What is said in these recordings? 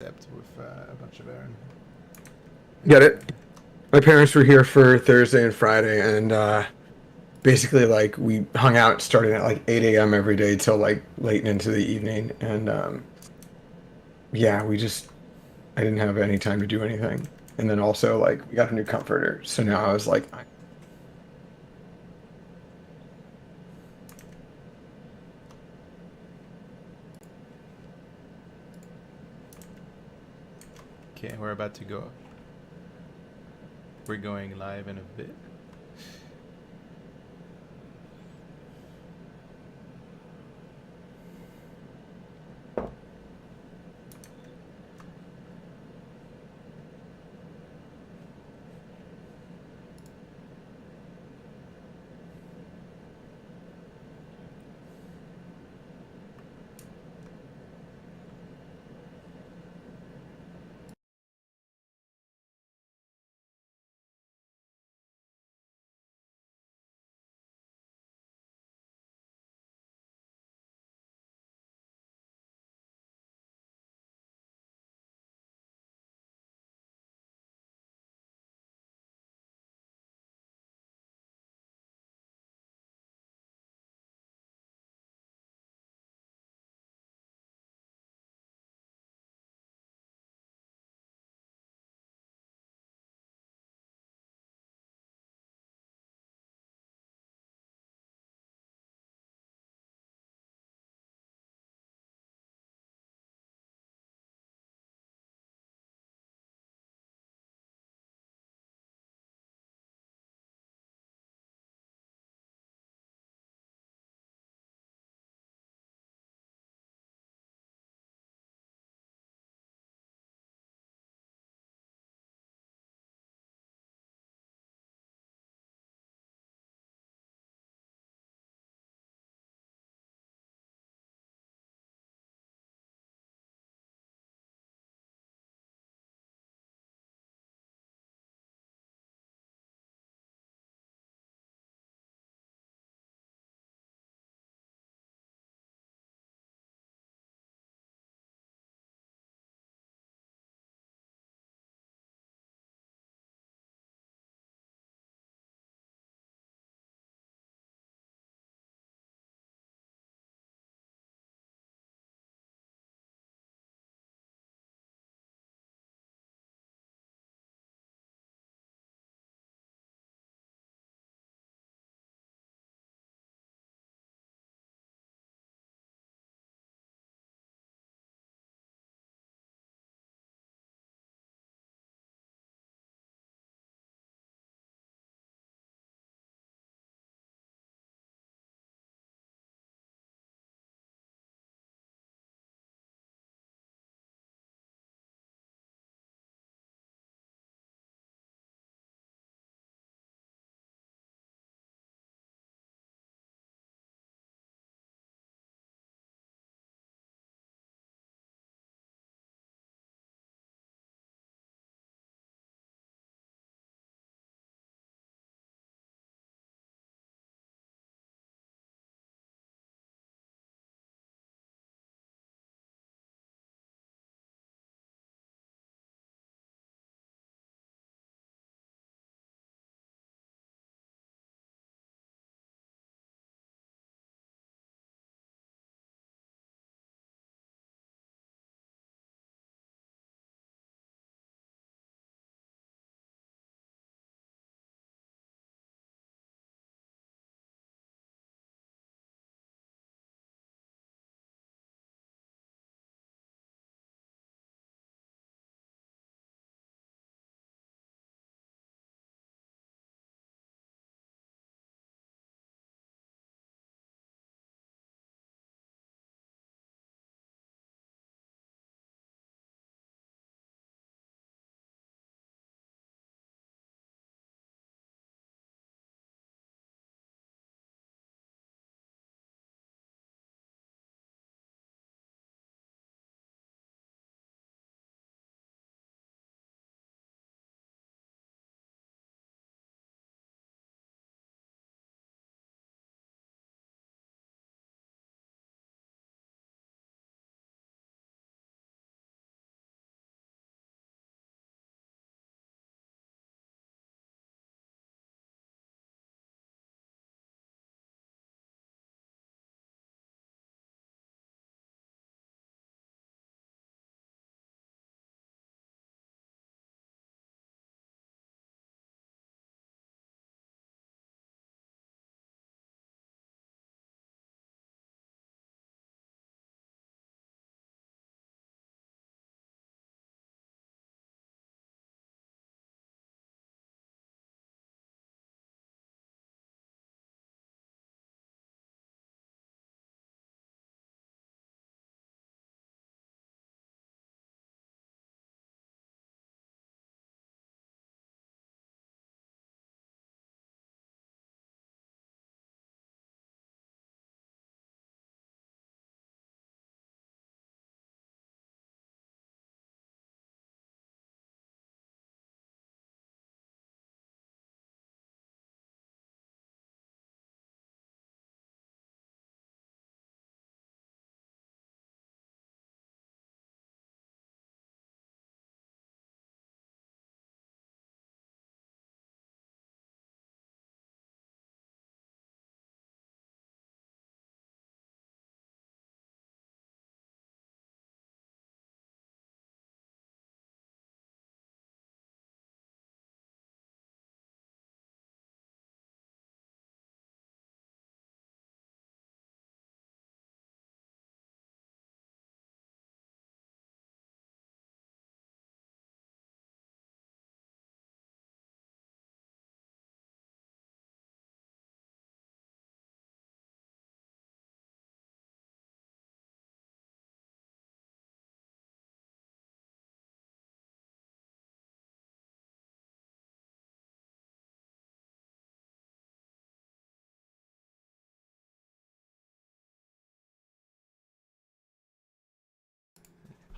Except with a bunch of Aaron. Get it? My parents were here for Thursday and Friday, and basically, like, we hung out starting at like 8 a.m. every day till like late into the evening. And yeah, I didn't have any time to do anything. And then also, like, we got a new comforter. So now I was like, Okay, we're about to go. We're going live in a bit.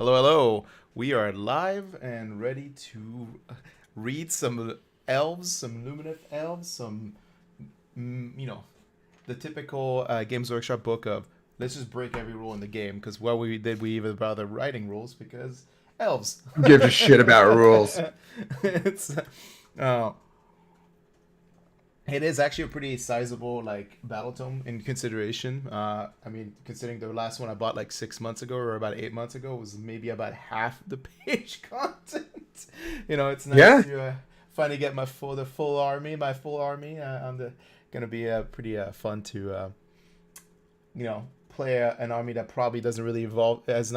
Hello, hello. We are live and ready to read some elves, some Lumineth elves, some, the typical Games Workshop book of let's just break every rule in the game because we even bother writing rules because elves. Who gives a shit about rules? It's uh, it is actually a pretty sizable Battletome in consideration. Considering the last one I bought 6 months ago or about 8 months ago was maybe about half the page content. It's nice to finally get my full army. Gonna be pretty fun to play an army that probably doesn't really evolve is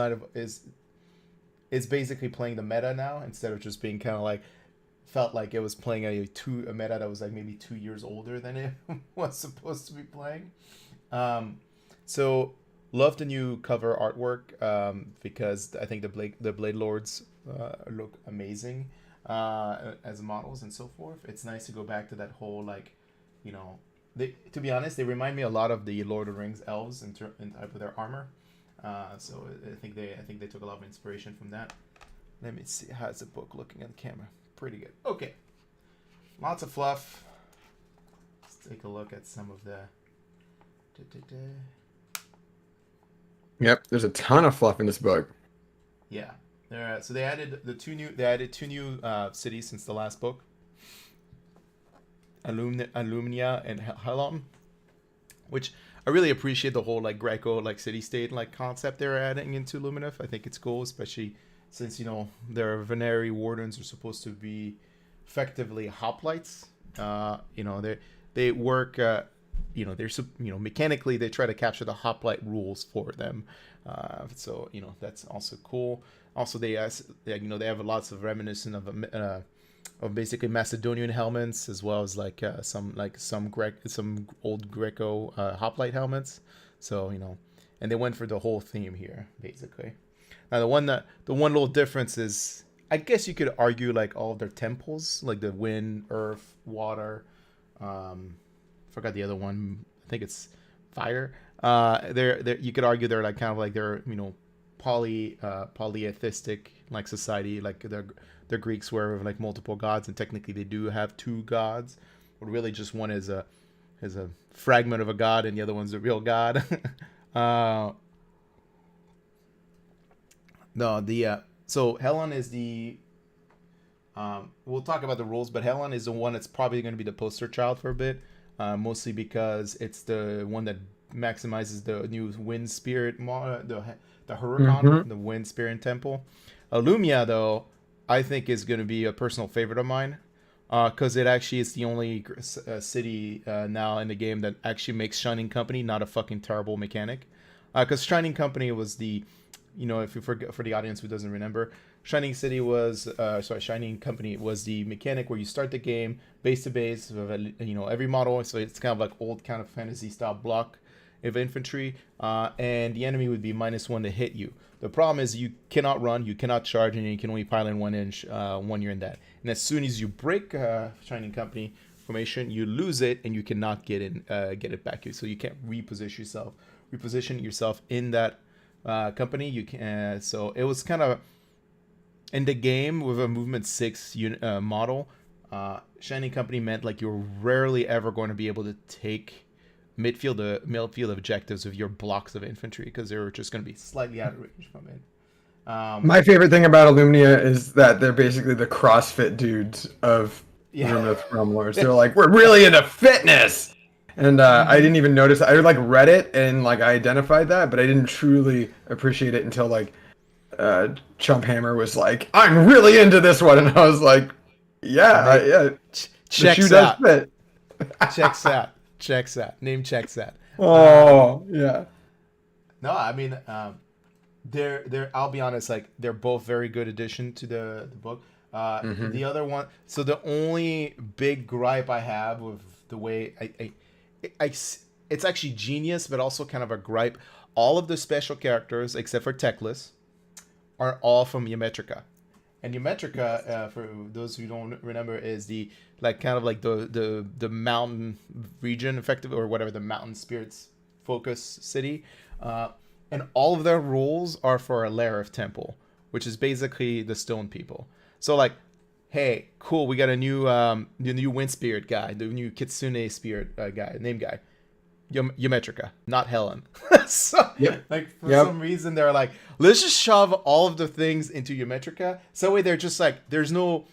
basically playing the meta now instead of just being kind of felt like it was playing a meta that was maybe 2 years older than it was supposed to be playing. So love the new cover artwork because I think the Bladelords look amazing as models and so forth. It's nice to go back to that whole to be honest, they remind me a lot of the Lord of the Rings elves in type of their armor. So I think they took a lot of inspiration from that. Let me see, how's the book looking at the camera? Pretty good. Okay. Lots of fluff. Let's take a look at some of the... Yep, there's a ton of fluff in this book. Yeah. So they added two new cities since the last book. Illumnia and Helon, which I really appreciate the whole Greco city-state concept they're adding into Lumineth. I think it's cool, especially since their Veneri wardens are supposed to be effectively hoplites. They work mechanically they try to capture the hoplite rules for them. So that's also cool. Also they have lots of reminiscent of basically Macedonian helmets as well as some old Greco hoplite helmets. So and they went for the whole theme here basically. Now the one little difference is, I guess you could argue all of their temples, the wind, earth, water. Forgot the other one. I think it's fire. You could argue they're they're polytheistic society. The Greeks were multiple gods, and technically they do have two gods. But really, just one is a fragment of a god, and the other one's a real god. So Helon is the we'll talk about the rules, but Helon is the one that's probably going to be the poster child for a bit, mostly because it's the one that maximizes the new wind spirit the Huracan, the wind spirit temple. Illumia, though, I think is going to be a personal favorite of mine, because it actually is the only city now in the game that actually makes Shining Company not a fucking terrible mechanic. Because Shining Company was the if you forget, for the audience who doesn't remember, Shining Company was the mechanic where you start the game base to base with every model. So it's kind of old kind of fantasy style block of infantry, and the enemy would be -1 to hit you. The problem is you cannot run, you cannot charge, and you can only pile in 1 inch when you're in that. And as soon as you break Shining Company formation, you lose it, and you cannot get it back. So you can't reposition yourself in that company. You can. So it was kind of in the game with a movement 6 model. Shining Company meant you're rarely ever going to be able to take midfield objectives with your blocks of infantry because they're just going to be slightly out of range from it. My favorite thing about Illumnia is that they're basically the CrossFit dudes of Lumineth Rumblers. They're we're really into fitness. And I didn't even notice. I read it and I identified that, but I didn't truly appreciate it until Chump Hammer was I'm really into this one, and I was yeah. Checks out. Fit. Checks out. Name checks out. Oh yeah. No, I mean they're. I'll be honest. They're both very good addition to the book. The other one. So the only big gripe I have with the way it's actually genius, but also kind of a gripe. All of the special characters, except for Teclis, are all from Ymetrica. And Ymetrica, for those who don't remember, is the the mountain region, effectively, or whatever, the mountain spirits focus city. And all of their rules are for a Lareth temple, which is basically the stone people. So like, hey, cool, we got a new the new wind spirit guy, the new kitsune spirit guy, name guy. Ymetrica, not Helen. So, like, for some reason, they're like, let's just shove all of the things into Ymetrica. So that way they're just like, there's no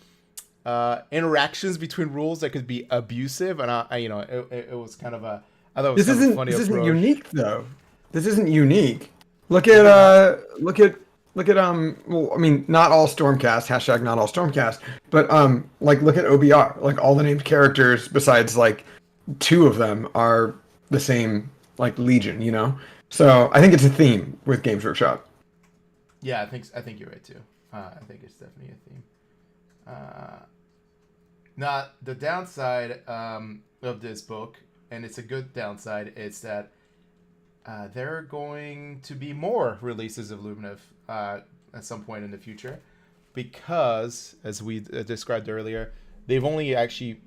interactions between rules that could be abusive. And it was kind of a, I thought it was kind of a funny approach. This isn't unique, though. This isn't unique. Look at well, I mean, not all Stormcast, hashtag not all Stormcast, but like, look at OBR. Like, all the named characters besides like 2 of them are the same, like, Legion, you know? So I think it's a theme with Games Workshop. Yeah, I think you're right too. I think it's definitely a theme. Now, the downside of this book, and it's a good downside, is that there are going to be more releases of Lumineth at some point in the future, because, as we described earlier, they've only actually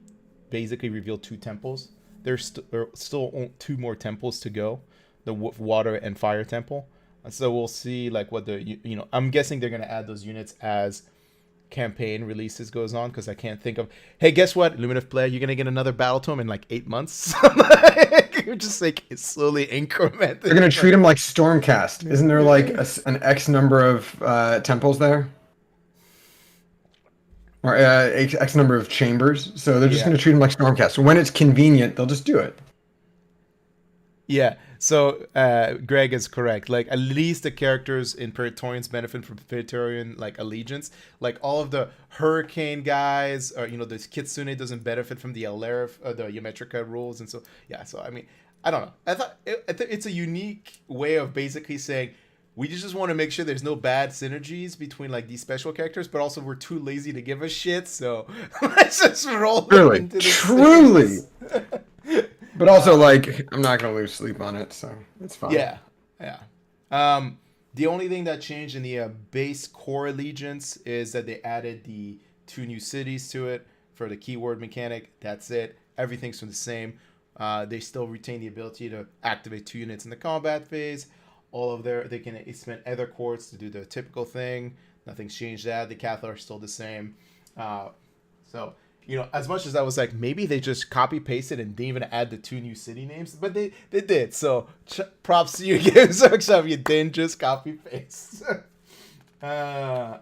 basically revealed 2 temples. There's still 2 more temples to go, the water and fire temple. So we'll see like what the I'm guessing they're gonna add those units as campaign releases goes on, because I can't think of, hey, guess what, Lumineth player, you're gonna get another Battletome in like 8 months. You're just like slowly increment. They're gonna treat them like Stormcast. Isn't there like an X number of temples there? Or X number of chambers, so they're just going to treat them like Stormcast. So when it's convenient, they'll just do it. Yeah, so Greg is correct. Like, at least the characters in Praetorians benefit from Praetorian, like, allegiance. Like, all of the Hurricane guys, or, the Kitsune doesn't benefit from the the Ymetrica rules. And so, yeah, so, I mean, I don't know. I thought it's a unique way of basically saying, we just want to make sure there's no bad synergies between like these special characters, but also we're too lazy to give a shit, so let's just roll them into the truly. But also, like, I'm not gonna lose sleep on it, so it's fine. Yeah. The only thing that changed in the base core allegiance is that they added the 2 new cities to it for the keyword mechanic. That's it. Everything's the same. They still retain the ability to activate 2 units in the combat phase. They can spend other courts to do the typical thing. Nothing's changed that. The Cathar are still the same. So, as much as I was like, maybe they just copy pasted and didn't even add the 2 new city names, but they did. So props to you, Games Workshop. You didn't just copy paste. And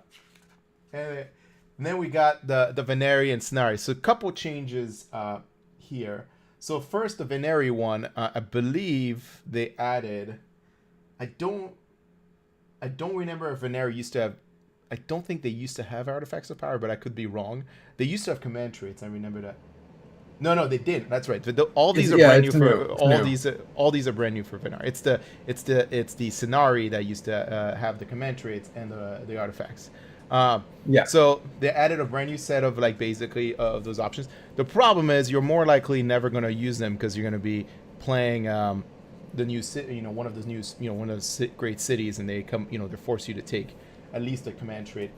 then we got the Venerean Scenario. So a couple changes here. So first, the Veneri one, I believe they added. I don't remember if Veneri used to have. I don't think they used to have artifacts of power, but I could be wrong. They used to have command traits. I remember that. No, they didn't. That's right. All these are brand new for all these are brand new for Veneri. It's the Sonari that used to have the command traits and the artifacts. So they added a brand new set of like basically of those options. The problem is you're more likely never going to use them because you're going to be playing. The new city, one of those great cities, and they come, they force you to take at least a command trait.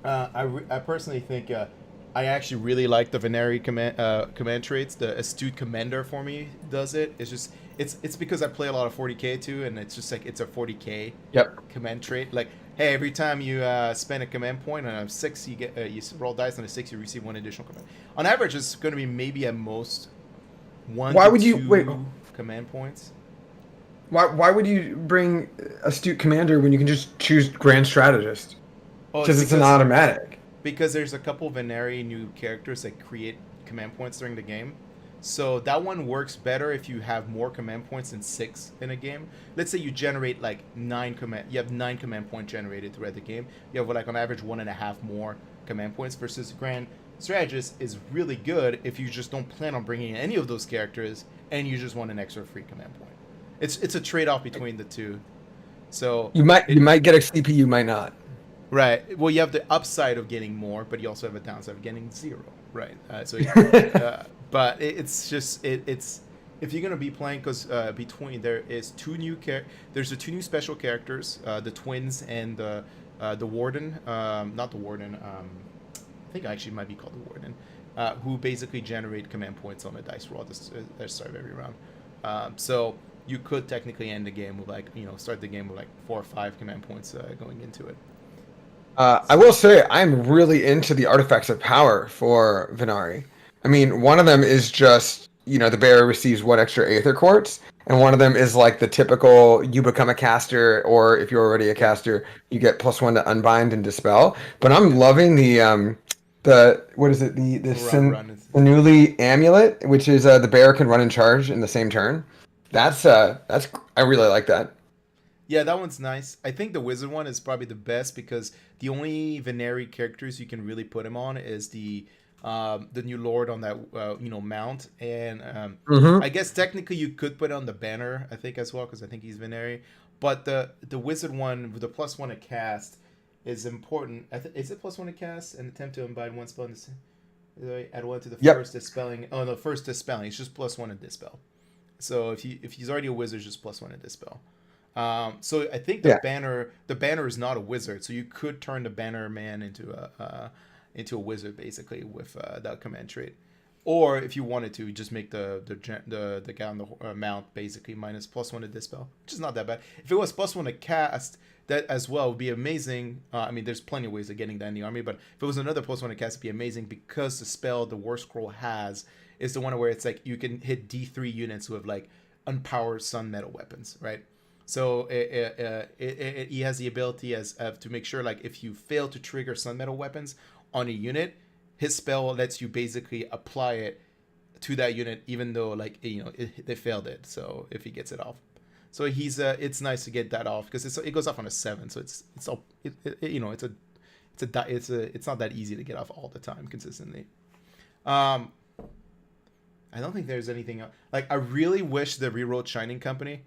I personally think I actually really like the Veneri command traits. The Astute Commander for me does it. It's just it's because I play a lot of 40k too, and it's just like it's a 40k command trait. Like, hey, every time you spend a command point on a 6, you get you roll dice on a 6, you receive 1 additional command. On average, it's going to be maybe at most 1 to 2 command points. Why would you bring Astute Commander when you can just choose Grand Strategist? Because it's an automatic. Because there's a couple Veneri new characters that create command points during the game. So that one works better if you have more command points than 6 in a game. Let's say you generate like 9 command. You have 9 command points generated throughout the game. You have like on average 1.5 more command points versus Grand Strategist is really good if you just don't plan on bringing in any of those characters and you just want an extra free command point. It's a trade-off between the two. So you might get a CP, you might not. Right. Well, you have the upside of getting more, but you also have a downside of getting 0. Right. But it's just it's if you're gonna be playing, because between there's the 2 new special characters, the twins and the warden, not the warden. I think actually it might be called the warden, who basically generate command points on a dice roll at the start of every round. So you could technically end the game with start the game with 4 or 5 command points going into it. I will say I'm really into the artifacts of power for Venari. I mean, one of them is just, the bearer receives one extra Aether Quartz, and one of them is like the typical you become a caster, or if you're already a Yeah, caster, you get +1 to unbind and dispel. But I'm yeah. loving the what is it? The Run. Sinuli amulet, which is the bearer can run and charge in the same turn. That's I really like that. Yeah, that one's nice. I think the wizard one is probably the best because the only Veneri characters you can really put him on is the new lord on that mount, and Mm-hmm. I guess technically you could put on the banner I think as well because I think he's Veneri, but the wizard one with the +1 to cast is important. Is it +1 to cast and attempt to imbibe one spell in add one to the Yep. first dispelling? Oh, the first dispelling. It's just +1 to dispel. So if he's already a wizard, it's just +1 to dispel. So I think Yeah. the banner is not a wizard, so you could turn the banner man into a wizard basically with that command trait, or if you wanted to, just make the guy on the mount basically minus +1 to dispel, which is not that bad. If it was +1 to cast, that as well would be amazing. I mean, there's plenty of ways of getting that in the army, but if it was another +1 to cast, it'd be amazing because the spell the War Scroll has is the one where it's like you can hit D3 units with like unpowered sun metal weapons, right? So he has the ability as to make sure like if you fail to trigger sun metal weapons on a unit, his spell lets you basically apply it to that unit even though like they failed it. So if he gets it off, so he's it's nice to get that off because it goes off on a 7, so it's all it's not that easy to get off all the time consistently. Um, I don't think there's anything else. Like I really wish the rewrote Shining Company.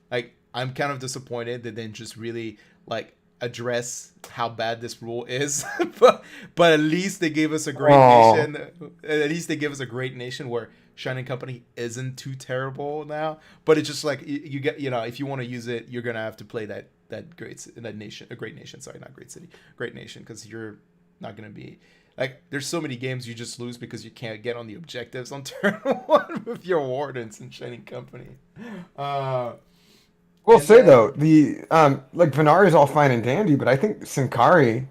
Like I'm kind of disappointed that they didn't just really like address how bad this rule is, but at least they gave us a great Oh. nation. At least they give us a great nation where Shining Company isn't too terrible now. But it's just like you get if you want to use it, you're gonna have to play that nation, a great nation. Sorry, not great city, great nation, because you're not gonna be like there's so many games you just lose because you can't get on the objectives on turn one with your wardens in Shining Company. Uh, We'll and say then though, the like Venari is all fine and dandy, but I think Sonari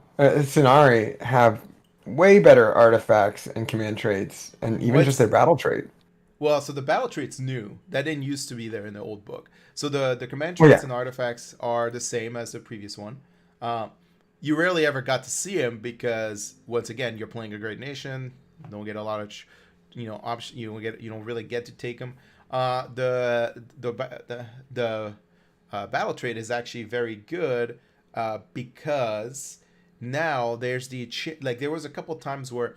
have way better artifacts and command traits, and even just what's their battle trait. Well, so the battle trait's new. That didn't used to be there in the old book. So the command Oh traits yeah, and artifacts are the same as the previous one. Um, you rarely ever got to see them because once again you're playing a great nation. You don't get a lot of option. You don't really get to take them. The battle trait is actually very good because now there's like there was a couple times where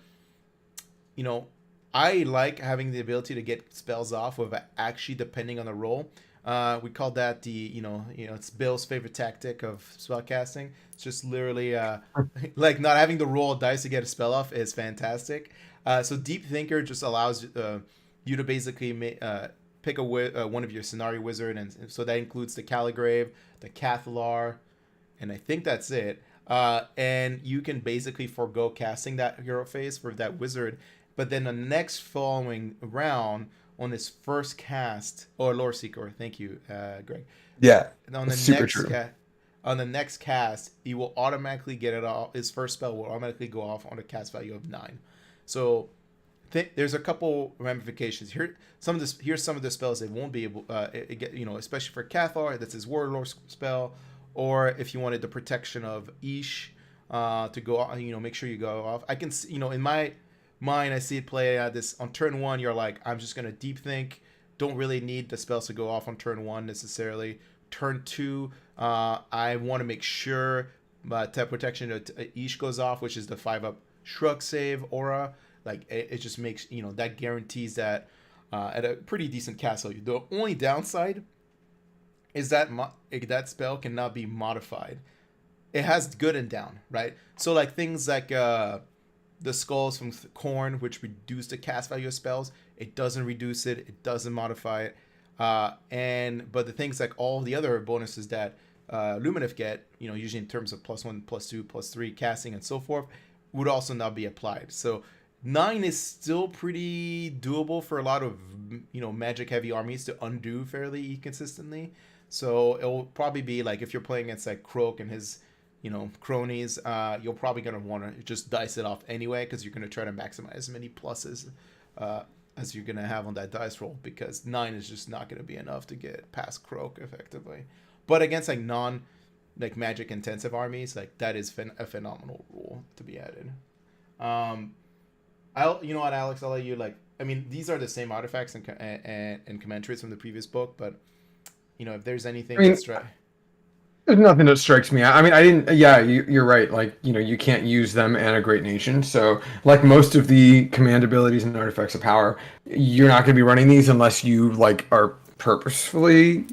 you know, I like having the ability to get spells off without actually depending on the roll. We call that it's Bill's favorite tactic of spell casting. It's just literally like not having to roll dice to get a spell off is fantastic. So Deep Thinker just allows you to basically pick one of your Sonari Wizard, and so that includes the Caligrave, the Cathalar, and I think that's it. And you can basically forego casting that hero phase for that wizard, but then the next following round on his first cast, or Lore Seeker, thank you, Greg. yeah, And on it's the super next true. on the next cast, he will automatically get it off. His first spell will automatically go off on a cast value of 9. So there's a couple ramifications here. Here's some of the spells they won't be able especially for Cathar, that's his warlord spell, or if you wanted the protection of Ish to go, make sure you go off. I can see, in my mind, I see it play this on turn one. You're like, I'm just gonna deep think. Don't really need the spells to go off on turn one necessarily. Turn two, I want to make sure that protection Ish goes off, which is the 5-up shrug save aura. Like it just makes that guarantees that at a pretty decent cast value. The only downside is that that spell cannot be modified. It has good and down, right? So like things like the skulls from Corn, which reduce the cast value of spells, it doesn't reduce it. It doesn't modify it. But the things like all the other bonuses that Lumineth get, usually in terms of +1, +2, +3 casting and so forth, would also not be applied. So 9 is still pretty doable for a lot of magic heavy armies to undo fairly consistently. So it will probably be like if you're playing against like Croak and his cronies, you're probably going to want to just dice it off anyway, because you're going to try to maximize as many pluses as you're going to have on that dice roll, because 9 is just not going to be enough to get past Croak effectively. But against like magic intensive armies, like that is a phenomenal rule to be added. You know what, Alex, I'll let you these are the same artifacts and commentaries from the previous book, but if there's anything there's nothing that strikes me. I mean, I didn't. Yeah, you're right. Like, you can't use them and a great nation. So, like most of the command abilities and artifacts of power, you're not going to be running these unless you are purposefully,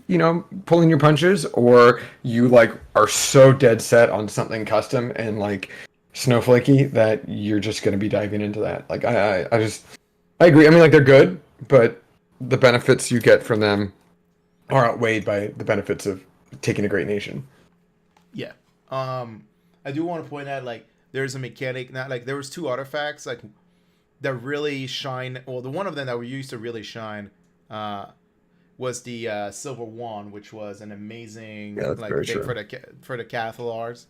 pulling your punches, or you are so dead set on something custom and snowflakey that you're just going to be diving into that. I agree. I mean, they're good, but the benefits you get from them are outweighed by the benefits of taking a great nation. Yeah. I do want to point out there's a mechanic, not there was 2 artifacts that really shine. Well, the one of them that we used to really shine was the Silver Wand, which was an amazing thing for the Cathalars.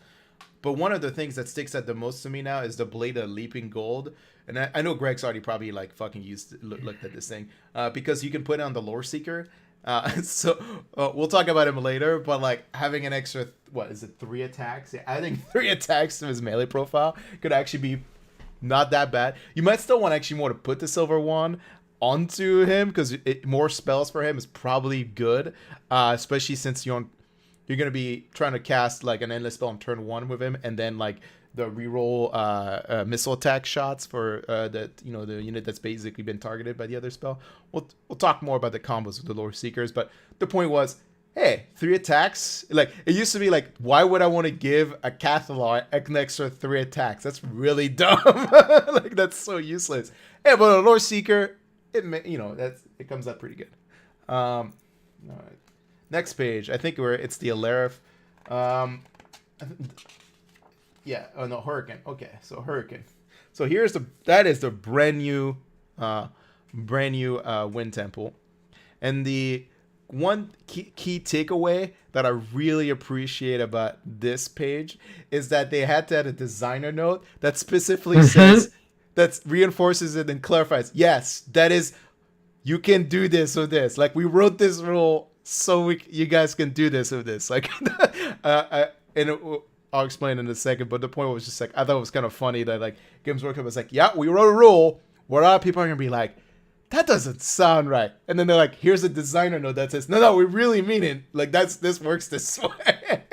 But one of the things that sticks out the most to me now is the Blade of Leaping Gold. And I know Greg's already probably fucking looked at this thing because you can put it on the Lore Seeker. So we'll talk about him later, but having an extra 3 attacks? Yeah, I think 3 attacks to his melee profile could actually be not that bad. You might still want actually more to put the Silver Wand onto him, because more spells for him is probably good, especially since you're going to be trying to cast an endless spell on turn 1 with him, and then the reroll missile attack shots for the unit that's basically been targeted by the other spell. We'll talk more about the combos with the Lore Seekers, but the point was, hey, 3 attacks. It used to be why would I want to give a Cathalar an extra 3 attacks? That's really dumb. That's so useless. Hey, but a Lore Seeker, it comes out pretty good. All right. Next page, I think it's the Alarif. Yeah. Oh no, Hurricane. Okay, so Hurricane. So that is the brand new Wind Temple, and the one key takeaway that I really appreciate about this page is that they had to add a designer note that specifically says, that reinforces it and clarifies, yes, that is, you can do this with this. We wrote this rule so you guys can do this with this. I'll explain in a second, but the point was just I thought it was kind of funny that Games Workshop was yeah, we wrote a rule where a lot of people are gonna be that doesn't sound right, and then they're here's a designer note that says no, we really mean it. This works this way.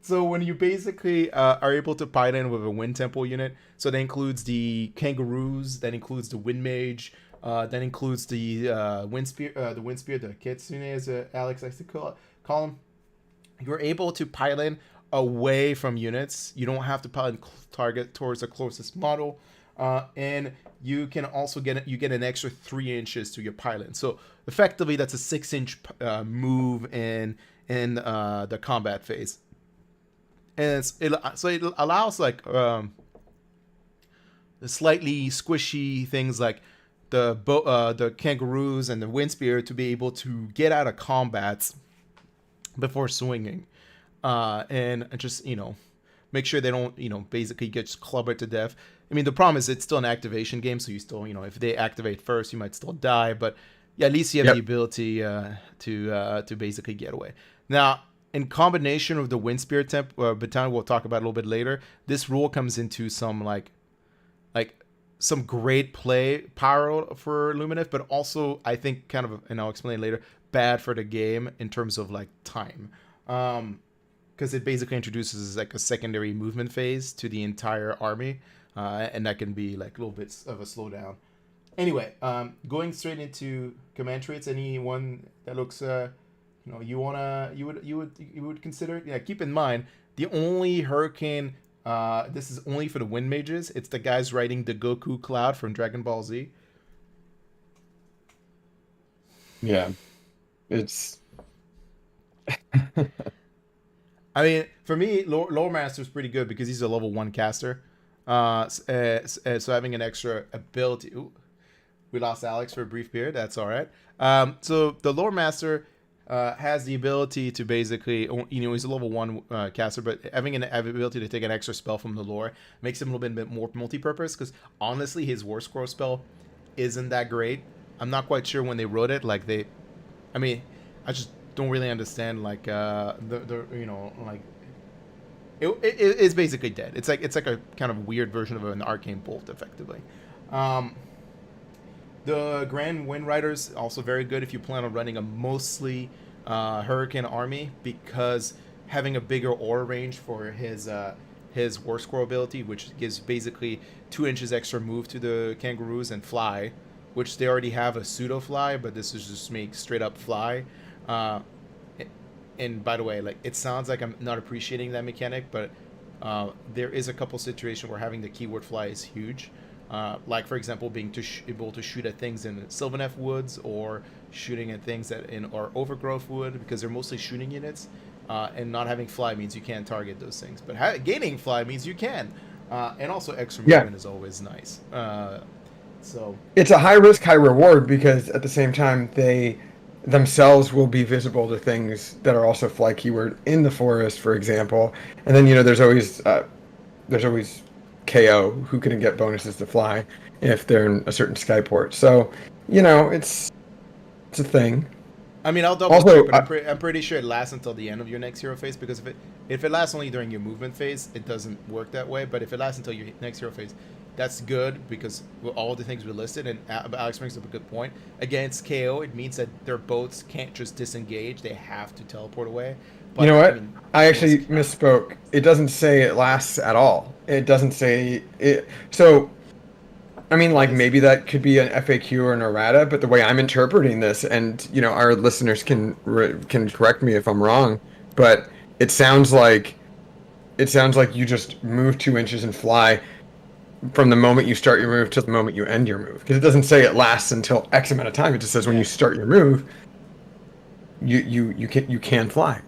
So when you basically are able to pilot in with a Wind Temple unit, so that includes the Kangaroos, that includes the Wind Mage, that includes the Wind Spear, the Kitsune, as Alex likes to call them. You're able to pilot away from units. You don't have to pilot target towards the closest model, and you can also get an extra 3 inches to your pilot. So effectively, that's a 6-inch move in the combat phase, and it allows the slightly squishy things like the Kangaroos and the Wind Spear to be able to get out of combats before swinging, and just make sure they don't basically get clobbered to death. I mean, the problem is it's still an activation game, so you still if they activate first, you might still die, but yeah, at least you have the ability to basically get away. Now, in combination with the Wind Spear Battalion, we'll talk about a little bit later, this rule comes into some some great play power for Lumineth, but also I think and I'll explain later, bad for the game in terms of time, because it basically introduces a secondary movement phase to the entire army, and that can be a little bit of a slowdown. Anyway, going straight into command traits, anyone that looks you would consider, keep in mind the only Hurricane, this is only for the Wind Mages. It's the guys riding the Goku Cloud from Dragon Ball Z. Yeah. It's I mean, for me, Lore Master is pretty good because he's a level 1 caster. So having an extra ability. Ooh, we lost Alex for a brief period. That's all right. So the Lore Master has the ability to basically, he's a level 1 caster, but having an ability to take an extra spell from the lore makes him a little bit more multi-purpose, because honestly, his War Scroll spell isn't that great. I'm not quite sure when they wrote it, I just don't really understand, like, it's basically dead. It's like a kind of weird version of an Arcane Bolt, effectively. The Grand Wind Riders also very good if you plan on running a mostly Hurricane army, because having a bigger aura range for his War Scroll ability, which gives basically 2 inches extra move to the kangaroos and fly, which they already have a pseudo fly, but this is just make straight up fly. And by the way, like, it sounds like I'm not appreciating that mechanic, but there is a couple situations where having the keyword fly is huge. Like, for example, being able to shoot at things in Sylvaneth Woods, or shooting at things that in our Overgrowth Wood, because they're mostly shooting units. And not having fly means you can't target those things. But gaining fly means you can. And also extra movement is always nice. So it's a high risk, high reward, because at the same time they themselves will be visible to things that are also fly keyword in the forest, for example. And then there's always KO who can get bonuses to fly if they're in a certain skyport. So it's a thing. I mean, I'll double check, but I'm pretty sure it lasts until the end of your next hero phase, because if it lasts only during your movement phase, it doesn't work that way. But if it lasts until your next hero phase, that's good, because all the things we listed, and Alex brings up a good point. Against KO, it means that their boats can't just disengage; they have to teleport away. But, you know what? I actually misspoke. It doesn't say it lasts at all. It doesn't say it. So, I mean, like, maybe that could be an FAQ or an errata, but the way I'm interpreting this, and our listeners can correct me if I'm wrong, but it sounds like you just move 2 inches and fly from the moment you start your move to the moment you end your move, because it doesn't say it lasts until X amount of time. It just says when you start your move, you can fly.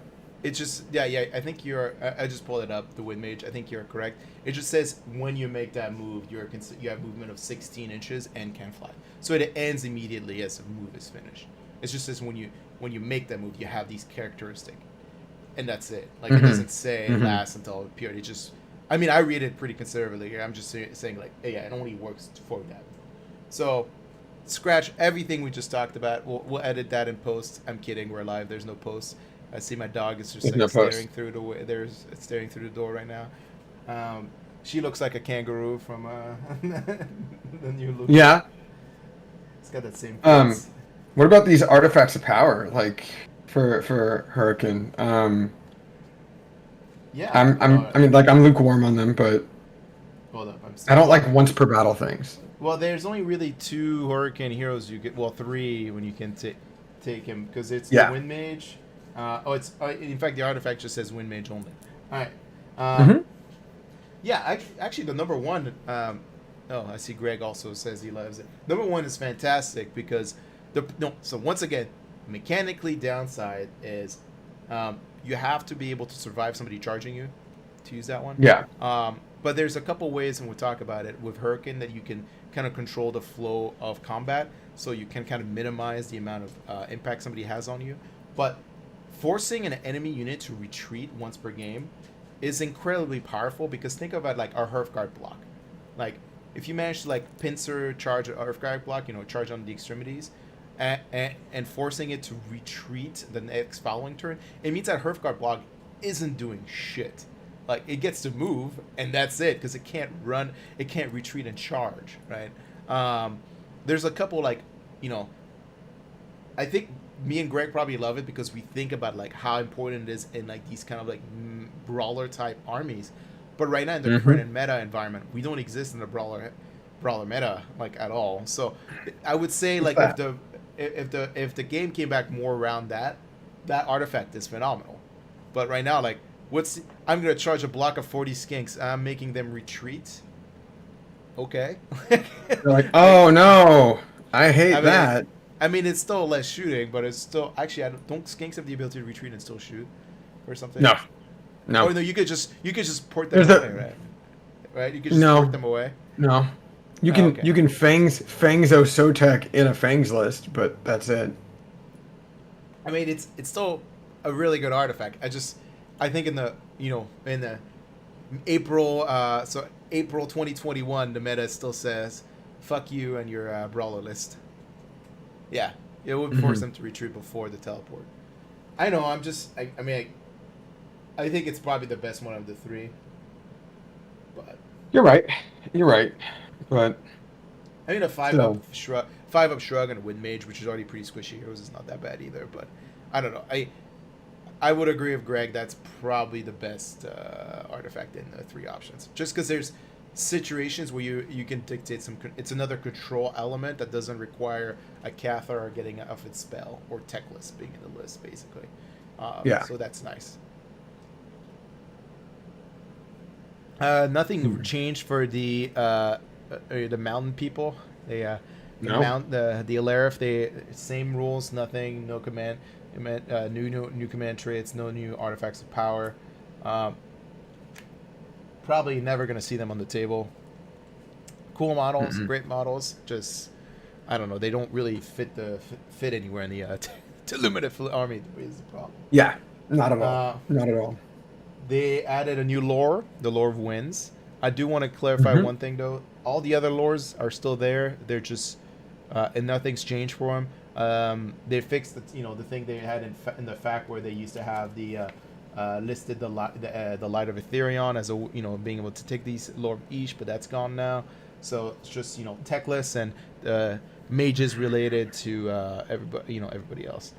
It's just I think I just pulled it up, the Wind Mage. I think you're correct. It just says when you make that move, you have movement of 16 inches and can fly. So it ends immediately as the move is finished. It just says when you make that move, you have these characteristics, and that's it. Like, it doesn't say it lasts until a period. It just, I mean, I read it pretty conservatively. I'm just saying, like, hey, it only works for that. So scratch everything we just talked about. We'll edit that in post. I'm kidding. We're live. There's no post. I see my dog is just staring through the door right now. She looks like a kangaroo from the new look. Yeah. It's got that same face. What about these artifacts of power, like for Hurricane? Yeah. I'm lukewarm on them, but hold up, I don't like once per battle things. Well, there's only really 2 Hurricane heroes you get. Well, 3 when you can take him, because it's the Wind Mage. In fact, the artifact just says Wind Mage only. All right. Yeah, actually, the number 1. I see Greg also says he loves it. Number 1 is fantastic, because so once again, mechanically downside is you have to be able to survive somebody charging you to use that one. Yeah. But there's a couple ways, and we'll talk about it with Hurricane, that you can kind of control the flow of combat, so you can kind of minimize the amount of impact somebody has on you. But forcing an enemy unit to retreat once per game is incredibly powerful, because think about, like, our Hearthguard block. Like, if you manage to, like, pincer charge an Hearthguard block, charge on the extremities, and forcing it to retreat the next following turn, it means that Hearthguard block isn't doing shit. Like, it gets to move, and that's it, because it can't run, it can't retreat and charge, right? There's a couple, like, I think me and Greg probably love it, because we think about, like, how important it is in, like, these kind of, like, brawler type armies. But right now, in the current meta environment, we don't exist in the brawler meta, like, at all. So I would say, like, if the game came back more around that artifact is phenomenal. But right now, like, I'm gonna charge a block of 40 skinks. I'm making them retreat. Okay. You're like, oh no, I hate that. I mean, it's still less shooting, but it's still actually. Don't skinks have the ability to retreat and still shoot, or something? No. Oh no, you could just port them away, right? Right? You could just port them away. No. You can Fangs Osotek in a Fangs list, but that's it. I mean, it's still a really good artifact. I think in the April April 2021, the meta still says, "Fuck you and your brawler list." Yeah, it would force them to retreat before the teleport. I know. I think it's probably the best one of the three. But You're right. You're right. But I mean, a 5-up shrug and a wind mage, which is already pretty squishy heroes, is not that bad either. But I don't know. I would agree with Greg. That's probably the best artifact in the three options. Just because there's situations where you can dictate some. It's another control element that doesn't require a Cathar or getting off its spell or Techless being in the list, basically. Yeah. So that's nice. Nothing changed for the mountain people. They the Alarif, they same rules, nothing, no command, new command traits, no new artifacts of power. Probably never gonna see them on the table. Cool models, great models. Just I don't know. They don't really fit anywhere in the Lumineth army. Is the problem. Yeah, not at all. Not at all. They added a new lore, the Lore of Winds. I do want to clarify one thing, though. All the other lores are still there. They're just, and nothing's changed for them. They fixed the thing they had in the fact where they used to have the listed the light of Ethereon as being able to take these Lore of Ish, but that's gone now. So it's just techless and mages related to everybody else.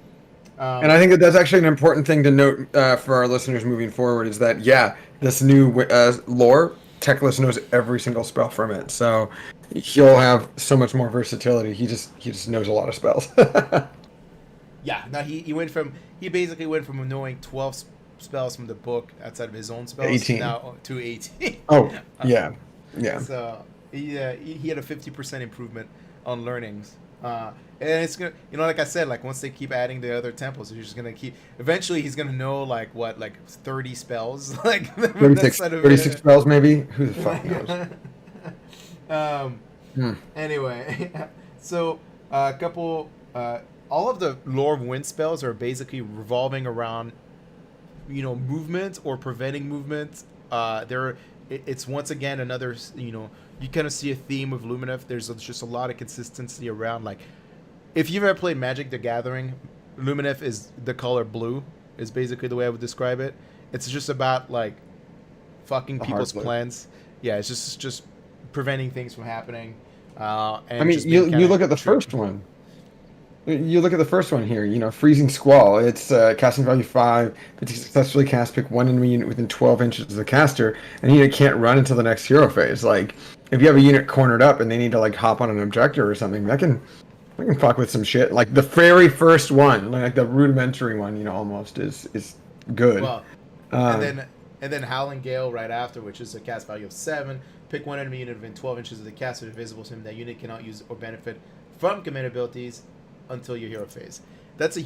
And I think that's actually an important thing to note for our listeners moving forward is that, this new lore, Techless knows every single spell from it. So he'll have so much more versatility. He just knows a lot of spells. Yeah. Now he basically went from knowing 12 spells from the book outside of his own spells 18. now to 18. Oh, yeah. Yeah. So he had a 50% improvement on learnings. And it's gonna, like I said, like once they keep adding the other temples, you're just gonna keep. Eventually, he's gonna know like 30 spells, like 36 spells, maybe. Who the fuck knows? Anyway, so a couple, all of the Lore of Wind spells are basically revolving around, movement or preventing movement. It's once again another, you kind of see a theme of Lumineth. There's just a lot of consistency around like. If you've ever played Magic the Gathering, Lumineth is the color blue, is basically the way I would describe it. It's just about, like, fucking people's plans. Yeah, it's just preventing things from happening. And you look at the first one. You look at the first one here, Freezing Squall. It's casting value 5. If you successfully cast, pick one enemy unit within 12 inches of the caster, and the unit can't run until the next hero phase. Like, if you have a unit cornered up and they need to, like, hop on an objective or something, that can fuck with some shit. Like the very first one, like the rudimentary one, almost is good. Well, and then Howling Gale right after, which is a cast value of 7. Pick one enemy unit within 12 inches of the caster invisible to him. That unit cannot use or benefit from command abilities until your hero phase. That's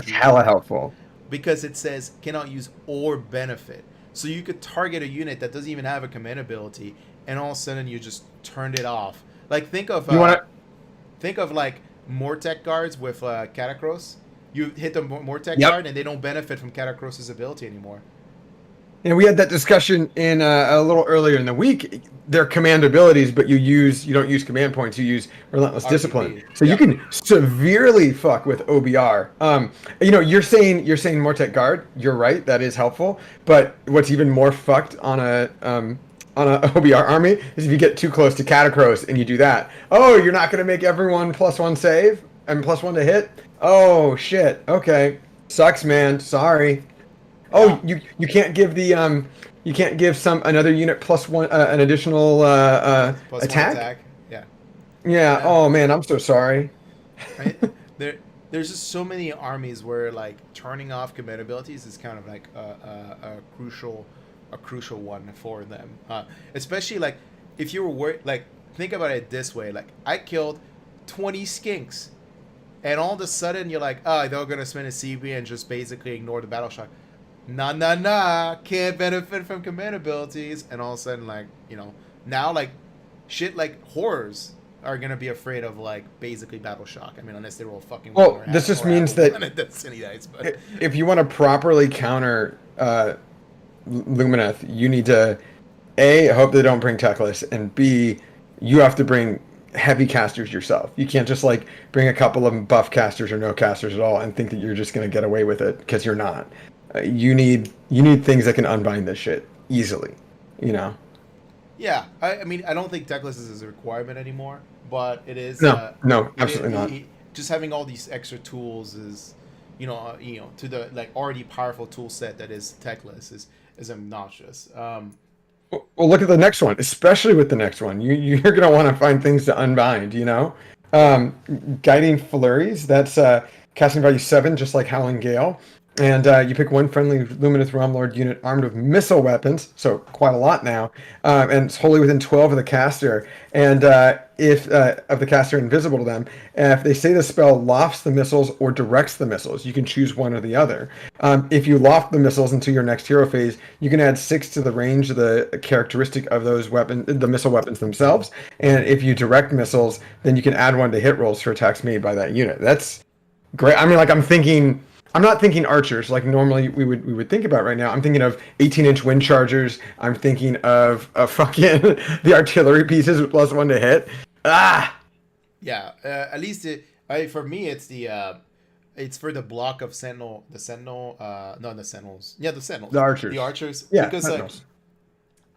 hella helpful because it says cannot use or benefit. So you could target a unit that doesn't even have a command ability, and all of a sudden you just turned it off. Like think of like Mortek guards with Catacross. You hit the Mortek guard and they don't benefit from Catacross's ability anymore. And we had that discussion in a little earlier in the week. They're command abilities, but you don't use command points. You use Relentless Discipline. So you can severely fuck with OBR. You're saying Mortek guard. You're right. That is helpful. But what's even more fucked on a OBR army is if you get too close to Catacross and you do that. Oh, you're not going to make everyone +1 save and +1 to hit? Oh, shit. Okay. Sucks, man. Sorry. Oh, you can't give another unit +1 an additional Plus attack? 1 attack. Yeah. Yeah. Oh, man. I'm so sorry. Right? There's just so many armies where like turning off command abilities is kind of like a crucial one for them, especially like if you were worried. Like think about it this way: like I killed 20 skinks, and all of a sudden you're like, oh, they're gonna spend a CB and just basically ignore the battle shock. Nah, can't benefit from command abilities, and all of a sudden like now like shit like horrors are gonna be afraid of like basically battle shock. I mean, unless they roll fucking one Well, or this just or have means a that one at Destiny dice, but if you want to properly counter Lumineth, you need to A, hope they don't bring techless, and B, you have to bring heavy casters yourself. You can't just like bring a couple of buff casters or no casters at all and think that you're just gonna get away with it, because you're not. You need things that can unbind this shit easily. You know? yeah, I mean, I don't think techless is a requirement anymore, but it is. No, no, absolutely not. Just having all these extra tools is, to the like already powerful tool set that is techless is obnoxious. Well, look at the next one, especially with the next one. You're gonna want to find things to unbind. You know, guiding flurries. That's casting value 7, just like Howling Gale. And you pick one friendly Lumineth Realm Lord unit armed with missile weapons, so quite a lot now, and it's wholly within 12 of the caster. And if of the caster invisible to them, if they say the spell lofts the missiles or directs the missiles, you can choose one or the other. If you loft the missiles into your next hero phase, you can add 6 to the range of the characteristic of those the missile weapons themselves. And if you direct missiles, then you can add 1 to hit rolls for attacks made by that unit. That's great. I mean, like I'm not thinking archers like normally we would think about right now. I'm thinking of 18-inch wind chargers. I'm thinking of fucking the artillery pieces with +1 to hit. Ah. Yeah, at least for me it's for the block of sentinel, the sentinels. Yeah, the sentinels. The archers. The archers. Yeah,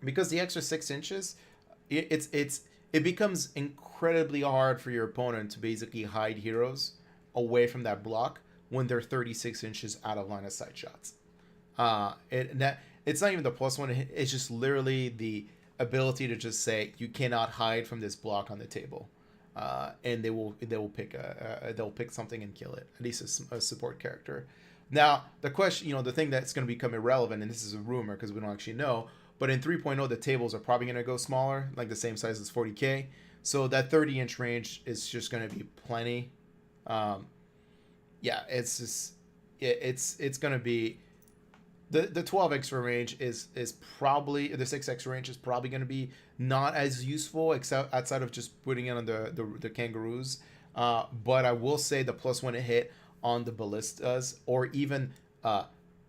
because the extra 6 inches, it becomes incredibly hard for your opponent to basically hide heroes away from that block when they're 36 inches out of line of sight shots. It's not even the +1 it's just literally the ability to just say you cannot hide from this block on the table, and they'll pick something and kill it, at least a support character. Now the question, the thing that's going to become irrelevant, and this is a rumor because we don't actually know, but in 3.0 the tables are probably going to go smaller, like the same size as 40k, so that 30-inch range is just going to be plenty. Yeah, it's just it's gonna be the 12 extra range is probably the 6 extra range is probably gonna be not as useful except outside of just putting it on the kangaroos. But I will say the +1 to hit on the ballistas or even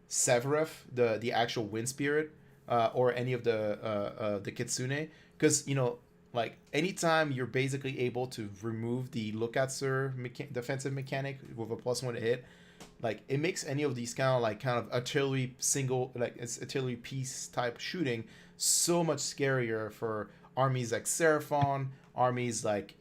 Severiv, the actual wind spirit, or any of the kitsune, because like anytime you're basically able to remove the lookout sir defensive mechanic with a +1 to hit, like it makes any of these kind of artillery it's artillery piece type shooting so much scarier for armies like Seraphon, armies like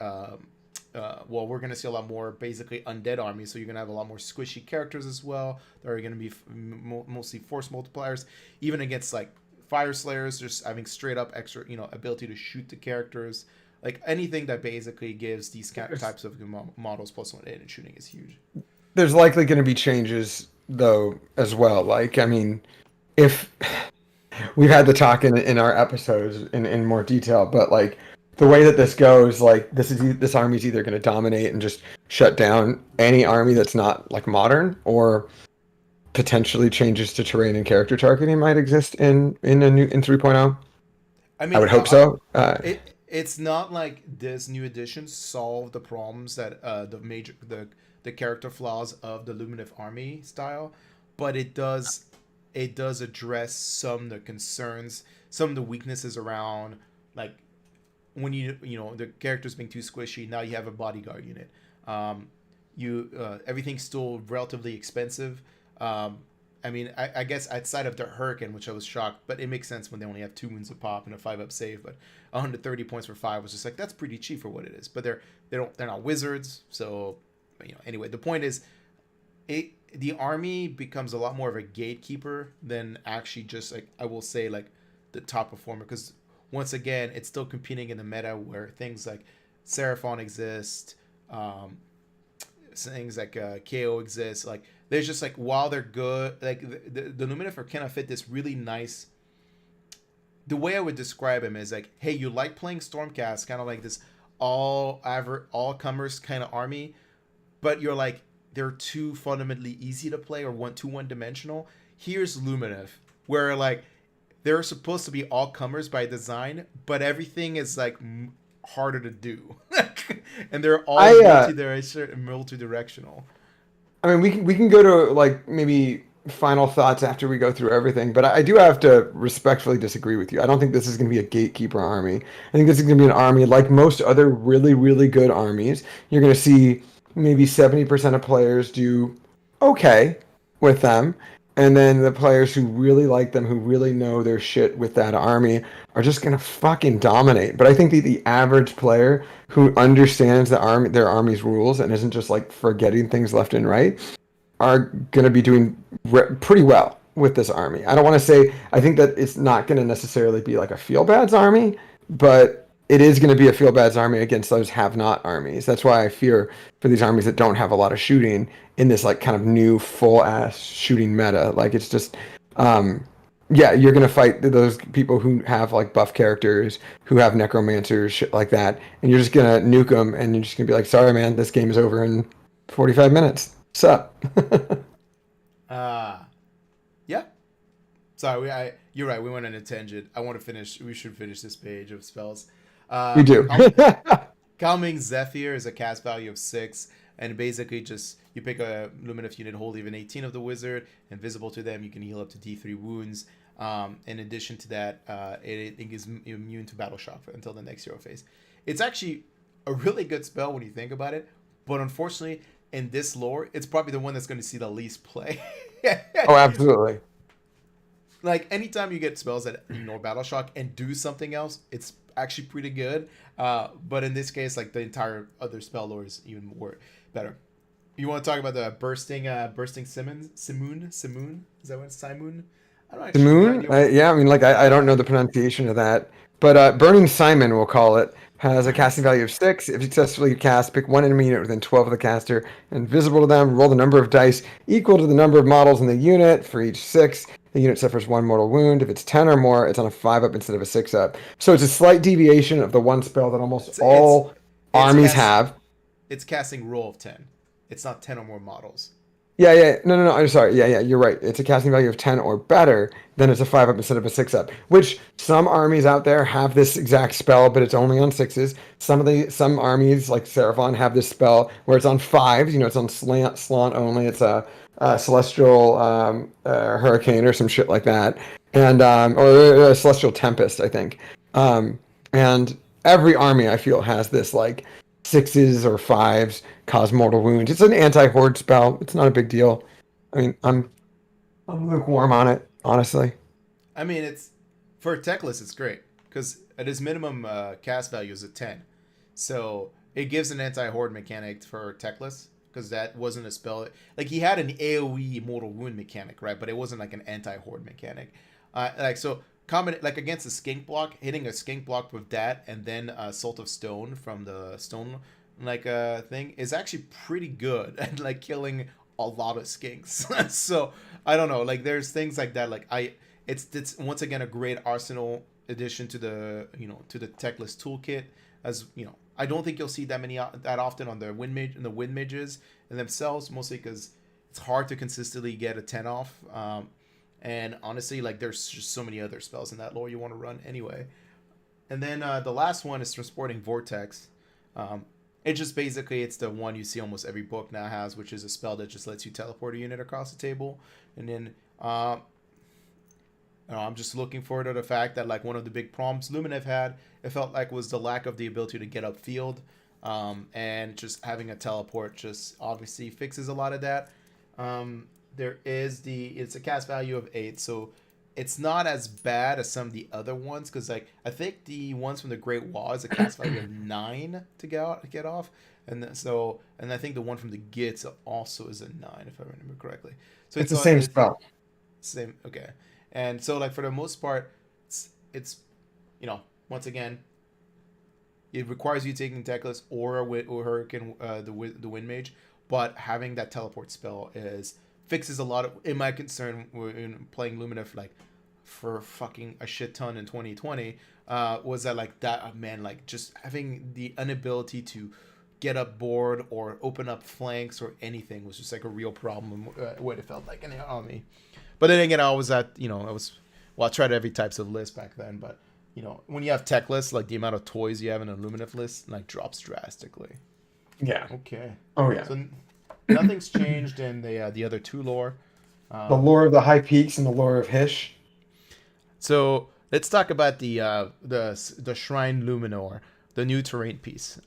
we're gonna see a lot more basically undead armies, so you're gonna have a lot more squishy characters as well. They're gonna be mostly force multipliers, even against like Fire Slayers, just having straight up extra, ability to shoot the characters. Like anything that basically gives these types of models +1 to hit and shooting is huge. There's likely going to be changes though as well. Like, I mean, if we've had the talk in our episodes in more detail, but like the way that this goes, like this army's either going to dominate and just shut down any army that's not like modern, or potentially changes to terrain and character targeting might exist in 3.0. I mean, I would hope so. It's not like this new edition solve the problems that the character flaws of the Lumineth army style, but it does address some of the concerns, some of the weaknesses around, like when the characters being too squishy. Now you have a bodyguard unit. Everything's still relatively expensive. I mean, I guess outside of the Hurricane, which I was shocked, but it makes sense when they only have 2 wounds of pop and a 5-up save. But 130 points for 5 was just like, that's pretty cheap for what it is. But they're not wizards, so anyway, the point is, the army becomes a lot more of a gatekeeper than actually just like, I will say, like the top performer, because once again it's still competing in the meta where things like Seraphon exist, things like KO exist. Like there's just like, while they're good, like the Lumineth are kind of fit this really nice. The way I would describe him is like, hey, you like playing Stormcast, kind of like this all comers kind of army, but you're like, they're too fundamentally easy to play or one dimensional. Here's Lumineth, where like they're supposed to be all comers by design, but everything is like harder to do. And they're all multi-directional. I mean, we can go to like maybe final thoughts after we go through everything, but I do have to respectfully disagree with you. I don't think this is going to be a gatekeeper army. I think this is going to be an army like most other really, really good armies. You're going to see maybe 70% of players do okay with them, and then the players who really like them, who really know their shit with that army, are just going to fucking dominate. But I think the average player who understands their army's rules and isn't just like forgetting things left and right are going to be doing pretty well with this army. I don't want to say I think that it's not going to necessarily be like a feel-bads army, but it is going to be a feel-bads army against those have-not armies. That's why I fear for these armies that don't have a lot of shooting in this like kind of new full-ass shooting meta. Like it's just, yeah, you're going to fight those people who have like buff characters, who have necromancers, shit like that, and you're just going to nuke them, and you're just going to be like, sorry, man, this game is over in 45 minutes. Sup? Yeah. Sorry, you're right. We went on a tangent. I want to finish. We should finish this page of spells. We do. Calming Zephyr is a cast value of 6, and basically just you pick a Lumineth unit, hold even 18 of the wizard, invisible to them. You can heal up to D3 wounds. In addition to that, it is immune to battle shock until the next hero phase. It's actually a really good spell when you think about it, but unfortunately, in this lore, it's probably the one that's going to see the least play. Oh, absolutely. Like, anytime you get spells that ignore Battle Shock and do something else, it's actually pretty good. But in this case, like, the entire other spell lore is even more better. You want to talk about the bursting Simoon? Is that what it's? Simoon? I don't actually Simoon? Yeah, I mean, like, I don't know the pronunciation of that. But Burning Simon, we'll call it, has a casting value of 6. If successfully cast, pick one enemy unit within 12 of the caster, invisible to them, roll the number of dice equal to the number of models in the unit. For each 6, the unit suffers 1 mortal wound. If it's 10 or more, it's on a 5-up instead of a 6-up. So it's a slight deviation of the one spell that almost all armies have. It's casting roll of 10. It's not 10 or more models. Yeah. No. I'm sorry. Yeah. You're right. It's a casting value of 10 or better. Then it's a 5-up instead of a 6-up. Which some armies out there have this exact spell, but it's only on 6s. Some armies like Seraphon have this spell where it's on 5s. You know, it's on slant only. It's a celestial hurricane or some shit like that, and or a celestial tempest, I think. And every army I feel has this like 6s or 5s cause mortal wounds. It's an anti-horde spell. It's not a big deal. I mean, I'm lukewarm on it, honestly. I mean, it's for Techless, it's great because at his minimum cast value is a 10, so it gives an anti-horde mechanic for Techless because that wasn't a spell. Like, he had an AOE mortal wound mechanic, right? But it wasn't like an anti-horde mechanic. Like against a skink block, hitting a skink block with that and then Salt of Stone from the stone thing is actually pretty good at like killing a lot of skinks. So I don't know, like there's things like that. Like it's once again a great arsenal addition to the Techless toolkit. As you know, I don't think you'll see that often on the wind mages and themselves, mostly because it's hard to consistently get a 10 off. And honestly, like there's just so many other spells in that lore you want to run anyway. And then the last one is Transporting Vortex. It just basically, it's the one you see almost every book now has, which is a spell that just lets you teleport a unit across the table. And then I'm just looking forward to the fact that like one of the big problems Lumineth had, it felt like, was the lack of the ability to get upfield. And just having a teleport just obviously fixes a lot of that. It's a cast value of 8, so it's not as bad as some of the other ones, because like I think the ones from the Great Wall is a cast value of 9 to get off, and I think the one from the Gits also is a 9 if I remember correctly. So it's the same spell. Same, okay. And so like for the most part, it's once again, it requires you taking Techless or Hurricane, the Wind Mage, but having that teleport spell fixes a lot of, in my concern in playing Lumineth like for fucking a shit ton in 2020 was that like that man, like just having the inability to get up board or open up flanks or anything was just like a real problem what it felt like in the army. But then again, I tried every types of list back then, but when you have tech lists, like the amount of toys you have in a Lumineth list, like drops drastically. Yeah. Okay. Oh yeah. So nothing's changed in the other two lore. The lore of the High Peaks and the lore of Hish. So let's talk about the Shrine Luminor, the new terrain piece.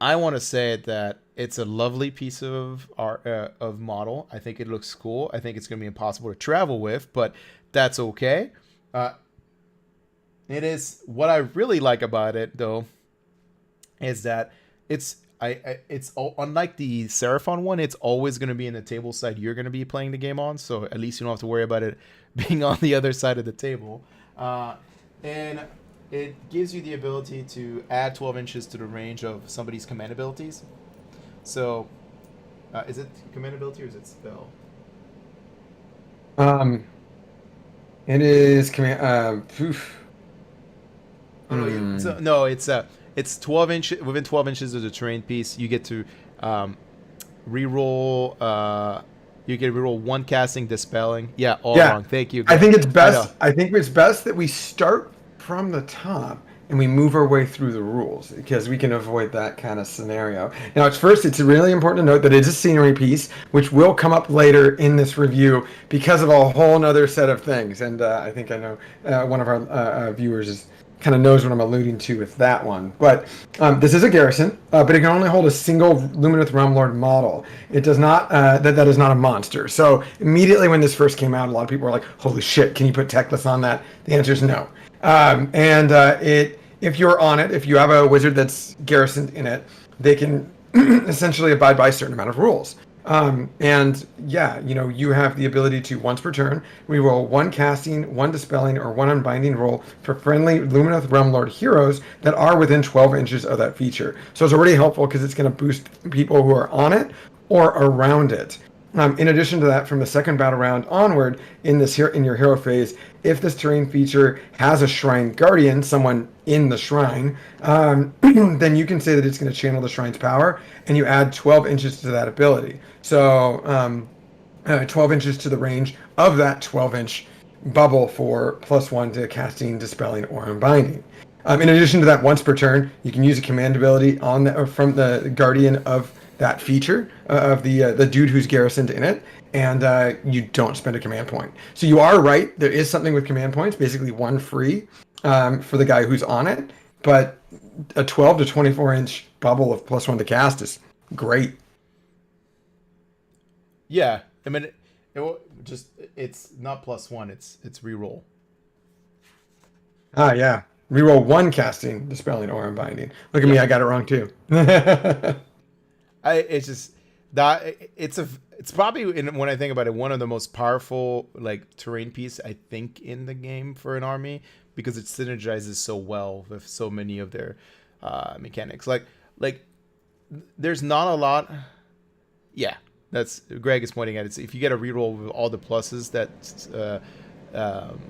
I want to say that it's a lovely piece of art, of model. I think it looks cool. I think it's going to be impossible to travel with, but that's okay. It is what I really like about it, though, is that it's unlike the Seraphon one. It's always going to be in the table side you're going to be playing the game on, so at least you don't have to worry about it being on the other side of the table. And it gives you the ability to add 12 inches to the range of somebody's command abilities. So, is it command ability or is it spell? It is command. No, it's 12 inches within 12 inches of the terrain piece. You get to reroll. You get to reroll one casting, dispelling. Yeah, wrong. Thank you. I think it's best. I think it's best that we start from the top and we move our way through the rules because we can avoid that kind of scenario. Now, it's really important to note that it's a scenery piece, which will come up later in this review because of a whole other set of things. And I think I know one of our viewers kind of knows what I'm alluding to with that one. But this is a garrison, but it can only hold a single Lumineth Realmlord model. It does not, that is not a monster. So immediately when this first came out, a lot of people were like, holy shit, can you put techless on that? The answer is no. If you're on it, if you have a wizard that's garrisoned in it, they can essentially abide by a certain amount of rules. You have the ability to, once per turn, reroll one casting, one dispelling, or one unbinding roll for friendly Lumineth Realmlord heroes that are within 12 inches of that feature. So it's already helpful because it's going to boost people who are on it or around it. In addition to that, from the second battle round onward, in your hero phase, if this terrain feature has a Shrine Guardian, someone in the shrine, then you can say that it's going to channel the shrine's power, and you add 12 inches to that ability. So 12 inches to the range of that 12-inch bubble for +1 to casting, dispelling, or unbinding. In addition to that, once per turn, you can use a command ability from the Guardian of that feature of the dude who's garrisoned in it, and you don't spend a command point. So you are right, there is something with command points, basically one free for the guy who's on it, but a 12 to 24 inch bubble of +1 to cast is great. Yeah, I mean, it's not +1, it's reroll. Yeah, reroll one casting, dispelling, or unbinding. Look at me, I got it wrong too. It's probably, when I think about it, one of the most powerful like terrain piece I think in the game for an army, because it synergizes so well with so many of their mechanics. Like there's not a lot. Yeah, that's Greg is pointing at it. If you get a reroll with all the pluses that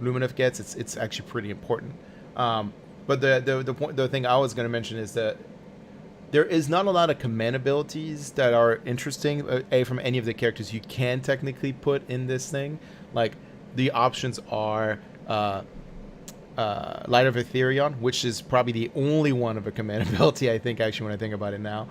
Lumineth gets, it's actually pretty important. But the thing I was going to mention is that there is not a lot of command abilities that are interesting from any of the characters you can technically put in this thing. Like, the options are Light of Ethereon, which is probably the only one of a command ability, I think, actually, when I think about it now.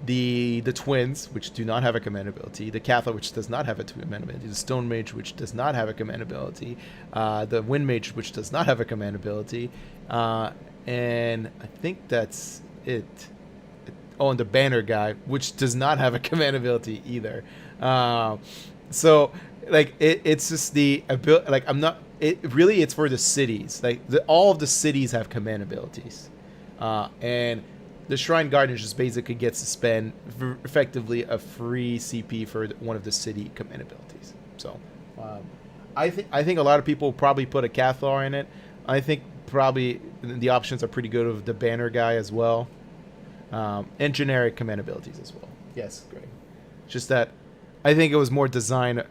The Twins, which do not have a command ability. The Cathar, which does not have a command ability. The Stone Mage, which does not have a command ability. The Wind Mage, which does not have a command ability. And I think that's it. Oh, and the Banner guy, which does not have a command ability either. So, like, it's just the ability. Like, it's for the cities. Like, all of the cities have command abilities, and the Shrine Guardian just basically gets to spend effectively a free CP for one of the city command abilities. So, I think a lot of people probably put a Cathar in it. I think probably the options are pretty good with the Banner guy as well. And generic command abilities as well. Yes, great. Just that I think it was more designed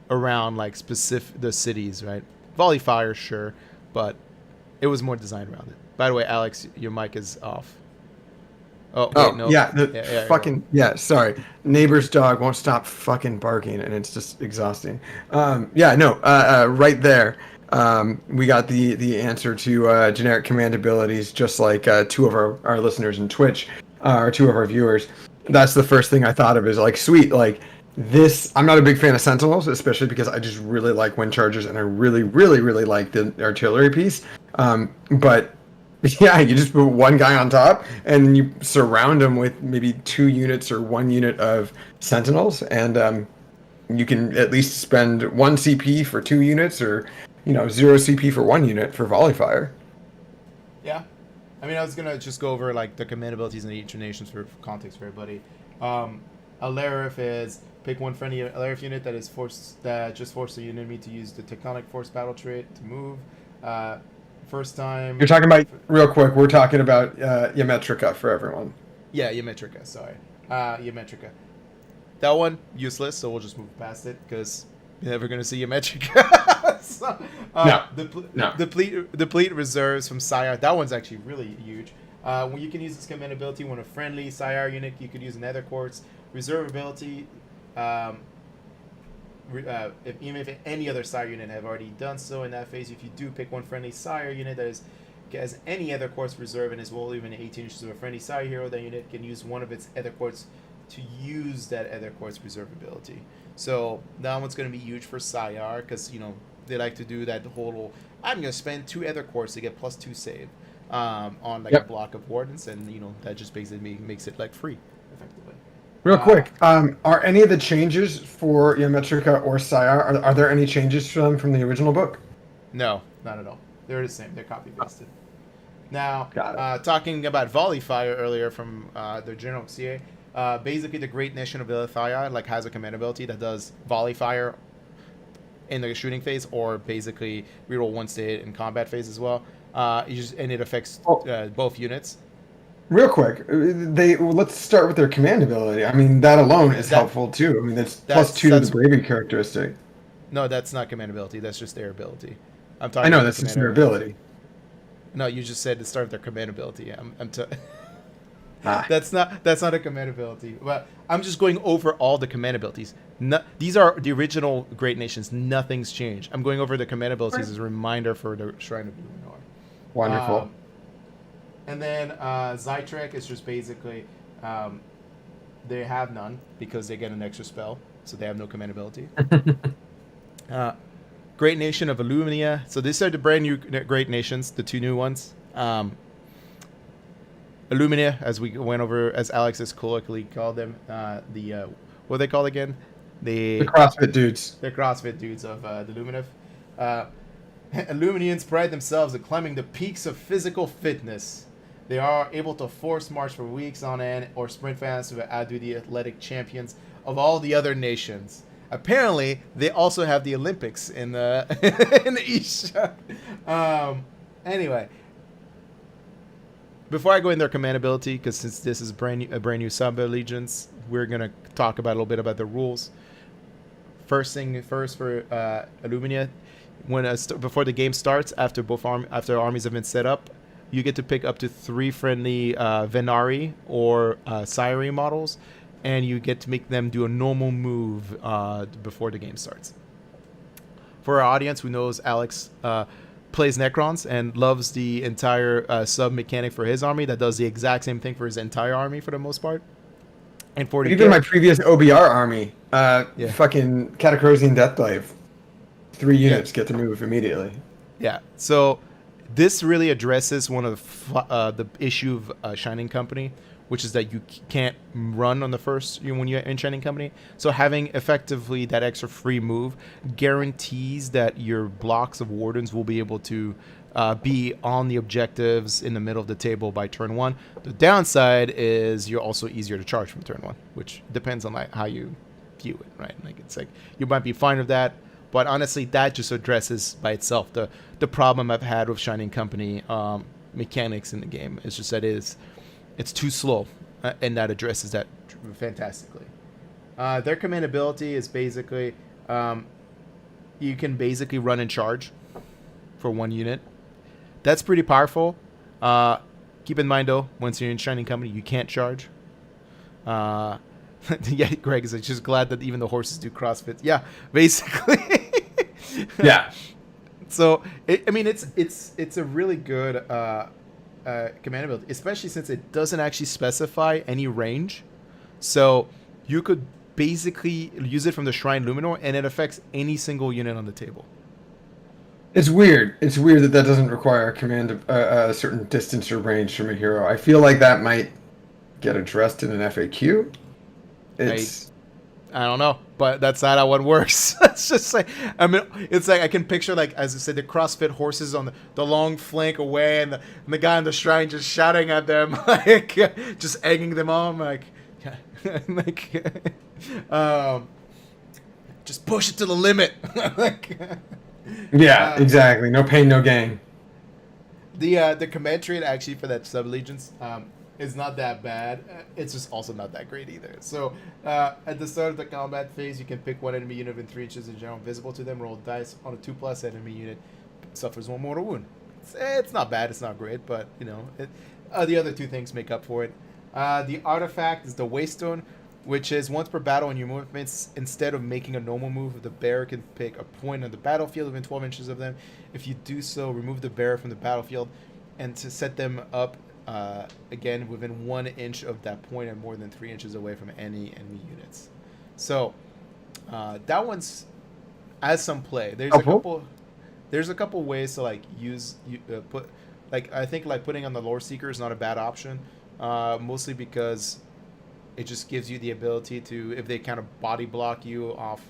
around like specific the cities, right? Volley Fire, sure, but it was more designed around it. By the way, Alex, your mic is off. Oh, wait, no. Yeah, sorry. Neighbor's dog won't stop fucking barking, and it's just exhausting. Right there. We got the answer to generic command abilities, just like two of our listeners in Twitch, or two of our viewers. That's the first thing I thought of is like, sweet, like this. I'm not a big fan of Sentinels, especially because I just really like wind chargers and I really, really, really like the artillery piece. But yeah, you just put one guy on top and you surround him with maybe 2 units or 1 unit of Sentinels, and you can at least spend 1 CP for 2 units, or 0 CP for 1 unit for volley fire. Yeah. I mean, I was gonna just go over like the command abilities in each nations for context for everybody. Alarif is pick one friendly Alarif unit that just forces the enemy to use the Tectonic Force battle trait to move. First time. You're talking about, real quick, we're talking about Ymetrica for everyone. Yeah, Ymetrica. Sorry, Ymetrica. That one useless, so we'll just move past it because you're never gonna see Ymetrica. So, No. Deplete reserves from Sire. That one's actually really huge. When you can use this command ability when a friendly Sire unit, you could use Nether Quartz. Reserve ability, even if any other Sire unit have already done so in that phase, if you do pick one friendly Sire unit that has any Ether Quartz reserve and is well within 18 inches of a friendly Sire hero, that unit can use one of its Ether Quartz to use that Ether Quartz reserve ability. So that one's going to be huge for Sire because they like to do that whole. I'm going to spend 2 Ether Quartz to get +2 save on like a block of Wardens, and that just basically makes it like free, effectively. Real quick, are any of the changes for Ymetrica or Sire, are there any changes from the original book? No, not at all. They're the same. They're copy pasted. Now, Got it. talking about volley fire earlier from the General CA, basically the Great Nation of Ilithia has a command ability that does volley fire in the shooting phase, or basically reroll 1 state in combat phase as well. And it affects both units. Real quick, let's start with their command ability. I mean, that alone is helpful too. I mean, that's +2 to the bravery characteristic. No, that's not command ability. That's just their ability. I know that's just their ability. No, you just said to start with their command ability. That's not a command ability. But I'm just going over all the command abilities. These are the original Great Nations. Nothing's changed. I'm going over the command abilities as a reminder for the Shrine of Luminor. Wonderful. And then Zytrek is just basically they have none because they get an extra spell, so they have no command ability. Great Nation of Illumina. So these are the brand new Great Nations, the 2 new ones. Illumina, as we went over, as Alex has colloquially called them, what are they called again? The CrossFit dudes. The CrossFit dudes of the Lumineth. Illuminians pride themselves in climbing the peaks of physical fitness. They are able to force march for weeks on end or sprint fast to outdo the athletic champions of all the other nations. Apparently, they also have the Olympics in the in the East. Anyway, before I go in their command ability, because since this is a brand new sub allegiance, we're gonna talk about a little bit about the rules. First thing first for Illumina, before the game starts, after armies have been set up, you get to pick up to 3 friendly Venari or Sire models, and you get to make them do a normal move before the game starts. For our audience who knows, Alex plays Necrons and loves the entire sub mechanic for his army that does the exact same thing for his entire army for the most part. And for even my previous OBR army, fucking Catacrosian Deathglaive, 3 units get to move immediately. Yeah, so this really addresses one of the issue of Shining Company, which is that you can't run on the first when you're in Shining Company. So having effectively that extra free move guarantees that your blocks of Wardens will be able to be on the objectives in the middle of the table by turn 1. The downside is you're also easier to charge from turn 1, which depends on how you view it, right? It's like you might be fine with that, but honestly, that just addresses by itself the problem I've had with Shining Company mechanics in the game. It's just that it's too slow, and that addresses that fantastically. Their command ability is basically you can basically run and charge for 1 unit. That's pretty powerful. Keep in mind though, once you're in Shining Company, you can't charge. Yeah, Greg is just glad that even the horses do CrossFit. Yeah, basically. Yeah. So I mean, it's a really good command ability, especially since it doesn't actually specify any range. So you could basically use it from the Shrine Luminor, and it affects any single unit on the table. It's weird. It's weird that doesn't require a command of a certain distance or range from a hero. I feel like that might get addressed in an FAQ. I don't know, but that's not how one works. It's just like, I mean, it's like I can picture, like, as I said, the CrossFit horses on the long flank away, and the guy on the shrine just shouting at them, like, just egging them on, like, like, just push it to the limit. Like, yeah, exactly. No pain, no gain. The command trait actually for that sub-allegiance is not that bad. It's just also not that great either. So at the start of the combat phase, you can pick one enemy unit within 3 inches in general visible to them. Roll dice on a 2+ enemy unit suffers 1 mortal wound. It's not bad. It's not great, but you know, the other 2 things make up for it. The artifact is the Waystone, which is once per battle in your movements, instead of making a normal move, the bearer can pick a point on the battlefield within 12 inches of them. If you do so, remove the bearer from the battlefield, and to set them up again within 1 inch of that point and more than 3 inches away from any enemy units. So that one's has some play. There's a couple ways to like put, like, I think like putting on the Lore Seeker is not a bad option, mostly because it just gives you the ability to, if they kind of body block you off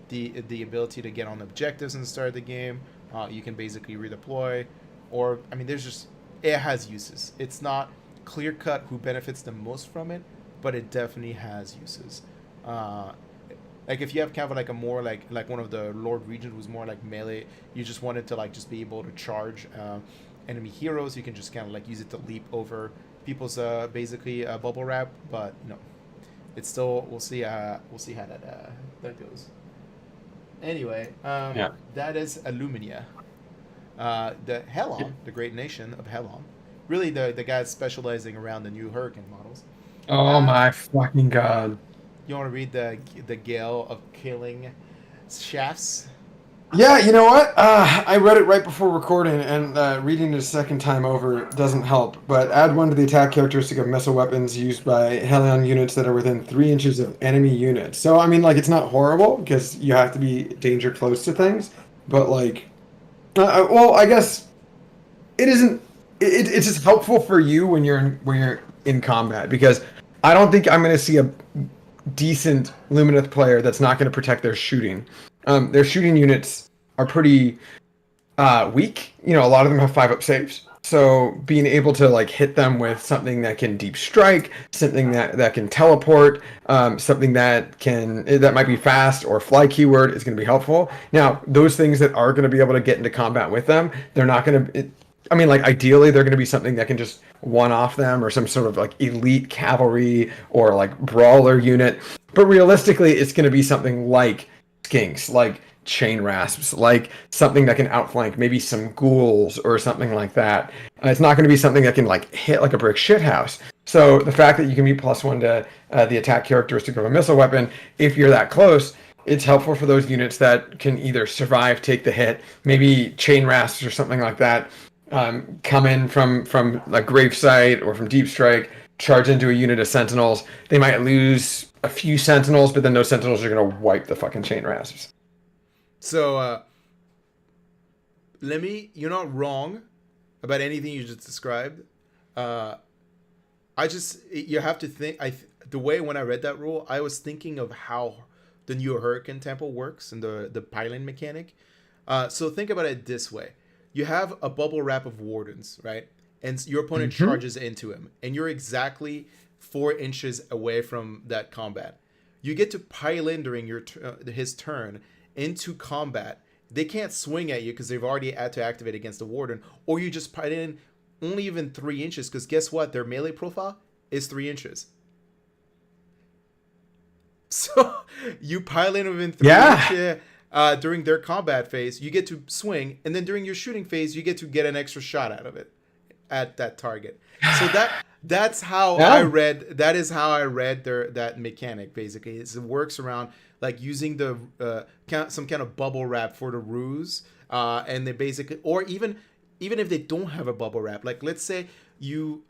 the ability to get on objectives and start the game, you can basically redeploy. Or, I mean, it has uses. It's not clear cut who benefits the most from it, but it definitely has uses. Like if you have kind of like a more like one of the Lord Regent who's more like melee, you just wanted to like just be able to charge enemy heroes, you can just kind of like use it to leap over people's basically bubble wrap. But you know, it's still, we'll see how that goes. Anyway, that is Illumina. The Helon, the great nation of Helon, really the guys specializing around the new Hurricane models. Oh my fucking god! You want to read the Gale of Killing Shafts? Yeah, you know what? I read it right before recording, and reading it a second time over doesn't help. But add 1 to the attack characteristic of missile weapons used by Hellion units that are within 3 inches of enemy units. So, I mean, like, it's not horrible, because you have to be danger close to things. But, like, well, I guess it isn't. It's just helpful for you when you're in combat, because I don't think I'm going to see a decent Lumineth player that's not going to protect their shooting. Their shooting units are pretty weak. You know, a lot of them have 5-up saves. So being able to like hit them with something that can deep strike, something that can teleport, something that might be fast or fly keyword is going to be helpful. Now, those things that are going to be able to get into combat with them, they're not going to. I mean, like ideally, they're going to be something that can just one-off them, or some sort of like elite cavalry or like brawler unit. But realistically, it's going to be something like skinks, like chain rasps, like something that can outflank maybe some ghouls or something like that. It's not going to be something that can like hit like a brick shithouse. So the fact that you can be +1 to the attack characteristic of a missile weapon, if you're that close, it's helpful for those units that can either survive, take the hit, maybe chain rasps or something like that, come in from a gravesite or from deep strike, charge into a unit of sentinels. They might lose a few sentinels, but then those sentinels are going to wipe the fucking chain rasps. So, you're not wrong about anything you just described. You have to think, the way when I read that rule, I was thinking of how the new Hurricane Temple works and the piling mechanic. So think about it this way. You have a bubble wrap of wardens, right? And your opponent charges into him, and you're exactly 4 inches away from that combat. You get to pile in during his turn into combat. They can't swing at you because they've already had to activate against the warden, or you just pile in only even 3 inches, because guess what? Their melee profile is 3 inches. So you pile in within 3 inches. During their combat phase, you get to swing, and then during your shooting phase, you get to get an extra shot out of it at that target. So that's how I read. That is how I read that mechanic. Basically, it works around like using some kind of bubble wrap for the ruse. and they basically, or even if they don't have a bubble wrap, like let's say you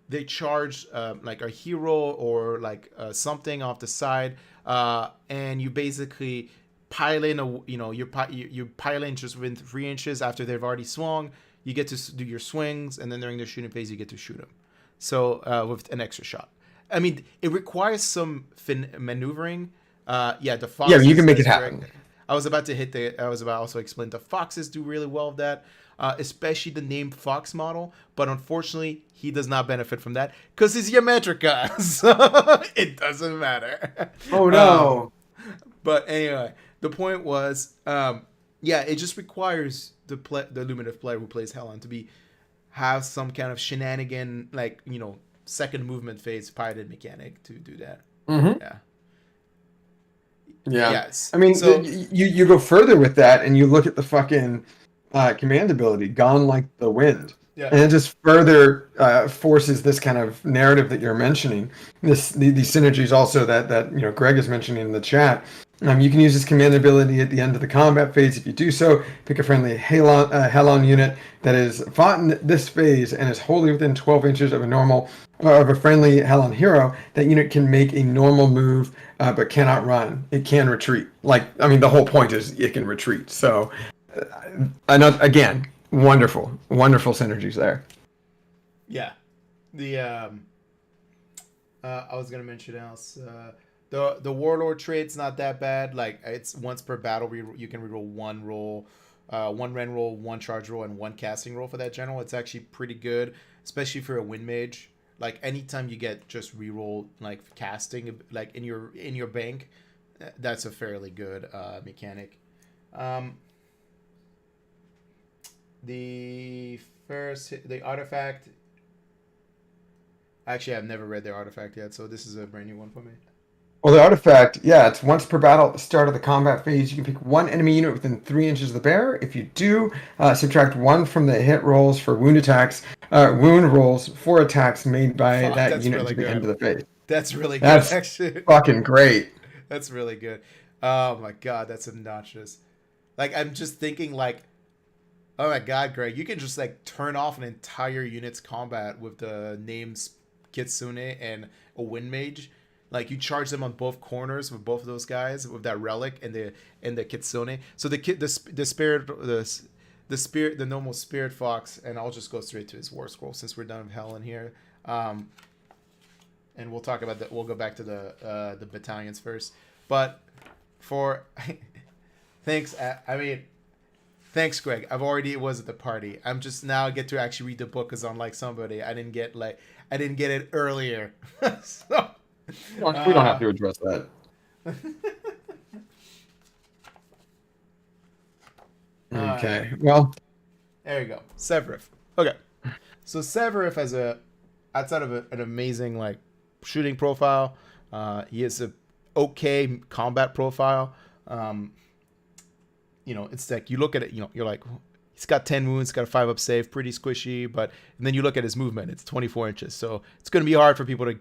they charge like a hero or like something off the side, and you basically pile in you pile in just within 3 inches after they've already swung. You get to do your swings, and then during their shooting phase, you get to shoot them. So with an extra shot. I mean, it requires some maneuvering. The foxes. Yeah, you can make it happen. I was about to also explain the foxes do really well with that, especially the named fox model. But unfortunately, he does not benefit from that because he's Yamatrica, so it doesn't matter. Oh no! But anyway, the point was, it just requires the Lumineth player who plays Helen to have some kind of shenanigan, like second movement phase piloted mechanic to do that. Mm-hmm. Yeah. Yes. I mean, so, you go further with that, and you look at the fucking Commandability, Gone Like the Wind. Yeah. And it just further forces this kind of narrative that you're mentioning. These synergies also that Greg is mentioning in the chat. You can use this Commandability at the end of the combat phase. If you do so, pick a friendly Helon unit that is fought in this phase and is wholly within 12 inches of a friendly Helon hero. That unit can make a normal move, but cannot run. It can retreat. The whole point is it can retreat. So, again, wonderful synergies there. Yeah, I was gonna mention else. The Warlord trait's not that bad. Like, it's once per battle, you can reroll one roll, one Ren roll, one charge roll, and one casting roll for that general. It's actually pretty good, especially for a Wind Mage. Like, anytime you get just reroll like casting, like in your bank, that's a fairly good mechanic. The artifact. Actually, I've never read the artifact yet, so this is a brand new one for me. Well, the artifact, it's once per battle at the start of the combat phase. You can pick one enemy unit within 3 inches of the bearer. If you do, subtract 1 from the hit rolls for wound rolls for attacks made by that unit really to the end of the phase. That's really good, That's actually. Fucking great. That's really good. Oh my god, that's obnoxious. Like, I'm just thinking, like, oh my god, Greg, you can just like turn off an entire unit's combat with the names Kitsune and a Wind Mage. Like, you charge them on both corners with both of those guys with that relic and the Kitsune. So the normal spirit fox, and I'll just go straight to his war scroll since we're done with Helen here. And we'll talk about that. We'll go back to the battalions first. But for thanks, thanks, Greg. I've already was at the party. I'm just now get to actually read the book because unlike somebody, I didn't get it earlier. So. We don't have to address that. Okay, well, there you go. Severiv. Okay, so Severiv has outside of an amazing like shooting profile, he has a okay combat profile. It's like you look at it, you're like, he's got 10 wounds, got a 5-up save, pretty squishy, and then you look at his movement, it's 24 inches, so it's going to be hard for people to,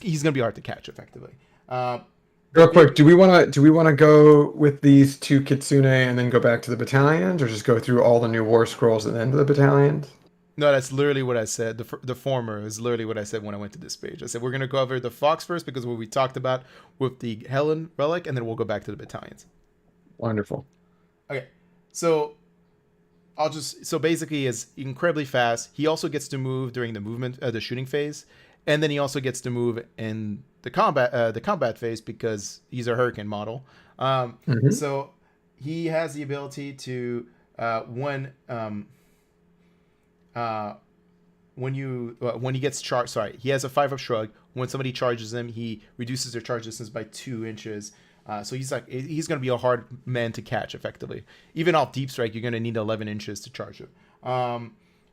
he's going to be hard to catch effectively. Real quick, do we want to go with these two Kitsune and then go back to the battalions, or just go through all the new war scrolls and then to the battalions? No, that's literally what I said. The former is literally what I said when I went to this page. I said we're going to cover the Fox first because what we talked about with the Helen relic, and then we'll go back to the battalions. Wonderful. Okay, so basically, is incredibly fast. He also gets to move during the shooting phase. And then he also gets to move in the combat phase because he's a Hurricane model. So he has the ability to when he gets charged. Sorry, he has a 5-up shrug. When somebody charges him, he reduces their charge distance by 2 inches. So he's going to be a hard man to catch effectively. Even off deep strike, you're going to need 11 inches to charge him.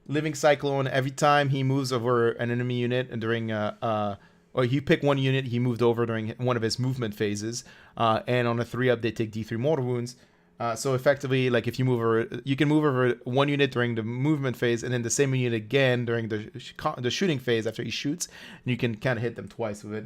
Living Cyclone, every time he moves over an enemy unit and during or you pick one unit he moved over during one of his movement phases, and on a 3-up they take D3 mortal wounds. So effectively, like, if you you can move over one unit during the movement phase and then the same unit again during the shooting phase after he shoots, and you can kind of hit them twice with it.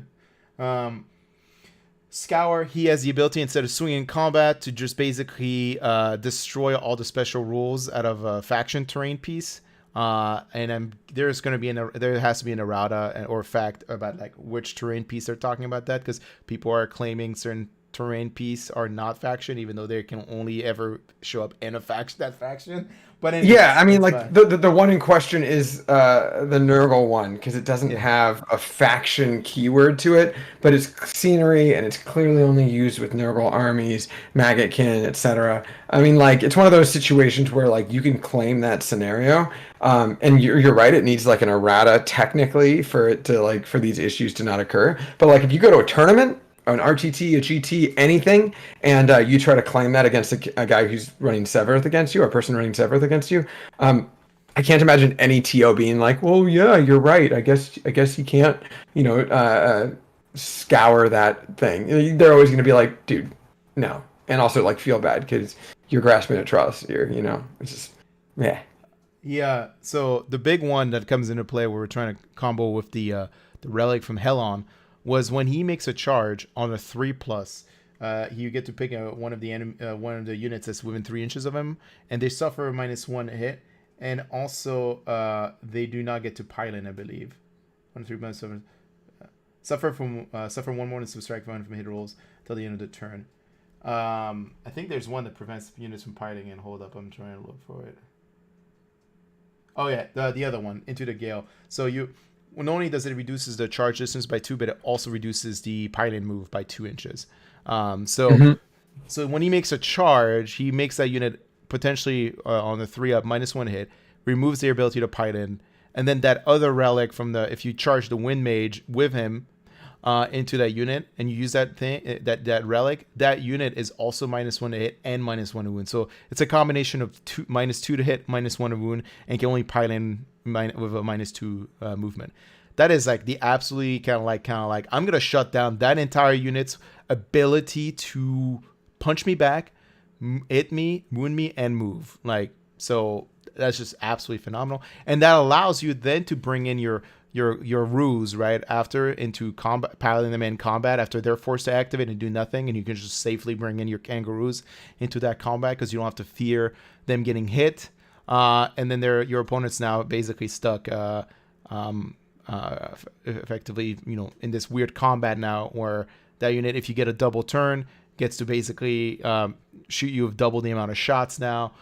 Scour, he has the ability, instead of swinging in combat, to just basically destroy all the special rules out of a faction terrain piece. There's going to be there has to be an errata or fact about like which terrain piece they're talking about, that because people are claiming certain terrain piece are not faction, even though they can only ever show up in a faction. But anyways, yeah, I mean, like the one in question is the Nurgle one, because it doesn't have a faction keyword to it, but it's scenery and it's clearly only used with Nurgle armies, Maggotkin, etc. I mean, like, it's one of those situations where like you can claim that scenario, and you're right, it needs like an errata technically for it to like for these issues to not occur. But like if you go to a tournament, an RTT, a GT, anything, and you try to claim that against a guy who's running Severiv against you, or a person running Severiv against you, I can't imagine any TO being like, well, yeah, you're right. I guess you can't, scour that thing. They're always going to be like, dude, no. And also like feel bad because you're grasping at straws here, it's just, yeah. Yeah, so the big one that comes into play where we're trying to combo with the relic from Helon was when he makes a charge on a 3+, you get to pick one of the units that's within 3 inches of him, and they suffer a -1 hit, and also they do not get to pilot, I believe. 1 3 -7. Suffer 1 more and subtract 1 from hit rolls till the end of the turn. I think there's one that prevents units from piloting. And hold up, I'm trying to look for it. Oh yeah, the other one, Into the Gale. So not only does it reduces the charge distance by 2, but it also reduces the piling move by 2 inches. So when he makes a charge, he makes that unit potentially on the 3-up -1 hit, removes their ability to pilot, and then that other relic from if you charge the Wind Mage with him into that unit, and you use that that relic, that unit is also -1 to hit and -1 to wound. So it's a combination of -2 to hit, -1 to wound, and can only pilot with a -2 movement. That is like the absolutely kind of like I'm gonna shut down that entire unit's ability to punch me back, hit me, wound me, and move. Like, so that's just absolutely phenomenal, and that allows you then to bring in your ruse right after into combat, piloting them in combat after they're forced to activate and do nothing, and you can just safely bring in your kangaroos into that combat because you don't have to fear them getting hit. And then your opponent's now basically stuck effectively, in this weird combat now where that unit, if you get a double turn, gets to basically shoot you with double the amount of shots now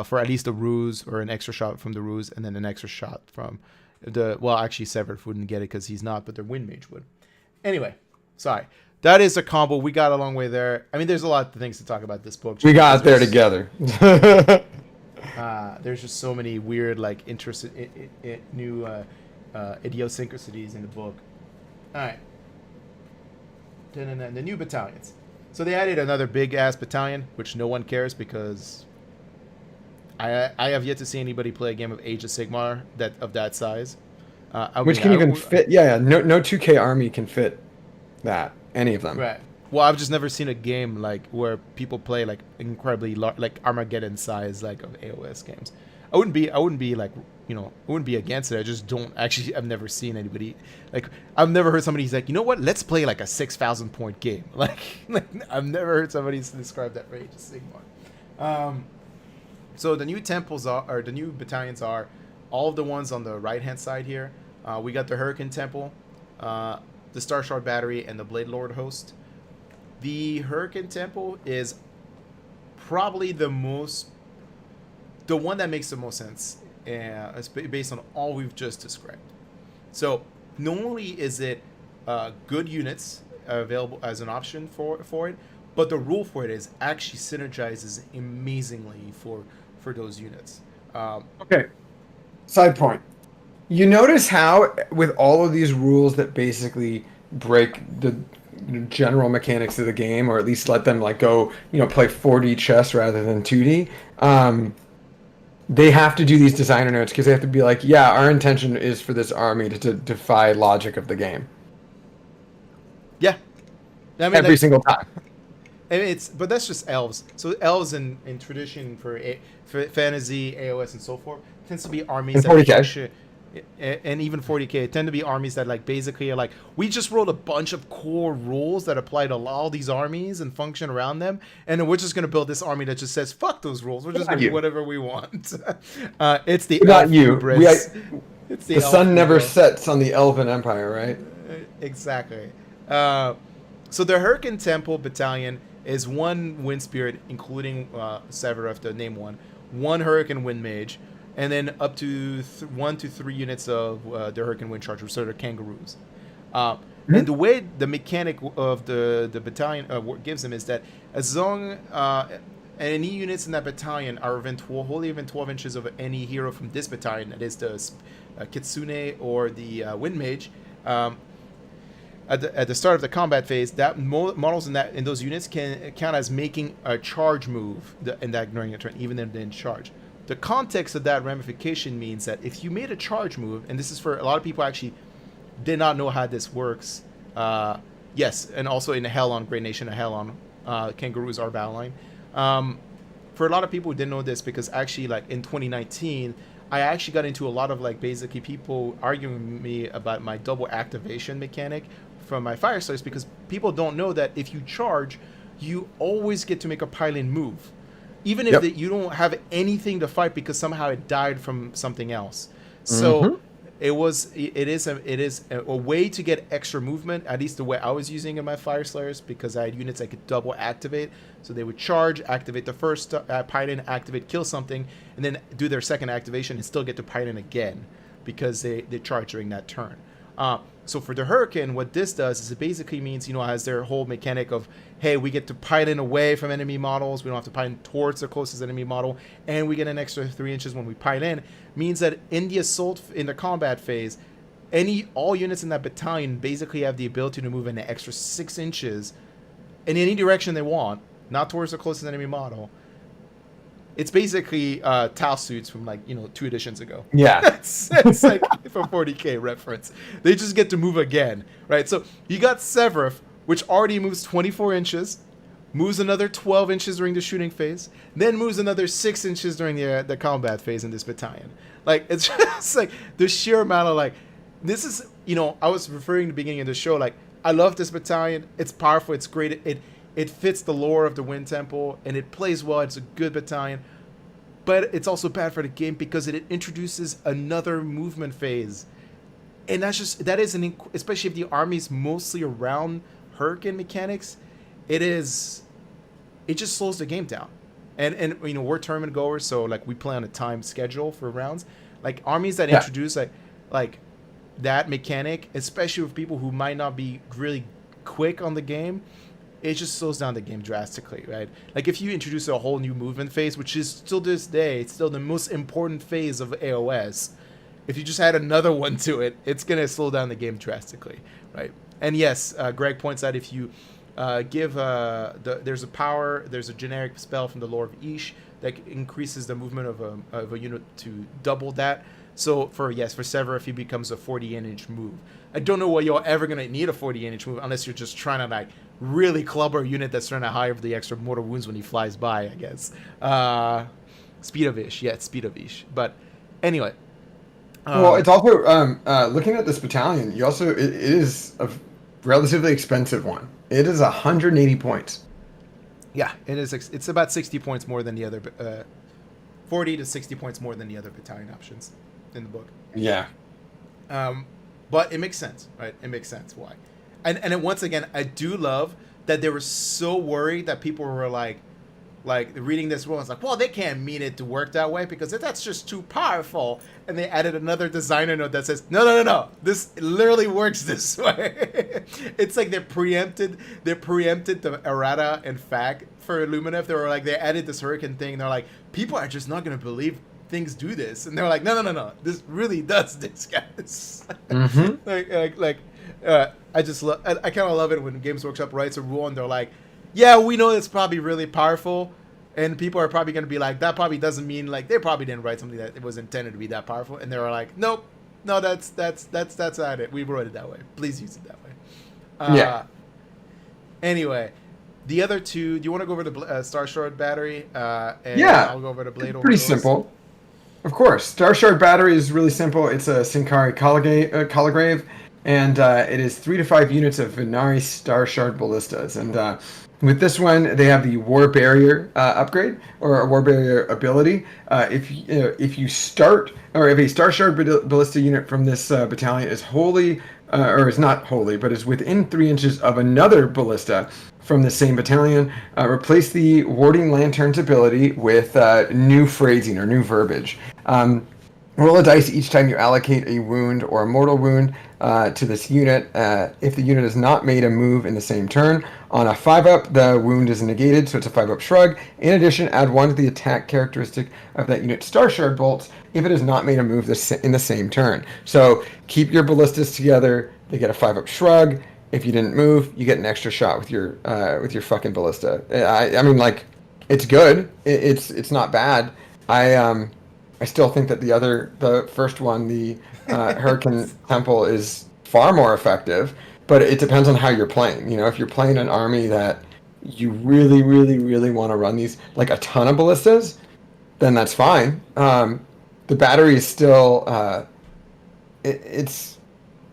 for at least a ruse or an extra shot from the ruse, and then an extra shot from actually Severiv wouldn't get it because he's not, but their Wind Mage would. Anyway, sorry. That is a combo. We got a long way there. I mean, there's a lot of things to talk about this book. We got there together. There's just so many weird, like, new idiosyncrasies in the book. All right. The new battalions. So they added another big-ass battalion, which no one cares because I have yet to see anybody play a game of Age of Sigmar of that size. Which can even fit. Yeah. No 2K army can fit that. Any of them. Right. Well, I've just never seen a game like where people play like incredibly large, like Armageddon size, like of AOS games. I wouldn't be like, I wouldn't be against it. I just don't actually. I've never seen anybody like. I've never heard somebody who's like, you know what? Let's play like a 6,000 point game. Like I've never heard somebody describe that for Age of Sigmar. So the new the new battalions are all of the ones on the right hand side here. We got the Hurricane Temple, the Star Shard Battery, and the Bladelord host. The Hurricane Temple is probably the one that makes the most sense, based on all we've just described. So normally is it good units available as an option for it, but the rule for it is actually synergizes amazingly for those units. Okay. Side point. You notice how with all of these rules that basically break the general mechanics of the game, or at least let them like go, play 4D chess rather than 2D. They have to do these designer notes because they have to be like, yeah, our intention is for this army to defy logic of the game. Yeah, I mean, every single time. And but that's just elves. So elves in tradition for fantasy, AOS, and so forth tends to be armies and 40K. and even 40k tend to be armies that like basically are like, we just wrote a bunch of core rules that apply to all these armies and function around them, and then we're just going to build this army that just says fuck those rules, we're just going to do whatever we want. It's the not you. It's the sun never sets on the Elven Empire, right? Exactly. So the Hurricane Temple Battalion is one Wind Spirit, including Severiv, the name one Hurricane Wind Mage, and then up to 1 to 3 units of the Hurricane Wind Charger, so they're kangaroos. And the way the mechanic of the battalion gives them is that as long any units in that battalion are wholly within 12 inches of any hero from this battalion, that is the Kitsune or the Wind Mage, at the start of the combat phase, that models in those units can count as making a charge move in that during a turn, even if they didn't charge. The context of that ramification means that if you made a charge move, and this is for a lot of people actually did not know how this works. Yes, and also in Helon, Great Nation of Helon, kangaroos are battling. For a lot of people who didn't know this, because actually like in 2019, I actually got into a lot of like basically people arguing with me about my double activation mechanic from my Fire Slayers, because people don't know that if you charge, you always get to make a piling move, even if you don't have anything to fight because somehow it died from something else. So it is a way to get extra movement, at least the way I was using in my Fire Slayers, because I had units I could double activate. So they would charge, activate the first Python, activate, kill something, and then do their second activation and still get to Python again because they charge during that turn. So for the Hurricane, what this does is it basically means, has their whole mechanic of, hey, we get to Python away from enemy models, we don't have to Python towards the closest enemy model, and we get an extra 3 inches when we Python, means that in the assault, in the combat phase, all units in that battalion basically have the ability to move an extra 6 inches in any direction they want, not towards the closest enemy model. It's basically Tau suits from 2 editions ago. Yeah. it's like from 40k reference. They just get to move again, right? So you got Severiv, which already moves 24 inches, moves another 12 inches during the shooting phase, then moves another 6 inches during the combat phase in this battalion. Like, it's just like the sheer amount of this is, I was referring to the beginning of the show, I love this battalion. It's powerful. It's great. It fits the lore of the Wind Temple, and it plays well. It's a good battalion. But it's also bad for the game because it introduces another movement phase. And especially if the army's mostly around Hurricane mechanics, it just slows the game down. And we're tournament goers, so we play on a time schedule for rounds. Armies that introduce that mechanic, especially with people who might not be really quick on the game, it just slows down the game drastically, right? If you introduce a whole new movement phase, which is still to this day, it's still the most important phase of AOS. If you just add another one to it, it's going to slow down the game drastically, right? And yes, Greg points out if you there's a generic spell from the lore of Ish that increases the movement of a unit to double that. So for Severiv, he becomes a 40-inch move. I don't know why you're ever going to need a 40-inch move unless you're just trying to really clubber a unit that's trying to hide the extra mortal wounds when he flies by, I guess. Speed of Ish. Yeah, it's Speed of Ish. But anyway. Well, it's also, looking at this battalion, it is a relatively expensive one. It is 180 points. Yeah, it is. It's about 60 points more than the other, 40 to 60 points more than the other battalion options in the book. Yeah. But it makes sense, right? It makes sense why. And once again, I do love that they were so worried that people were reading this rule. It's well, they can't mean it to work that way because that's just too powerful. And they added another designer note that says, no. This literally works this way. It's they preempted the errata and fact for Lumineth. They added this hurricane thing. And they're people are just not going to believe things do this. And they're no. This really does this, guys. I kind of love it when Games Workshop writes a rule and they're yeah, we know it's probably really powerful, and people are probably going to be that probably doesn't mean they probably didn't write something that it was intended to be that powerful, and they're nope, no, that's not it. We wrote it that way. Please use it that way. Yeah. Anyway, the other two. Do you want to go over the Star Shard battery? And yeah. I'll go over the Blade. Pretty simple. Of course, Star Shard battery is really simple. It's a Sonari Caligrave, and it is 3 to 5 units of Veneri Star Shard Ballistas. And with this one, they have the War Barrier upgrade or a War Barrier ability. If you start or if a Star Shard Ballista unit from this battalion is wholly or is not wholly, but is within 3 inches of another ballista from the same battalion, replace the Warding Lantern's ability with new phrasing or new verbiage. Roll a dice each time you allocate a wound or a mortal wound to this unit. If the unit has not made a move in the same turn, on a 5-up, the wound is negated, so it's a 5-up shrug. In addition, add 1 to the attack characteristic of that unit's Star Shard bolts if it has not made a move in the same turn. So keep your ballistas together. They get a 5-up shrug. If you didn't move, you get an extra shot with your fucking ballista. I mean, like, it's good. It's not bad. I still think that the first one, the Hurricane Temple, is far more effective, but it depends on how you're playing. You know, if you're playing an army that you really, really, really want to run these, like a ton of ballistas, then that's fine. The battery is still, it's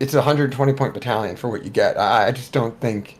a 120-point battalion for what you get. I just don't think,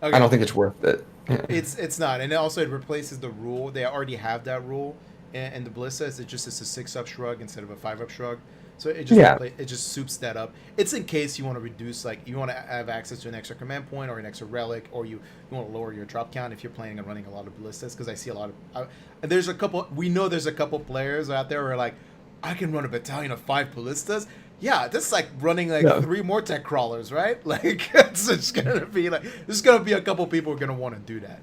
Okay. I don't think it's worth it. It's not, and also it replaces the rule. They already have that rule, and the ballistas it's a 6-up shrug instead of a 5-up shrug. So it just soups that up. It's in case you want to reduce, like you want to have access to an extra command point or an extra relic, or you want to lower your drop count if you're planning on running a lot of ballistas. Because I see a lot of there's a couple players out there who are like, I can run a battalion of 5 ballistas. Yeah, that's like running 3 more tech crawlers, right? Like it's just gonna be like there's gonna be a couple people who are gonna want to do that.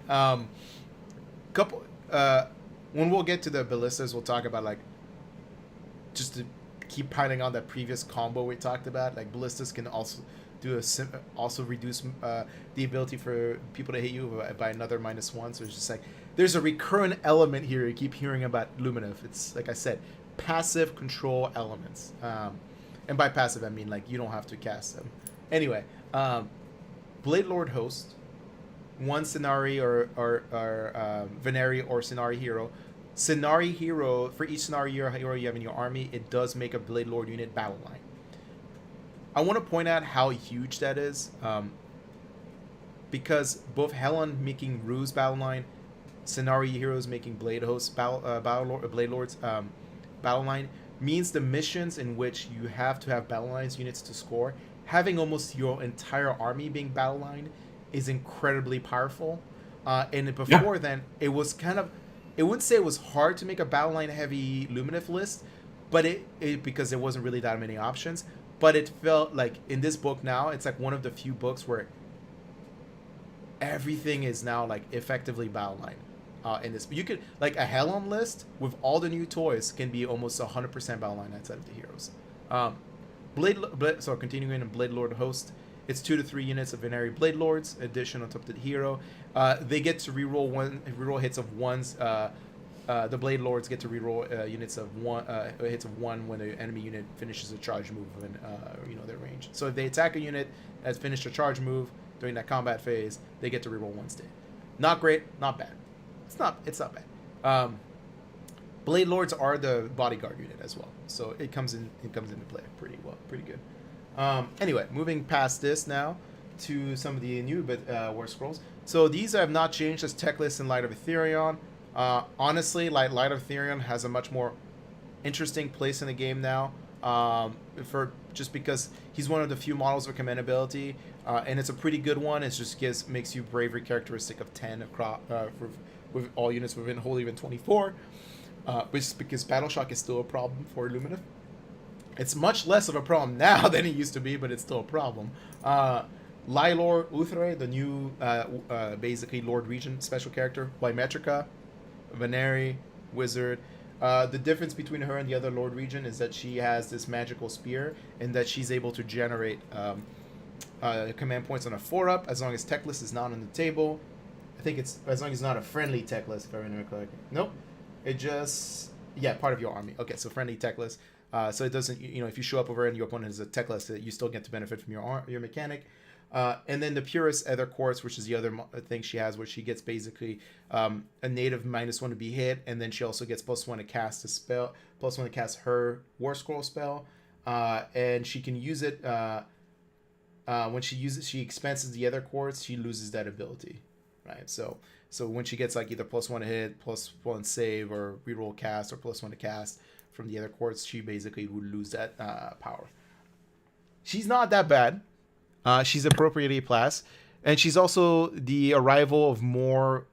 When we'll get to the ballistas, we'll talk about like just to keep piling on that previous combo we talked about. Like ballistas can also also reduce the ability for people to hit you by another -1. So it's just like there's a recurrent element here. You keep hearing about Lumineth. It's like I said, passive control elements. And by passive, I mean, like, you don't have to cast them. Anyway, Bladelord Host, 1 Sonari or Veneri or Sonari Hero. Sonari Hero, for each Sonari Hero you have in your army, it does make a Bladelord unit battle line. I want to point out how huge that is, because both Helen making Rue's battle line, Sonari Heroes making Blade Host Bladelords battle line, means the missions in which you have to have battle lines units to score, having almost your entire army being battle line is incredibly powerful. And before then, it was kind of, I wouldn't say it was hard to make a battle line heavy Lumineth list, but it because there wasn't really that many options. But it felt like in this book now, it's like one of the few books where everything is now like effectively battle line. In this, you could like a Helon list with all the new toys can be almost 100% battle line outside of the heroes. So continuing in Bladelord Host, it's 2 to 3 units of Veneri Bladelords addition on top of the hero. They get to reroll hits of 1s. The Bladelords get to reroll units of 1 hits of 1 when the enemy unit finishes a charge move within their range. So if they attack a unit that's finished a charge move during that combat phase, they get to reroll 1 state. Not great, not bad. It's not bad. Bladelords are the bodyguard unit as well, so it comes into play pretty good. Anyway, moving past this now to some of the new War Scrolls. So these have not changed as tech lists in Light of Ethereon. Honestly, Light of Ethereon has a much more interesting place in the game now. Just because he's one of the few models with commandability, and it's a pretty good one. It just makes you bravery characteristic of 10 across with all units within wholly even 24, which is because Battle Shock is still a problem for Lumineth. It's much less of a problem now than it used to be, but it's still a problem. Lylor Uthre, the new basically Lord Regent special character, Biometrica, Veneri, Wizard. The difference between her and the other Lord Regent is that she has this magical spear and that she's able to generate command points on a 4-up as long as tech list is not on the table. I think it's as long as it's not a friendly tech list, if I remember correctly. Nope. It just, part of your army. Okay, so friendly tech list. So it doesn't, if you show up over and your opponent has a tech list, you still get to benefit from your mechanic. And then the Purest Ether Quartz, which is the other thing she has, where she gets basically a native -1 to be hit, and then she also gets +1 to cast a spell, +1 to cast her War Scroll spell, and she can use it. When she uses, she expenses the Ether Quartz, she loses that ability, right? So when she gets like either +1 to hit, +1 save, or reroll cast, or +1 to cast from the Ether Quartz, she basically would lose that power. She's not that bad. She's appropriately class, and she's also the arrival of more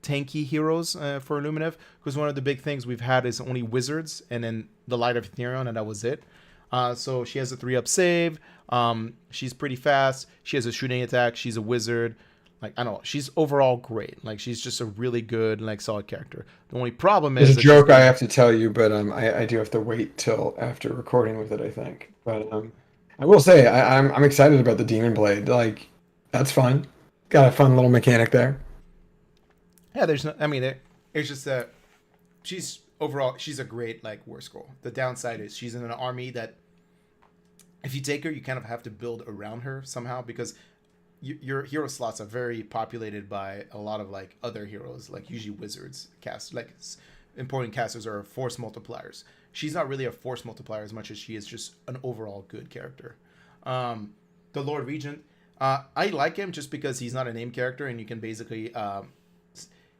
tanky heroes for Lumineth, because one of the big things we've had is only wizards and then the Light of Ethereum, and that was it. So she has a 3-up save. She's pretty fast. She has a shooting attack. She's a wizard. Like, I don't know. She's overall great. Like, she's just a really good, like, solid character. The only problem is... There's a joke I have to tell you, but I do have to wait till after recording with it, I think. But I will say, I'm excited about the Demon Blade. Like, that's fun. Got a fun little mechanic there. Yeah, there's no... I mean, it's just that she's... Overall, she's a great, like, War Scroll. The downside is she's in an army that... If you take her, you kind of have to build around her somehow, because your hero slots are very populated by a lot of like other heroes, like usually wizards. Important casters are force multipliers. She's not really a force multiplier as much as she is just an overall good character. The Lord Regent, I like him just because he's not a name character, and you can basically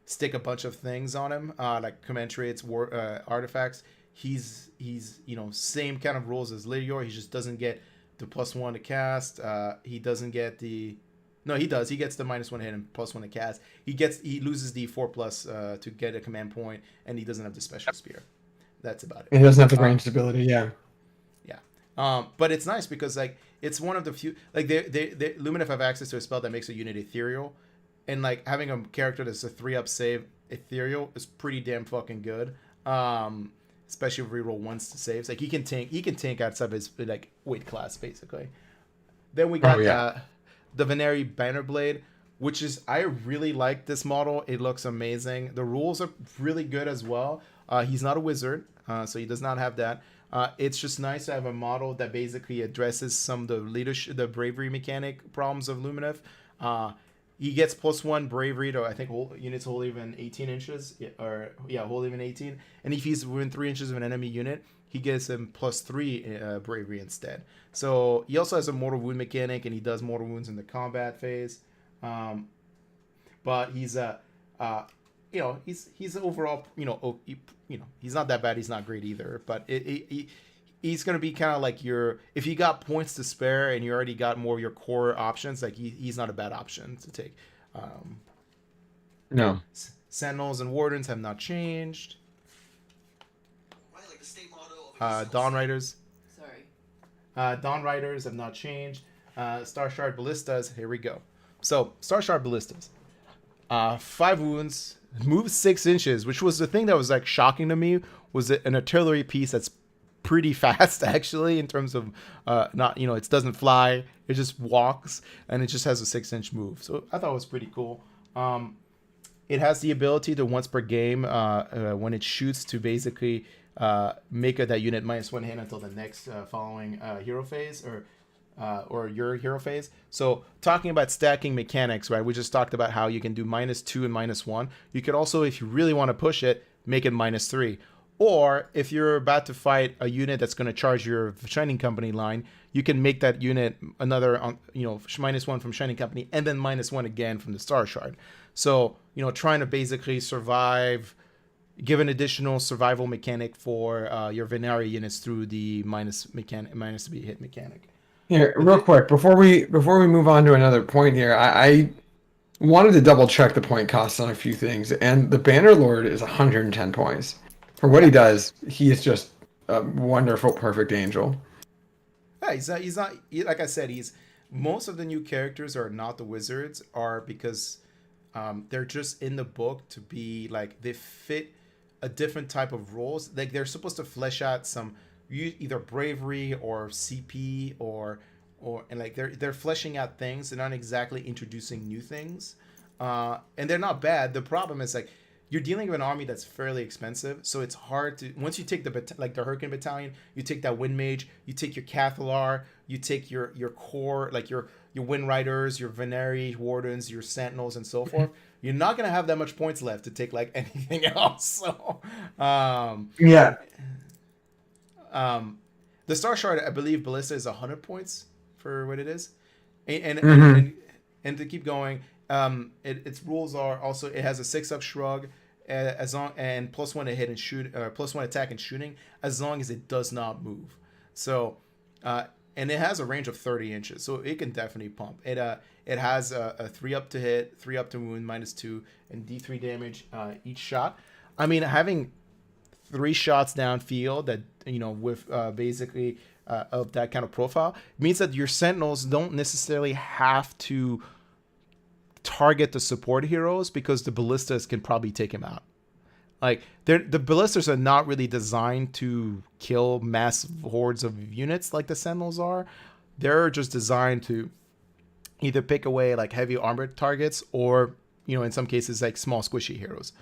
stick a bunch of things on him, like command traits, artifacts. He's same kind of rules as Lydior. He just doesn't get the +1 to cast. He doesn't get the... No, he does. He gets the -1 hit and +1 to cast. He loses the 4+ to get a command point, and he doesn't have the special spear. That's about it. He doesn't have the ranged ability, yeah. Yeah. But it's nice because like it's one of the few, like they Lumineth have access to a spell that makes a unit ethereal, and like having a character that's a 3-up save ethereal is pretty damn fucking good. Especially if reroll once to saves. Like he can tank outside of his like weight class basically. Then we got the Veneri Bannerblade, which is, I really like this model. It looks amazing. The rules are really good as well. He's not a wizard, so he does not have that. It's just nice to have a model that basically addresses some of the leadership, the bravery mechanic problems of Lumineth. He gets +1 bravery to, I think, units hold even 18 inches. Hold even 18. And if he's within 3 inches of an enemy unit, he gets him +3 bravery instead. So he also has a mortal wound mechanic, and he does mortal wounds in the combat phase. But he's he's overall, he's not that bad. He's not great either. But he's going to be kind of like if you got points to spare and you already got more of your core options, like he's not a bad option to take. No. Sentinels and Wardens have not changed. Dawn Riders. Dawn Riders have not changed. Star Shard Ballistas, here we go. So, Star Shard Ballistas. 5 wounds, moves 6 inches, which was the thing that was like shocking to me, was an artillery piece that's pretty fast actually in terms of it doesn't fly, it just walks, and it just has a 6-inch move. So I thought it was pretty cool. It has the ability to once per game when it shoots to basically make that unit -1 hit until the next following hero phase or your hero phase. So talking about stacking mechanics, right? We just talked about how you can do -2 and -1. You could also, if you really want to push it, make it -3. Or if you're about to fight a unit that's going to charge your Shining Company line, you can make that unit another, -1 from Shining Company and then -1 again from the Star Shard. So, trying to basically survive, give an additional survival mechanic for your Veneri units through the minus to be hit mechanic. Here, real quick, before we move on to another point here, I wanted to double check the point costs on a few things, and the Bannerlord is 110 points. For what he does, he is just a wonderful, perfect angel. Yeah, he's not like I said, most of the new characters are not the wizards, are because they're just in the book to be like, they fit a different type of roles. Like they're supposed to flesh out some either bravery or CP and like they're fleshing out things. They're not exactly introducing new things, and they're not bad. The problem is like, you're dealing with an army that's fairly expensive, so it's hard to, once you take the Hurricane Battalion, you take that Wind Mage, you take your Cathalar, you take your core, like your your Wind Riders, your Veneri Wardens, your Sentinels, and so forth, you're not gonna have that much points left to take like anything else. So, Yeah. the Star Shard, I believe, Ballista is 100 points for what it is, and and to keep going, its rules are also it has a 6-up shrug, as long and +1 to hit and shoot, or +1 attack and shooting, as long as it does not move. So, and it has a range of 30 inches, so it can definitely pump. It has a 3-up to hit, 3-up to wound, -2, and D3 damage each shot. I mean, having 3 shots downfield that, you know, with basically of that kind of profile means that your Sentinels don't necessarily have to target the support heroes, because the Ballistas can probably take him out. Like, the Ballistas are not really designed to kill massive hordes of units like the Sentinels are. They're just designed to either pick away like heavy armored targets, or, you know, in some cases like small squishy heroes.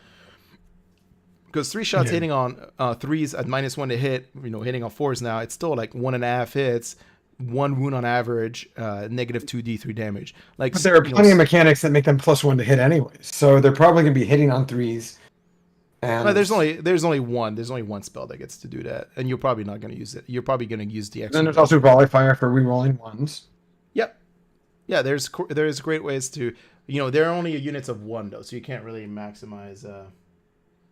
Because 3 shots hitting on 3s at -1 to hit, you know, hitting on 4s now, it's still like 1.5 hits, 1 wound on average, -2 D3 damage. Like, but there are plenty of mechanics that make them +1 to hit anyways, so they're probably gonna be hitting on 3s. And there's only one spell that gets to do that, and you're probably not going to use it. You're probably going to use the extra. Then there's also Volley Fire for rerolling 1s. Yep. Yeah, there's great ways to, you know, they're only units of 1 though, so you can't really maximize.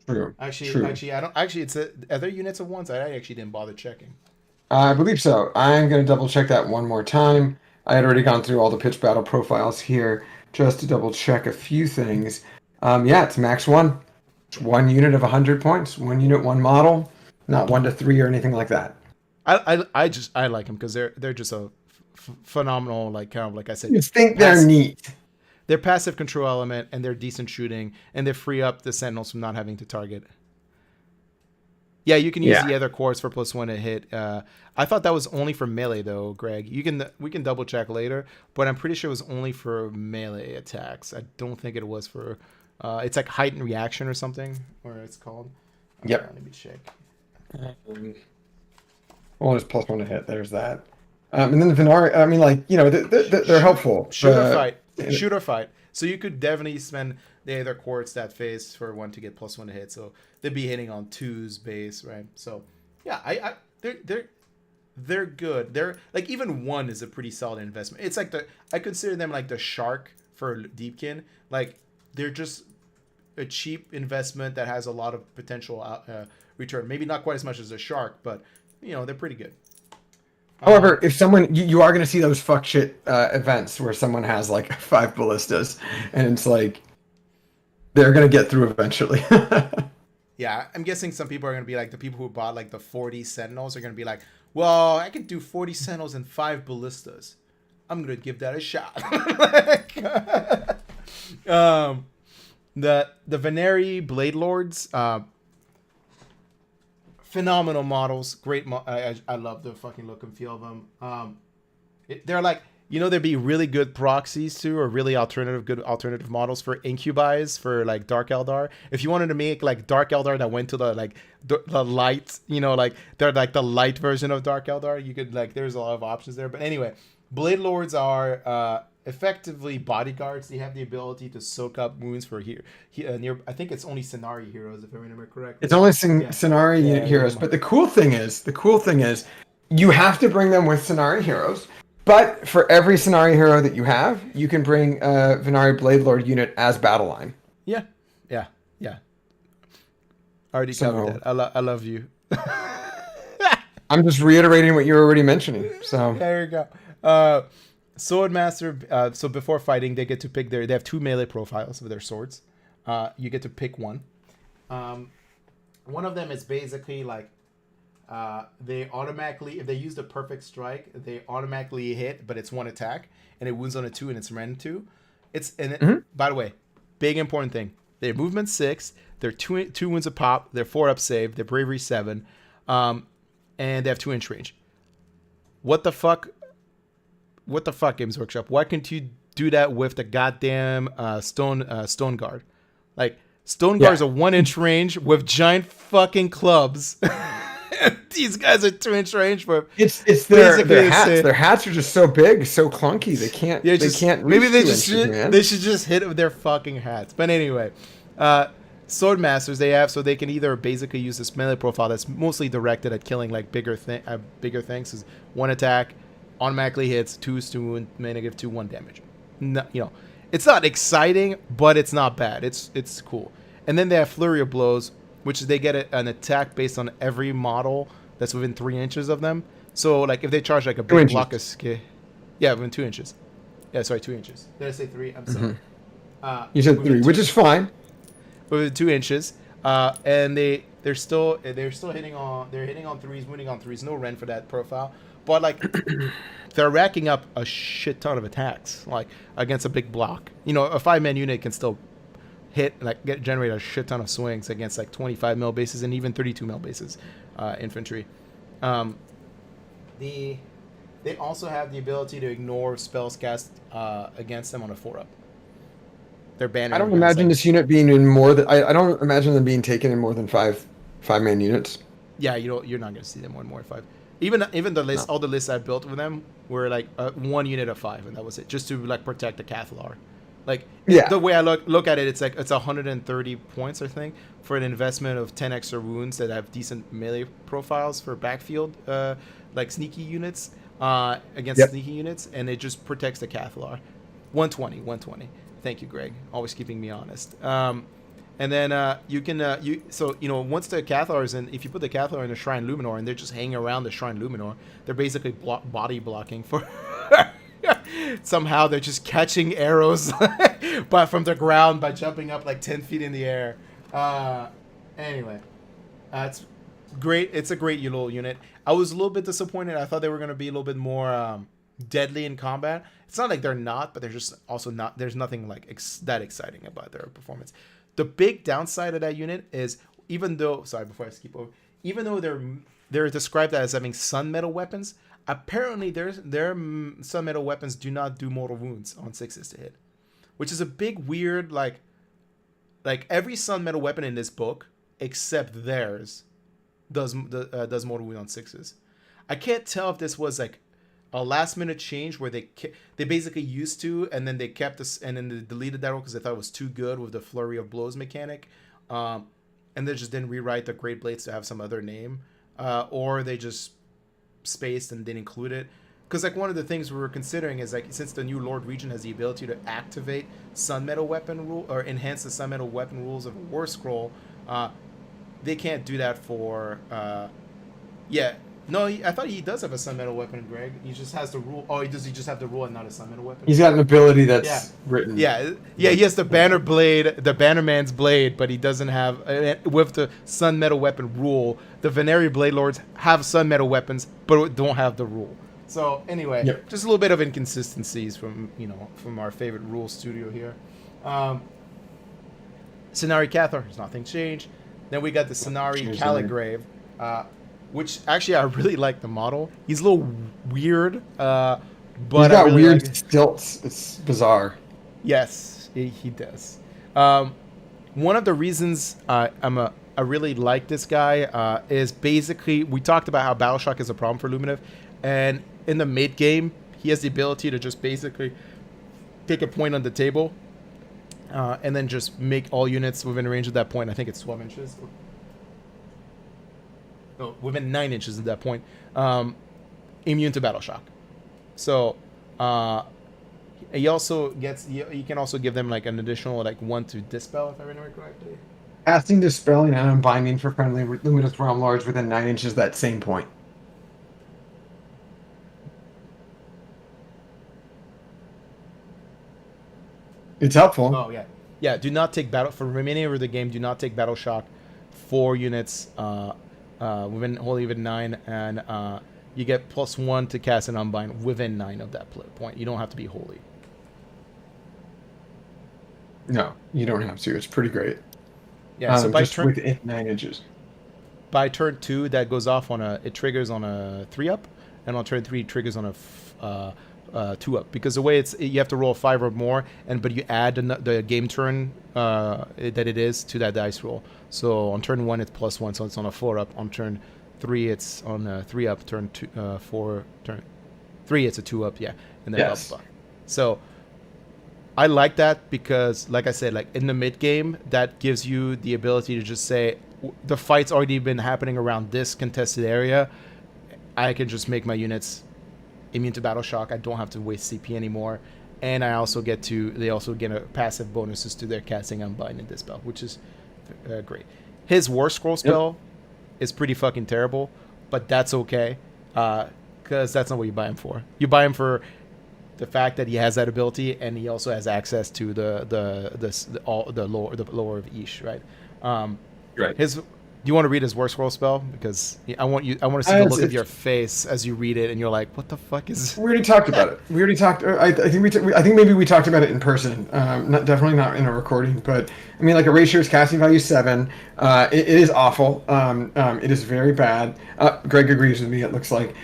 True. Actually, I don't. Actually, it's are there units of 1s? I actually didn't bother checking. I believe so. I'm going to double check that one more time. I had already gone through all the pitch battle profiles here just to double check a few things. Yeah, it's max 1. It's 1 unit of 100 points. 1 unit, 1 model. Not 1 to 3 or anything like that. I like them because they're just a phenomenal, like, kind of like I said. You think they're neat. They're passive control element, and they're decent shooting, and they free up the Sentinels from not having to target. Yeah, you can use the other cores for +1 to hit. I thought that was only for melee though, Greg. We can double check later, but I'm pretty sure it was only for melee attacks. I don't think it was for. It's like heightened reaction or something, or it's called. Yep. Let me check. Well, it's +1 to hit. There's that. And then the Venari, I mean, like, you know, they're helpful. Shoot or fight. So you could definitely spend the other courts that phase for 1 to get +1 to hit. So they'd be hitting on 2s base, right? So yeah, they're good. They're like, even 1 is a pretty solid investment. It's like I consider them like the shark for Deepkin. Like, they're just a cheap investment that has a lot of potential return. Maybe not quite as much as a shark, but, you know, they're pretty good. However, if someone, you are going to see those fuck shit events where someone has like 5 ballistas, and it's like, they're going to get through eventually. Yeah, I'm guessing some people are going to be like, the people who bought like the 40 Sentinels are going to be like, well, I can do 40 Sentinels and 5 ballistas. I'm going to give that a shot. The Veneri Bladelords, phenomenal models, great. I love the fucking look and feel of them. They're like, you know, there'd be really good proxies too, or really good alternative models for Incubis for like Dark Eldar. If you wanted to make like Dark Eldar that went to the like the light, you know, like they're like the light version of Dark Eldar, you could like, there's a lot of options there. But anyway, Blade Lords are effectively bodyguards. They have the ability to soak up wounds for I think it's only Sonari heroes, if I remember correctly. It's only Sonari heroes. But the cool thing is, you have to bring them with Sonari heroes. But for every Sonari hero that you have, you can bring a Veneri Bladelord unit as battle line. Yeah. Already covered that. I love you. I'm just reiterating what you're already mentioning. So there you go. Swordmaster. So before fighting, they get to pick they have 2 melee profiles of their swords. You get to pick one. One of them is basically like, they automatically, if they use the perfect strike, they automatically hit, but it's 1 attack, and it wounds on a 2, and it's rend 2. By the way, big important thing: their movement 6, they're 2 wounds a pop, they're 4-up save, they're bravery 7, and they have 2-inch range. What the fuck, Games Workshop? Why can't you do that with the goddamn Stone Guard? Like, Stone Guard is a 1-inch range with giant fucking clubs. These guys are 2-inch range for It's basically their the hats. same. Their hats are just so big, so clunky. They can't Yeah, they just can't reach maybe they 2 just inches, should, man. they should just hit it with their fucking hats. But anyway, Swordmasters they have so they can either basically use this melee profile that's mostly directed at killing like bigger things. Is one attack, automatically hits, 2 stun, -2, 1 damage. No, it's not exciting, but it's not bad. It's cool. And then they have Fleuria Blows, which they get an attack based on every model that's within 3 inches of them. So like if they charge like a big block of skill, yeah, within 2 inches. Yeah, sorry, 2 inches. Did I say 3? I'm sorry. You said 3, which is fine. Within 2 inches, and they're still hitting on 3s, winning on 3s. No rend for that profile, but like they're racking up a shit ton of attacks like against a big block. A 5-man unit can still hit generate a shit ton of swings against like 25 mil bases and even 32 mil bases infantry. They also have the ability to ignore spells cast against them on a 4-up. Their banner. I don't imagine this unit being in more than I don't imagine them being taken in more than 5-man units. Yeah, you're not gonna see them more than 5. Even the list, all the lists I built with them were like 1 unit of 5, and that was it, just to like protect the Cathlar. Like the way I look at it, it's like it's 130 points I think for an investment of 10 extra wounds that have decent melee profiles for backfield like sneaky units against sneaky units, and it just protects the Cathlar. 120. Thank you, Greg. Always keeping me honest. And then you can once the Cathar is in, if you put the Cathar in the Shrine Luminor and they're just hanging around the Shrine Luminor, they're basically body blocking for. Somehow they're just catching arrows, but from the ground by jumping up like 10 feet in the air. Anyway, it's great. It's a great little unit. I was a little bit disappointed. I thought they were going to be a little bit more deadly in combat. It's not like they're not, but they're just also not. There's nothing like that exciting about their performance. The big downside of that unit is even though they're described as having sun metal weapons, apparently their sun metal weapons do not do mortal wounds on 6s to hit, which is a big weird like every sun metal weapon in this book except theirs does mortal wound on 6s. I can't tell if this was like a last minute change where they basically used to, and then they kept this, and then they deleted that rule because they thought it was too good with the Fleuria Blows mechanic, and they just didn't rewrite the Great Blades to have some other name, or they just spaced and didn't include it. Because like one of the things we were considering is like since the new Lord Regent has the ability to activate Sun Metal weapon rule or enhance the Sun Metal weapon rules of a War Scroll, they can't do that for No, I thought he does have a Sun Metal weapon, Greg. He just has the rule. Oh, does he just have the rule and not a Sun Metal weapon? He's got an ability that's written. Yeah, he has the Banner Blade, the Bannerman's Blade, but he doesn't have, with the Sun Metal weapon rule, the Veneri Bladelords have Sun Metal weapons, but don't have the rule. So, anyway, just a little bit of inconsistencies from our favorite rule studio here. Sonari Caligrave, there's nothing changed. Then we got the Sonari Caligrave, which actually I really like the model. He's a little weird, but he's got weird stilts. It's bizarre. Yes, he does. One of the reasons I really like this guy is basically we talked about how Battle Shock is a problem for Lumineth, and in the mid game he has the ability to just basically take a point on the table, and then just make all units within range of that point. I think it's 12 inches. No, within 9 inches at that point, immune to Battle Shock. So, he also gets. You can also give them like an additional 1 to dispel, if I remember correctly. Casting, dispelling, and unbinding for friendly Luminous Realm Lords within 9 inches of that same point. It's helpful. Oh yeah. Do not take battle for remaining over the game. Do not take Battle Shock 4 units. Within 9, and you get +1 to cast an unbind within 9 of that point. You don't have to be holy. No, you don't have to. It's pretty great. Yeah, so by just turn within 9 inches. By turn 2, that goes off on it triggers on a 3-up, and on turn 3 it triggers on a 2-up. Because the way you have to roll a 5 or more, but you add the game turn that it is to that dice roll. So on turn 1 it's +1, so it's on a 4-up. On turn 3 it's on 3 up, turn 2, 4, turn 3 it's a 2 up, yeah, and then Yes. blah, blah. So I like that because, like I said, like in the mid game, that gives you the ability to just say, the fight's already been happening around this contested area. I can just make my units immune to battle shock. I don't have to waste CP anymore, and I also get to. They also get a passive bonuses to their casting Unbind and Dispel, which is great. His War Scroll spell is pretty fucking terrible, but that's okay, because that's not what you buy him for. You buy him for the fact that he has that ability, and he also has access to the lower of Ish, right? Right. Do you want to read his War Scroll spell? Because I want to see the look of your face as you read it, and you're like, "What the fuck is?" We already talked about it. We already talked. I think maybe we talked about it in person. Definitely not in a recording. But I mean, like Erasure's casting value 7. It is awful. It is very bad. Greg agrees with me. It looks like.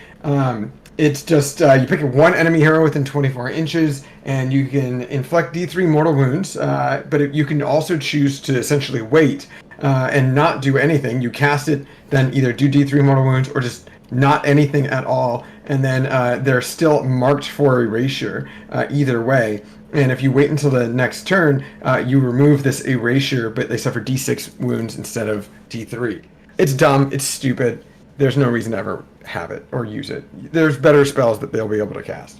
It's just you pick one enemy hero within 24 inches, and you can inflict D3 mortal wounds. But you can also choose to essentially wait and not do anything. You cast it, then either do D3 mortal wounds or just not anything at all, and then they're still marked for erasure either way. And if you wait until the next turn, you remove this erasure, but they suffer D6 wounds instead of D3. It's dumb. It's stupid. There's no reason to ever have it or use it. There's better spells that they'll be able to cast.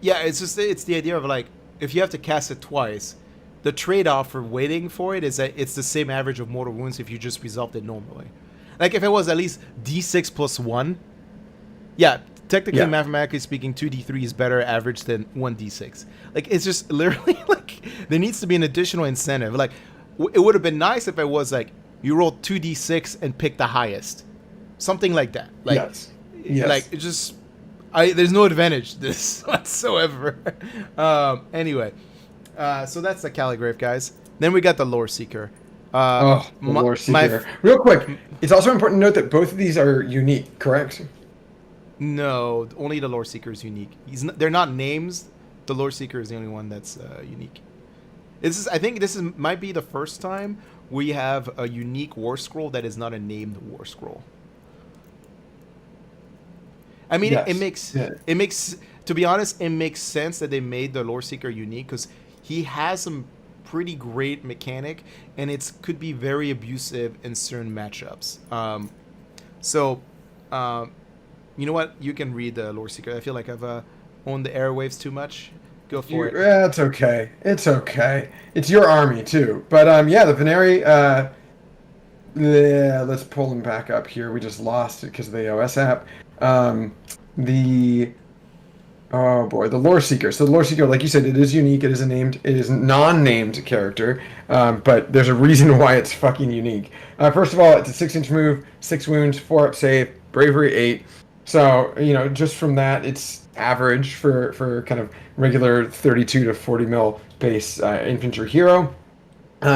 Yeah, it's the idea of like, if you have to cast it twice, the trade-off for waiting for it is that it's the same average of mortal wounds if you just resolved it normally. Like if it was at least D6 plus 1, yeah, technically, mathematically speaking, 2D3 is better average than 1D6. Like it's just literally like there needs to be an additional incentive. Like it would have been nice if it was like you roll 2D6 and pick the highest, something like that. Like, yes. Like it just, there's no advantage to this whatsoever. Anyway. So that's the Caligrave, guys. Then we got the Lore Seeker. The Lore Seeker. Real quick, it's also important to note that both of these are unique, correct? No, only the Lore Seeker is unique. They're not names. The Lore Seeker is the only one that's unique. I think this might be the first time we have a unique War Scroll that is not a named War Scroll. I mean, it makes, to be honest, it makes sense that they made the Lore Seeker unique because he has some pretty great mechanic, and it could be very abusive in certain matchups. You know what? You can read the Lore Seeker. I feel like I've owned the airwaves too much. Go for it. Yeah, it's okay. It's okay. It's your army too. But the Veneri. Let's pull them back up here. We just lost it because of the OS app. The Lore Seeker. So the Lore Seeker, like you said, it is unique. It is non-named character, but there's a reason why it's fucking unique. First of all, it's a 6-inch move, 6 wounds, 4 up save, bravery 8. So just from that, it's average for kind of regular 32 to 40 mil base infantry hero.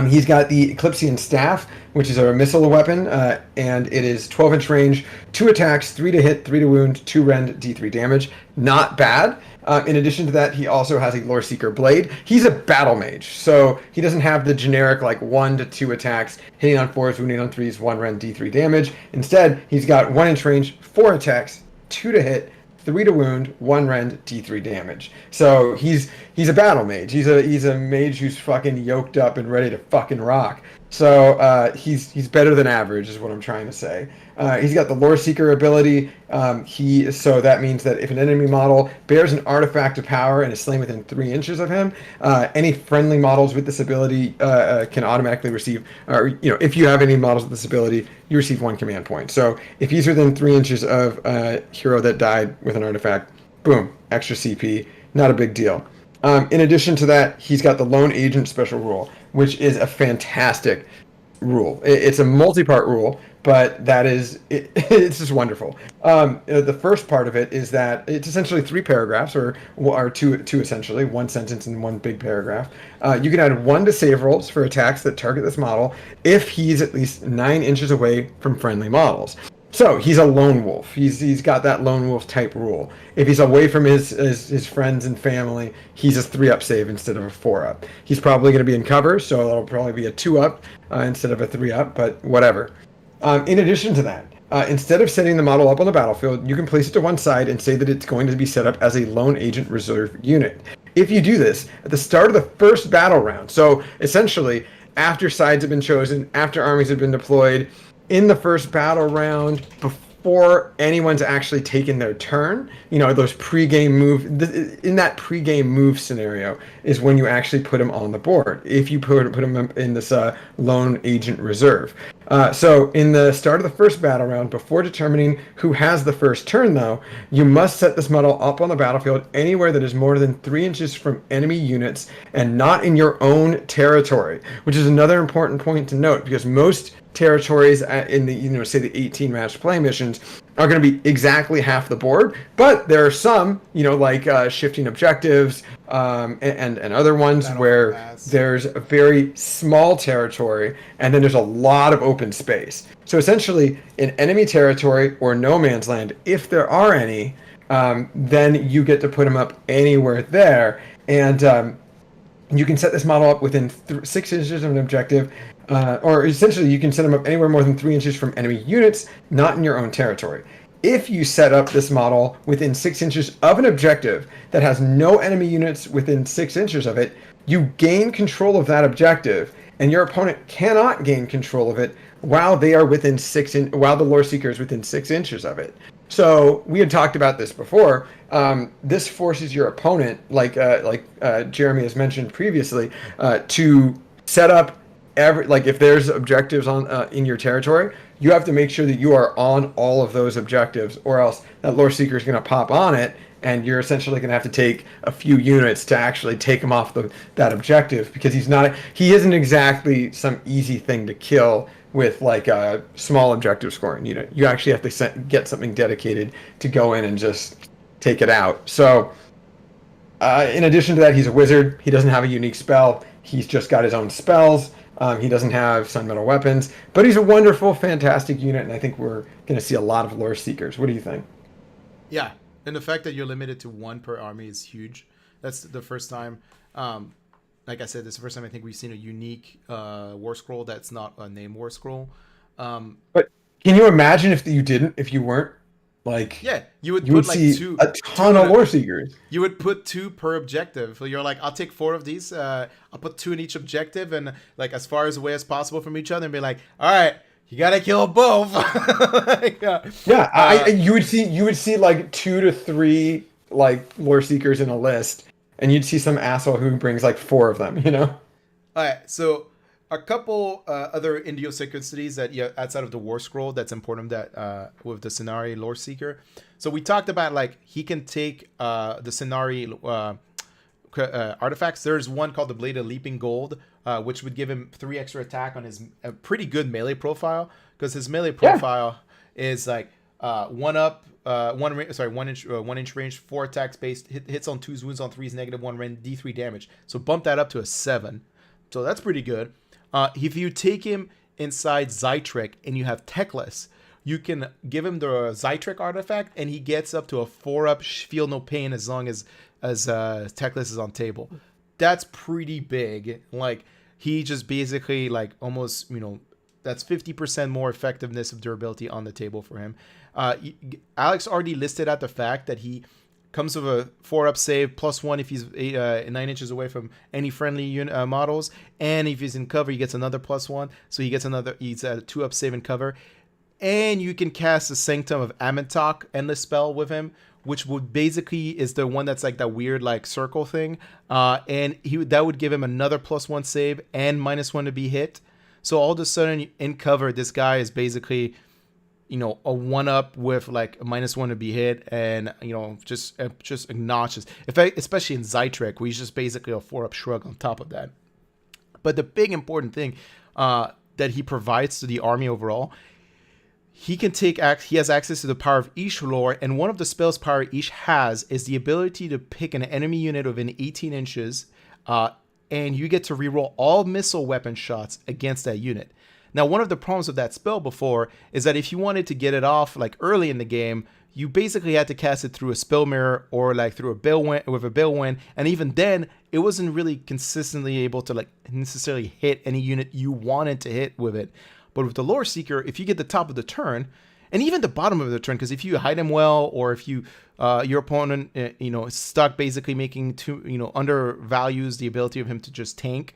He's got the Eclipsean Staff, which is a missile weapon, and it is 12-inch range, 2 attacks, 3 to hit, 3 to wound, 2 rend, D3 damage. Not bad. In addition to that, he also has a Lore Seeker Blade. He's a battle mage, so he doesn't have the generic 1 to 2 attacks, hitting on 4s, wounding on 3s, 1 rend, D3 damage. Instead, he's got 1-inch range, 4 attacks, 2 to hit, 3 to wound, 1 rend, D3 damage. So he's a battle mage. He's a mage who's fucking yoked up and ready to fucking rock. So he's better than average, is what I'm trying to say. He's got the Lore Seeker ability. So that means that if an enemy model bears an artifact of power and is slain within 3 inches of him, any friendly models with this ability can automatically receive, or if you have any models with this ability, you receive 1 command point. So if he's within 3 inches of a hero that died with an artifact, boom, extra CP, not a big deal. In addition to that, he's got the Lone Agent special rule, which is a fantastic rule. It's a multi-part rule, but it's just wonderful. The first part of it is that it's essentially 3 paragraphs, or two essentially, 1 sentence and 1 big paragraph. You can add 1 to save rolls for attacks that target this model if he's at least 9 inches away from friendly models. So he's a lone wolf. He's got that lone wolf type rule. If he's away from his friends and family, he's a 3-up save instead of a 4-up. He's probably going to be in cover, so it'll probably be a 2-up instead of a 3-up, but whatever. In addition to that, Instead of setting the model up on the battlefield, you can place it to one side and say that it's going to be set up as a lone agent reserve unit. If you do this at the start of the first battle round, so essentially after sides have been chosen, after armies have been deployed, in the first battle round, before anyone's actually taken their turn, those pre-game move, in that pre-game move scenario is when you actually put them on the board. If you put them in this lone agent reserve. So in the start of the first battle round, before determining who has the first turn though, you must set this model up on the battlefield anywhere that is more than 3 inches from enemy units and not in your own territory, which is another important point to note, because most territories in the say the 18 match play missions are going to be exactly half the board, but there are some like shifting objectives and other ones where there's a very small territory and then there's a lot of open space. So essentially in enemy territory or no man's land, if there are any, then you get to put them up anywhere there, and you can set this model up within 6 inches of an objective. Or essentially, you can set them up anywhere more than 3 inches from enemy units, not in your own territory. If you set up this model within 6 inches of an objective that has no enemy units within 6 inches of it, you gain control of that objective, and your opponent cannot gain control of it while they are within while the lore seeker is within 6 inches of it. So we had talked about this before. This forces your opponent, like Jeremy has mentioned previously, to set up if there's objectives on in your territory, you have to make sure that you are on all of those objectives, or else that lore seeker is going to pop on it, and you're essentially going to have to take a few units to actually take him off that objective, because he isn't exactly some easy thing to kill with like a small objective scoring unit. You actually have to get something dedicated to go in and just take it out. So in addition to that, he's a wizard. He doesn't have a unique spell. He's just got his own spells. He doesn't have sun metal weapons, but he's a wonderful, fantastic unit, and I think we're going to see a lot of lore seekers. What do you think? Yeah, and the fact that you're limited to one per army is huge. That's the first time, like I said, this is the first time I think we've seen a unique war scroll that's not a name war scroll. But can you imagine if you weren't? Like, yeah, you would see two, a ton of lore seekers. You would put 2 per objective. So you're like, I'll take 4 of these. I'll put 2 in each objective, and like as far away as possible from each other, and be like, all right, you gotta kill both. You would see like 2 to 3 like lore seekers in a list, and you'd see some asshole who brings like 4 of them. All right, so a couple other idiosyncrasies that outside of the war scroll that's important that with the Sonari lore seeker. So we talked about like he can take the Sonari artifacts. There's one called the Blade of Leaping Gold, which would give him 3 extra attack on his pretty good melee profile, because his melee profile is like 1 inch range, 4 attacks based, hits on 2s, wounds on 3s, -1 rend, D3 damage. So bump that up to a 7. So that's pretty good. If you take him inside Zytrek and you have Techless, you can give him the Zytrek artifact, and he gets up to a 4-up feel no pain as long as Techless is on table. That's pretty big. Like, he just basically like almost that's 50% more effectiveness of durability on the table for him. Alex already listed out the fact that he comes with a 4-up save, +1 if he's 9 inches away from any friendly models, and if he's in cover, he gets another +1. So he's at a 2-up save in cover, and you can cast the Sanctum of Amentok endless spell with him, which would basically is the one that's like that weird like circle thing, and that would give him another +1 save and -1 to be hit. So all of a sudden in cover, this guy is basically a 1-up with like a -1 to be hit, and just obnoxious. Especially in Zytrek, where he's just basically a 4-up shrug on top of that. But the big important thing that he provides to the army overall, he has access to the power of each lore, and one of the spells power each has is the ability to pick an enemy unit within 18 inches, and you get to reroll all missile weapon shots against that unit. Now, one of the problems of that spell before is that if you wanted to get it off like early in the game, you basically had to cast it through a spell mirror or like through a Balewind, and even then, it wasn't really consistently able to like necessarily hit any unit you wanted to hit with it. But with the Lore Seeker, if you get the top of the turn and even the bottom of the turn, because if you hide him well, or if you your opponent is stuck basically making undervalues the ability of him to just tank,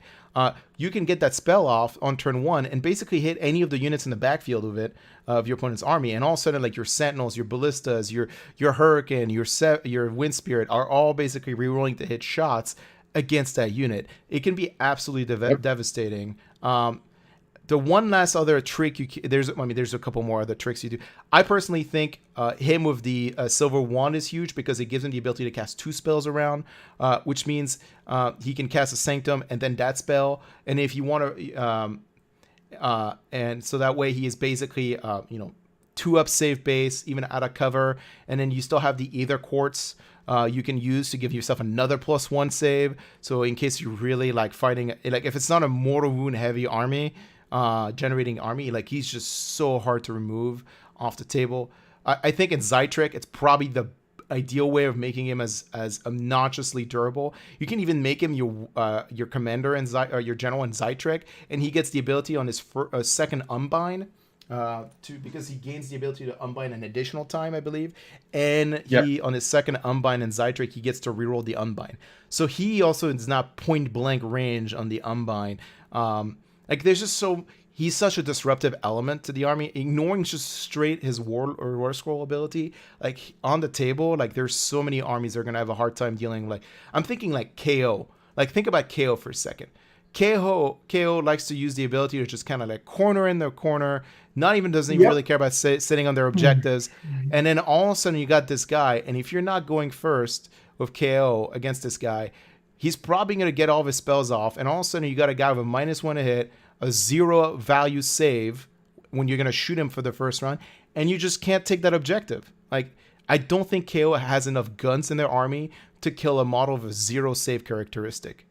you can get that spell off on turn 1 and basically hit any of the units in the backfield of your opponent's army, and all of a sudden, like, your Sentinels, your Ballistas, your Hurricane, your Wind Spirit are all basically rerolling to hit shots against that unit. It can be absolutely devastating. The one last other trick there's a couple more other tricks you do. I personally think him with the Silver Wand is huge, because it gives him the ability to cast 2 spells around, which means he can cast a Sanctum and then that spell. And if you want to, and so that way he is basically 2-up save base even out of cover, and then you still have the Aether Quartz you can use to give yourself another +1 save. So in case you really like fighting, like if it's not a mortal wound heavy army, generating army, like, he's just so hard to remove off the table. I think in Zytrick, it's probably the ideal way of making him as obnoxiously durable. You can even make him your commander and your general in Zytrick, and he gets the ability on his second Unbind, because he gains the ability to unbind an additional time, I believe, and he on his second Unbind in Zytrick, he gets to reroll the Unbind. So he also is not point blank range on the Unbind. Like, there's just he's such a disruptive element to the army. Ignoring just straight his war scroll ability, like, on the table, like, there's so many armies that are gonna have a hard time dealing. Like, I'm thinking like KO. Like, think about KO for a second. KO likes to use the ability to just kind of like corner in their corner. Doesn't even really care about sitting on their objectives. And then all of a sudden you got this guy, and if you're not going first with KO against this guy, he's probably going to get all of his spells off, and all of a sudden you got a guy with a -1 to hit, a 0 value save when you're going to shoot him for the first round, and you just can't take that objective. Like, I don't think KO has enough guns in their army to kill a model of a 0 save characteristic.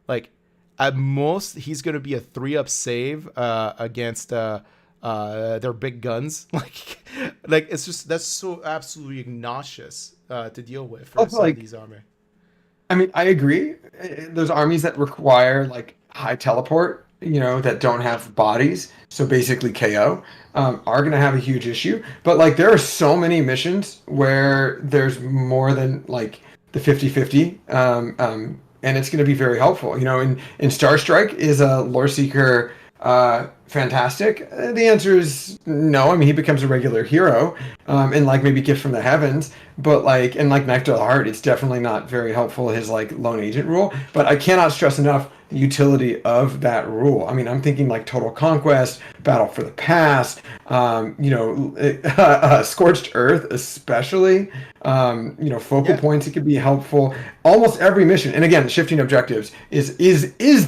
Like, at most, he's going to be a 3-up save against their big guns. Like it's just, that's so absolutely obnoxious to deal with for some of these army. I mean, I agree. There's armies that require like high teleport, that don't have bodies. So basically KO are going to have a huge issue. But like, there are so many missions where there's more than like the 50-50. And it's going to be very helpful. In Star Strike, is a Lore Seeker fantastic? The answer is no. I mean, he becomes a regular hero, and like maybe Gift from the Heavens, but like in like Knife to the Heart, it's definitely not very helpful, his like lone agent rule. But I cannot stress enough the utility of that rule. I mean, I'm thinking like Total Conquest, Battle for the Past, Scorched Earth especially, focal points, it could be helpful. Almost every mission, and again, shifting objectives is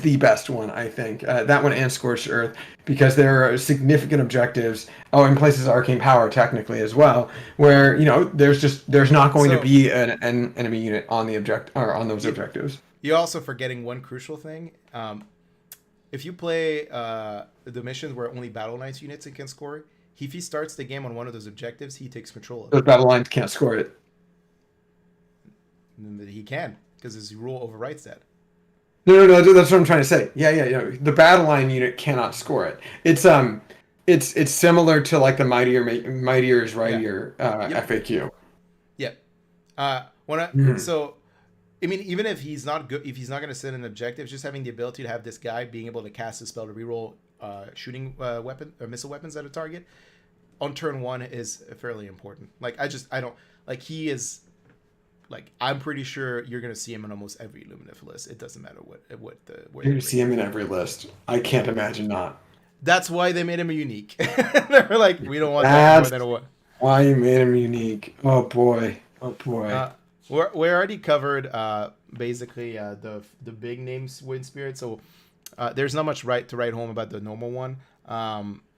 the best one, I think. That one and Scorched Earth, because there are significant objectives. Oh, and Places of Arcane Power technically as well, where there's not going to be an enemy unit on the on those objectives. You're also forgetting one crucial thing. If you play the missions where only Battle Knights units can score, if he starts the game on one of those objectives, he takes control of it. Those Battle Lines can't score it. He can, because his rule overwrites that. No, that's what I'm trying to say. Yeah. The Battle Line unit cannot score it. It's similar to like the Mightier FAQ. Yeah. So, I mean, even if he's not good, if he's not going to sit in objectives, just having the ability to have this guy being able to cast a spell to reroll shooting weapon or missile weapons at a target on turn 1 is fairly important. Like, I don't like, he is like, I'm pretty sure you're going to see him in almost every Lumineth list. It doesn't matter where you're going to see him in every list. I can't imagine not. That's why they made him unique. They're like, we don't want that more than what. Why you made him unique? Oh boy. We already covered basically the big names Wind Spirit, so there's not much to write home about the normal one.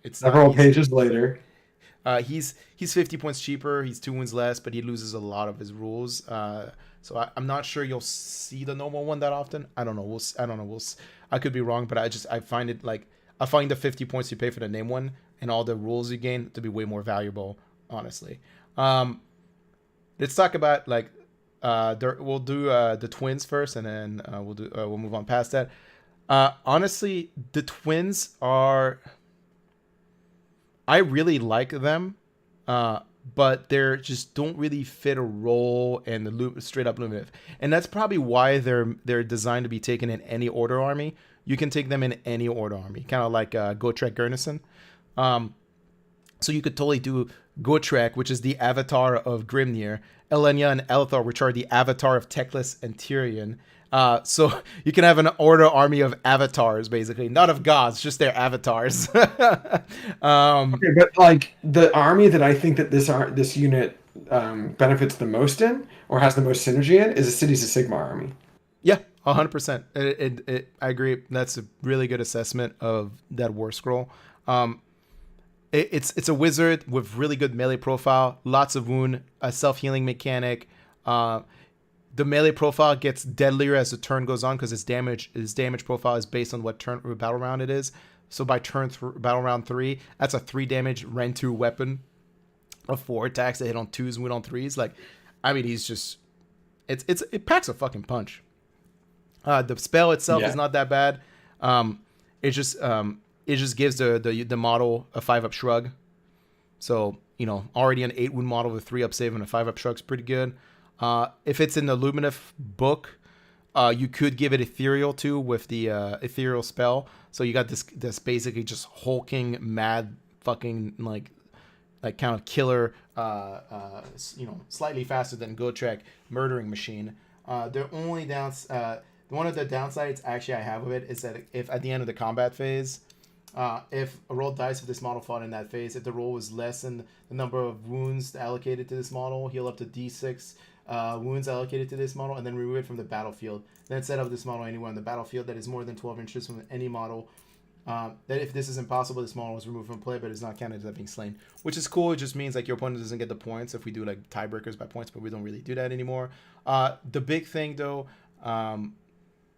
It's several pages later. He's 50 points cheaper. He's 2 wounds less, but he loses a lot of his rules. So I'm not sure you'll see the normal one that often. I don't know. I could be wrong, but I find it like, I find the 50 points you pay for the name one and all the rules you gain to be way more valuable, honestly. Let's talk about like we'll do the twins first, and then we'll move on past that. Honestly, the twins are, I really like them. but they just don't really fit a role in the straight up Lumineth. And that's probably why they're designed to be taken in any order army. You can take them in any order army, kind of like Gotrek Garrison. So you could totally do Gotrek, which is the avatar of Grimnir, Elenia and Elthar, which are the avatar of Teclis and Tyrion. So you can have an order army of avatars, basically, not of gods, just their avatars. Okay, but like the army that I think that this unit benefits the most in, or has the most synergy in, is the Cities of Sigmar army. Yeah, 100%. I agree. That's a really good assessment of that war scroll. It's a wizard with really good melee profile, lots of wound, a self-healing mechanic. The melee profile gets deadlier as the turn goes on because its damage profile is based on what turn or battle round it is. So by battle round 3, that's a 3 damage Rend 2 weapon of 4 attacks that hit on 2s and win on 3s. Like, I mean, he's just it packs a fucking punch. The spell itself is not that bad. It just gives the model a 5-up shrug. So, already an 8 wound model with 3-up save and a 5-up shrug is pretty good. If it's in the Lumineth book, you could give it ethereal too with the ethereal spell. So you got this basically just hulking mad fucking like kind of killer, slightly faster than Gotrek murdering machine. The only one of the downsides actually I have of it is that if at the end of the combat phase, if a roll dice of this model fought in that phase, if the roll was less than the number of wounds allocated to this model, heal up to D6 wounds allocated to this model, and then remove it from the battlefield. Then set up this model anywhere on the battlefield that is more than 12 inches from any model. That if this is impossible, this model is removed from play, but it's not counted as being slain, which is cool. It just means like your opponent doesn't get the points if we do like tiebreakers by points, but we don't really do that anymore. The big thing though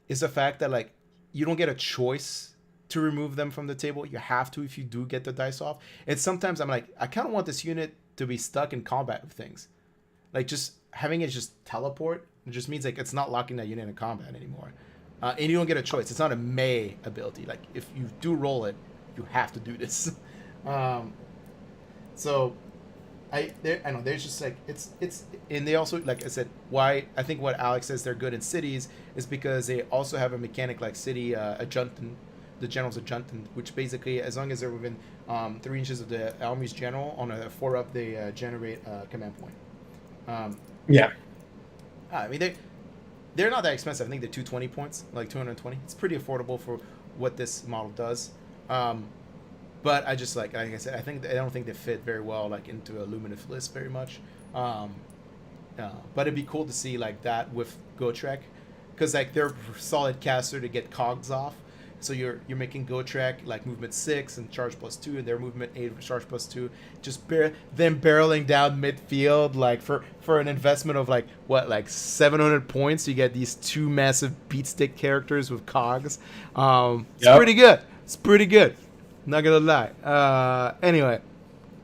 is the fact that like you don't get a choice to remove them from the table. You have to if you do get the dice off. And sometimes I'm like, I kind of want this unit to be stuck in combat with things. Like just having it just teleport, it just means like it's not locking that unit in combat anymore. And you don't get a choice. It's not a May ability. Like if you do roll it, you have to do this. So I know there's just like it's and they also, like I said, why I think what Alex says they're good in cities is because they also have a mechanic like city adjutant, the general's adjutant, which basically as long as they're within 3 inches of the army's general on a 4-up, they generate a command point. I mean they're not that expensive. I think they're 220 points, like 220. It's pretty affordable for what this model does. But I just like I said, I don't think they fit very well like into a Lumineth list very much. But it'd be cool to see like that with Gotrek, because like they're a solid caster to get cogs off. So you're making Gotrek like movement 6 and charge +2, and their movement 8 charge +2. Just them barreling down midfield like for an investment of like 700 points. You get these 2 massive beatstick characters with cogs. It's pretty good. It's pretty good. Not gonna lie. Anyway,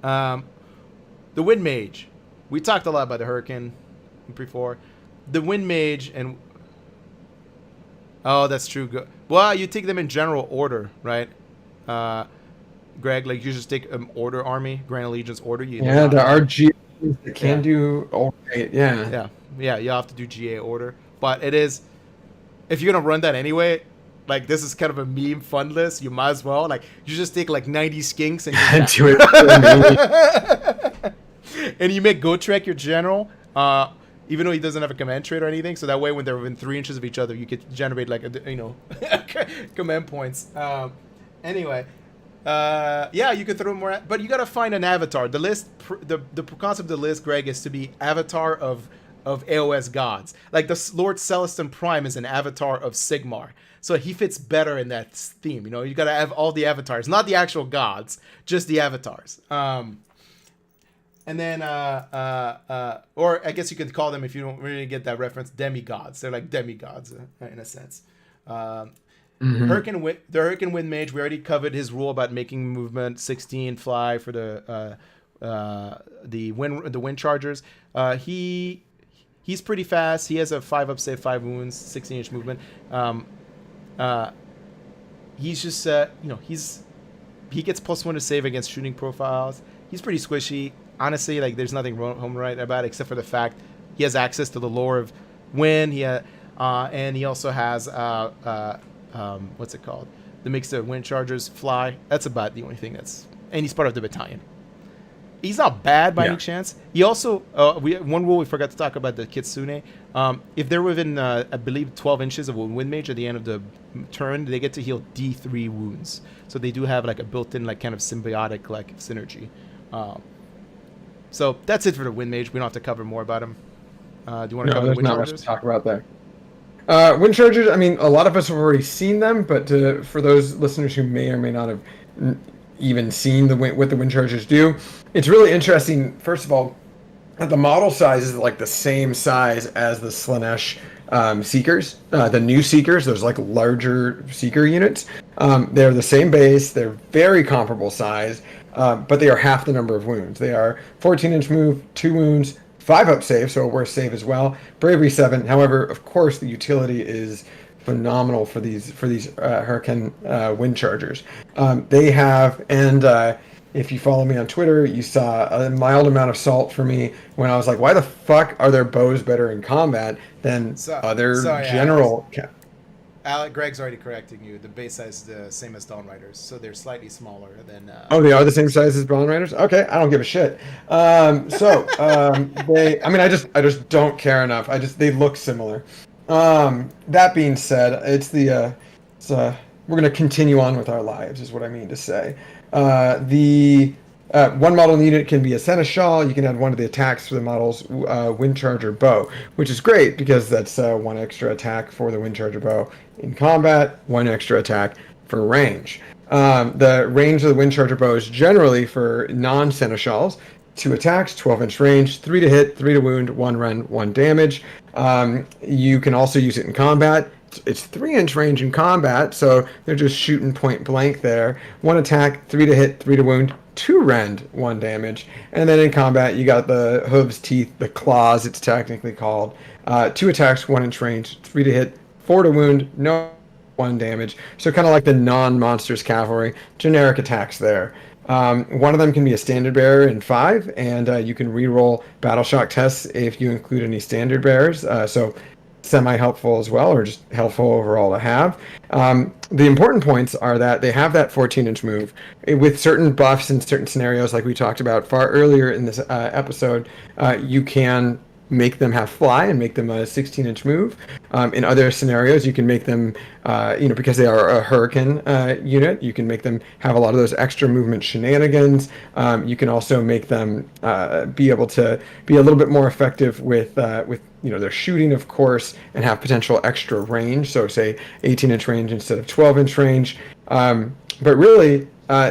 the Wind Mage. We talked a lot about the Hurricane before. The Wind Mage and oh, that's true. Well, you take them in general order, right? Greg, like you just take an order army, Grand Allegiance order. There are GA that can do order. Yeah. You have to do GA order, but it is if you're gonna run that anyway. Like this is kind of a meme fun list. You might as well like you just take like 90 skinks and do it. And you make Gotrek your general. Even though he doesn't have a command trait or anything, so that way when they're within 3 inches of each other, you could generate like command points. Anyway, you could throw more, but you gotta find an avatar. The list, the concept of the list, Greg, is to be avatar of AOS gods. Like the Lord Celestin Prime is an avatar of Sigmar, so he fits better in that theme. You gotta have all the avatars, not the actual gods, just the avatars. And then, or I guess you could call them, if you don't really get that reference, demigods. They're like demigods in a sense. The Hurricane Wind Mage, we already covered his rule about making movement 16 fly for the Wind Chargers. He's pretty fast. He has a 5-up save, 5 wounds, 16-inch movement. He's just he gets +1 to save against shooting profiles. He's pretty squishy. honestly, like there's nothing home right about it except for the fact he has access to the lore of wind. And he also has what's it called? The mix of wind chargers, fly. That's about the only thing and he's part of the battalion. He's not bad by any chance. He also one rule we forgot to talk about, the Kitsune. If they're within I believe 12 inches of a wind mage at the end of the turn, they get to heal D3 wounds. So they do have like a built-in like kind of symbiotic like synergy. So that's it for the wind mage. We don't have to cover more about him. Do you want to cover the wind not chargers? much to talk about there. Wind chargers, I mean, a lot of us have already seen them, but for those listeners who may or may not have even seen what the wind chargers do, it's really interesting. First of all, the model size is like the same size as the Slaanesh Seekers, the new Seekers, those like larger Seeker units. They're the same base, they're very comparable size, but they are half the number of wounds. They are 14-inch move, 2 wounds, 5 up save, so a worse save as well. Bravery 7. However, of course, the utility is phenomenal for these Hurricane wind chargers. They have, and if you follow me on Twitter, you saw a mild amount of salt for me when I was like, why the fuck are their bows better in combat than other general... Alec, Greg's already correcting you. The base size is the same as Dawn Riders, so they're slightly smaller than... Oh, they are the same size as Dawn Riders? Okay, I don't give a shit. They... I mean, I just don't care enough. They look similar. That being said, we're going to continue on with our lives, is what I mean to say. One model unit can be a seneschal. You can add one of the attacks for the model's wind charger bow, which is great because that's 1 extra attack for the wind charger bow in combat, 1 extra attack for range. The range of the wind charger bow is generally for non-seneschals. 2 attacks, 12-inch range, 3 to hit, 3 to wound, 1 rend, 1 damage. You can also use it in combat. It's 3-inch range in combat, so they're just shooting point blank there. 1 attack, 3 to hit, 3 to wound, 2 rend, 1 damage. And then in combat, you got the hooves, teeth, the claws, it's technically called. 2 attacks, 1-inch range, 3 to hit, 4 to wound, no 1 damage. So kind of like the non-monsters cavalry, generic attacks there. One of them can be a standard bearer in 5, and you can reroll battle shock tests if you include any standard bearers. So semi-helpful as well, or just helpful overall to have. The important points are that they have that 14-inch move. With certain buffs in certain scenarios, like we talked about far earlier in this episode, you can make them have fly and make them a 16-inch move. In other scenarios, you can make them, because they are a Hurricane unit, you can make them have a lot of those extra movement shenanigans. You can also make them be able to be a little bit more effective with their shooting, of course, and have potential extra range. So say 18-inch range instead of 12-inch range. But really,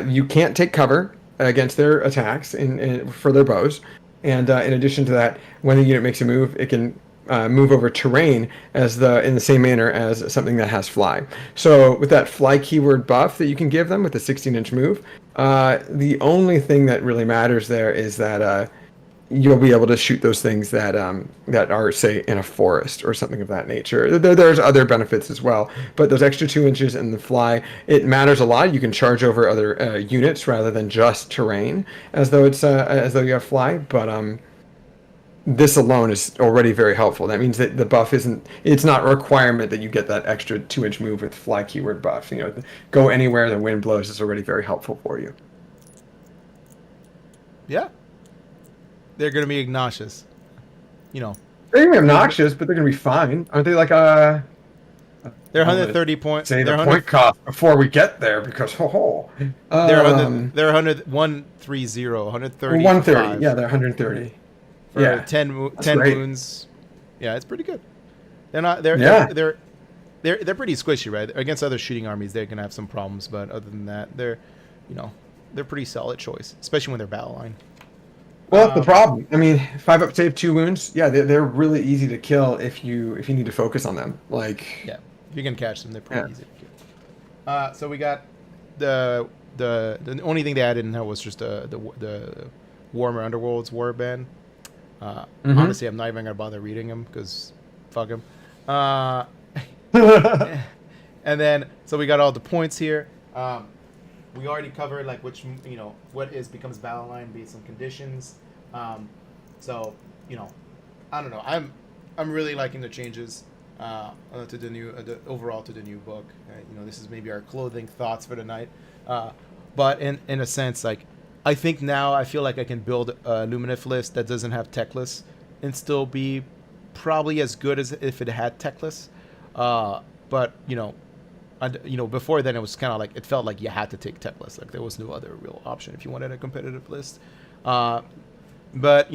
you can't take cover against their attacks for their bows. And in addition to that, when the unit makes a move, it can move over terrain in the same manner as something that has fly. So with that fly keyword buff that you can give them with the 16-inch move, the only thing that really matters there is that you'll be able to shoot those things that are, say, in a forest or something of that nature. There's other benefits as well, but those extra 2 inches and the fly, it matters a lot. You can charge over other units rather than just terrain, as though you have fly. But this alone is already very helpful. That means that the buff it's not a requirement that you get that extra 2-inch move with fly keyword buff. Go anywhere the wind blows is already very helpful for you. Yeah. They're going to be obnoxious. They're going to be obnoxious, but they're going to be fine. Aren't they like They're 130 points. Say the point cost before we get there, because they're 130, 130. 130. Yeah, they're 130. For 10 wounds. Yeah, it's pretty good. They're pretty squishy, right? Against other shooting armies, they're going to have some problems, but other than that, they're pretty solid choice, especially when they're battle line. Well, that's the problem. I mean, 5 up save, 2 wounds. Yeah, they're really easy to kill if you need to focus on them. If you can catch them, they're pretty easy to kill. So we got the only thing they added in there was just the Warhammer Underworlds warband. Honestly, I'm not even gonna bother reading them because fuck them. And then so we got all the points here. We already covered which what becomes battle line based on conditions. So I don't know. I'm really liking the changes to the new overall to the new book. This is maybe our clothing thoughts for the night. But in a sense, like I think now I feel like I can build a Lumineth list that doesn't have tech lists and still be probably as good as if it had tech lists. But before then it was kind of like it felt like you had to take tech lists. Like there was no other real option if you wanted a competitive list. But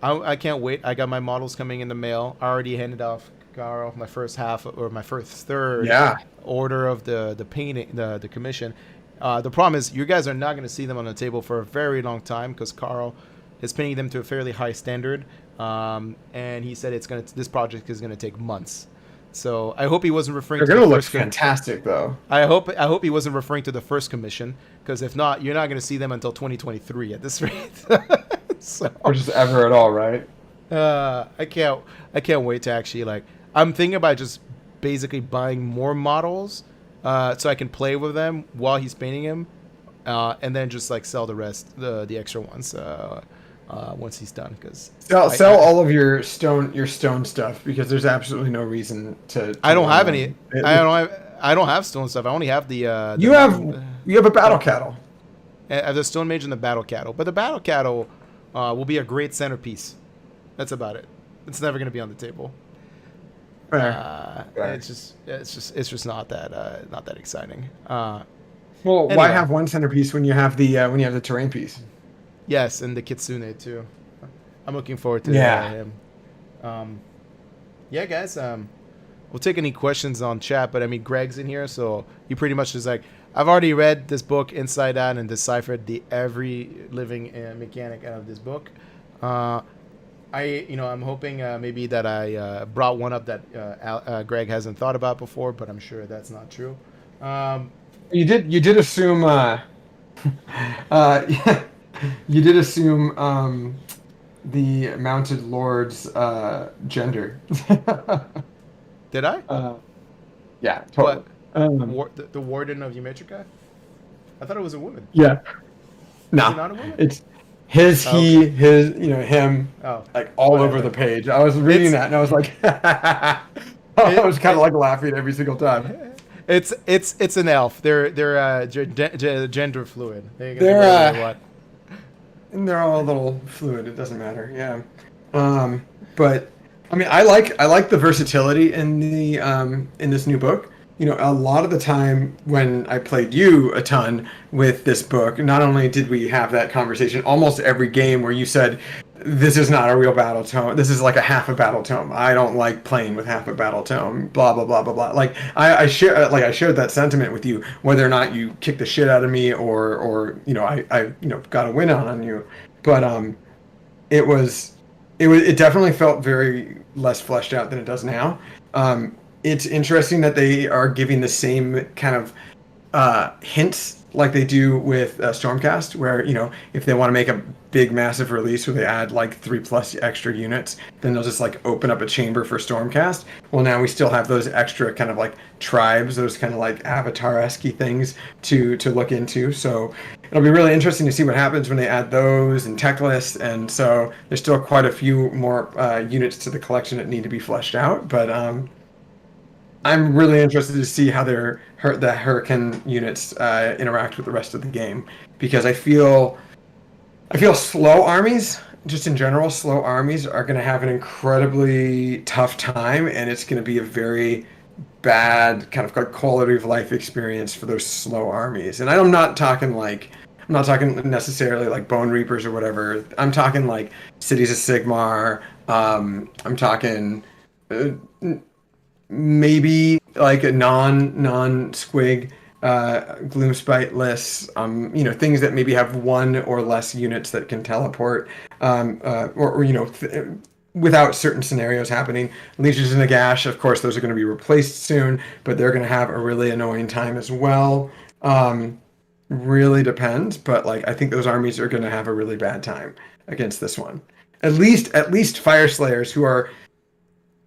I can't wait. I got my models coming in the mail. I already handed off my first half or my first third order of the painting, the commission. The problem is you guys are not going to see them on the table for a very long time because Carl is painting them to a fairly high standard, and he said this project is going to take months. So I hope he wasn't referring. They're going to look fantastic, though. I hope he wasn't referring to the first commission, because if not, you're not going to see them until 2023 at this rate. So, or just ever at all, right? I can't wait to actually I'm thinking about just basically buying more models, so I can play with them while he's painting him, and then just sell the rest, the extra ones, once he's done. Because sell all of your stone stuff, because there's absolutely no reason to I don't have any. I don't have stone stuff. I only have the. You have a battle cattle. I have the stone mage and the battle cattle, but the battle cattle will be a great centerpiece. That's about it. It's never going to be on the table. Fair. It's just not that exciting. Well, anyway. Why have one centerpiece when you have the terrain piece? Yes, and the kitsune too. I'm looking forward to him. Yeah, guys. We'll take any questions on chat, but I mean, Greg's in here, so he pretty much is like, I've already read this book inside out and deciphered every living mechanic out of this book. I'm hoping maybe that I brought one up that Greg hasn't thought about before, but I'm sure that's not true. You did assume you did assume the mounted lord's gender. Did I? Yeah, totally. What? The warden of Umetrica? I thought it was a woman. Yeah. No. Is it not a woman? It's his, he, his, him, all whatever. over the page. I was reading that and I was like, I was kind of laughing every single time. It's an elf. They're gender fluid. And they're all a little fluid. It doesn't matter. Yeah. But I mean, I like the versatility in this new book. A lot of the time when I played you a ton with this book, not only did we have that conversation almost every game where you said, this is not a real battle tome. This is like a half a battle tome. I don't like playing with half a battle tome. Blah blah blah blah blah. I shared that sentiment with you, whether or not you kicked the shit out of me or I got a win on you. But it definitely felt very less fleshed out than it does now. It's interesting that they are giving the same kind of hints like they do with Stormcast, where if they want to make a big massive release where they add 3+ extra units, then they'll just open up a chamber for Stormcast. Well, now we still have those extra kind of tribes, those kind of Avatar-esque things to look into. So it'll be really interesting to see what happens when they add those and tech lists. And so there's still quite a few more units to the collection that need to be fleshed out, but I'm really interested to see how the Hurricane units interact with the rest of the game, because I feel slow armies, just in general, slow armies are going to have an incredibly tough time, and it's going to be a very bad kind of quality of life experience for those slow armies. And I'm not talking necessarily Bone Reapers or whatever. I'm talking Cities of Sigmar. I'm talking maybe a non-squig Gloomspite lists, things that maybe have one or less units that can teleport, without certain scenarios happening. Leeches in the Gash, of course, those are going to be replaced soon, but they're going to have a really annoying time as well. Really depends, but I think those armies are going to have a really bad time against this one. At least Fire Slayers, who are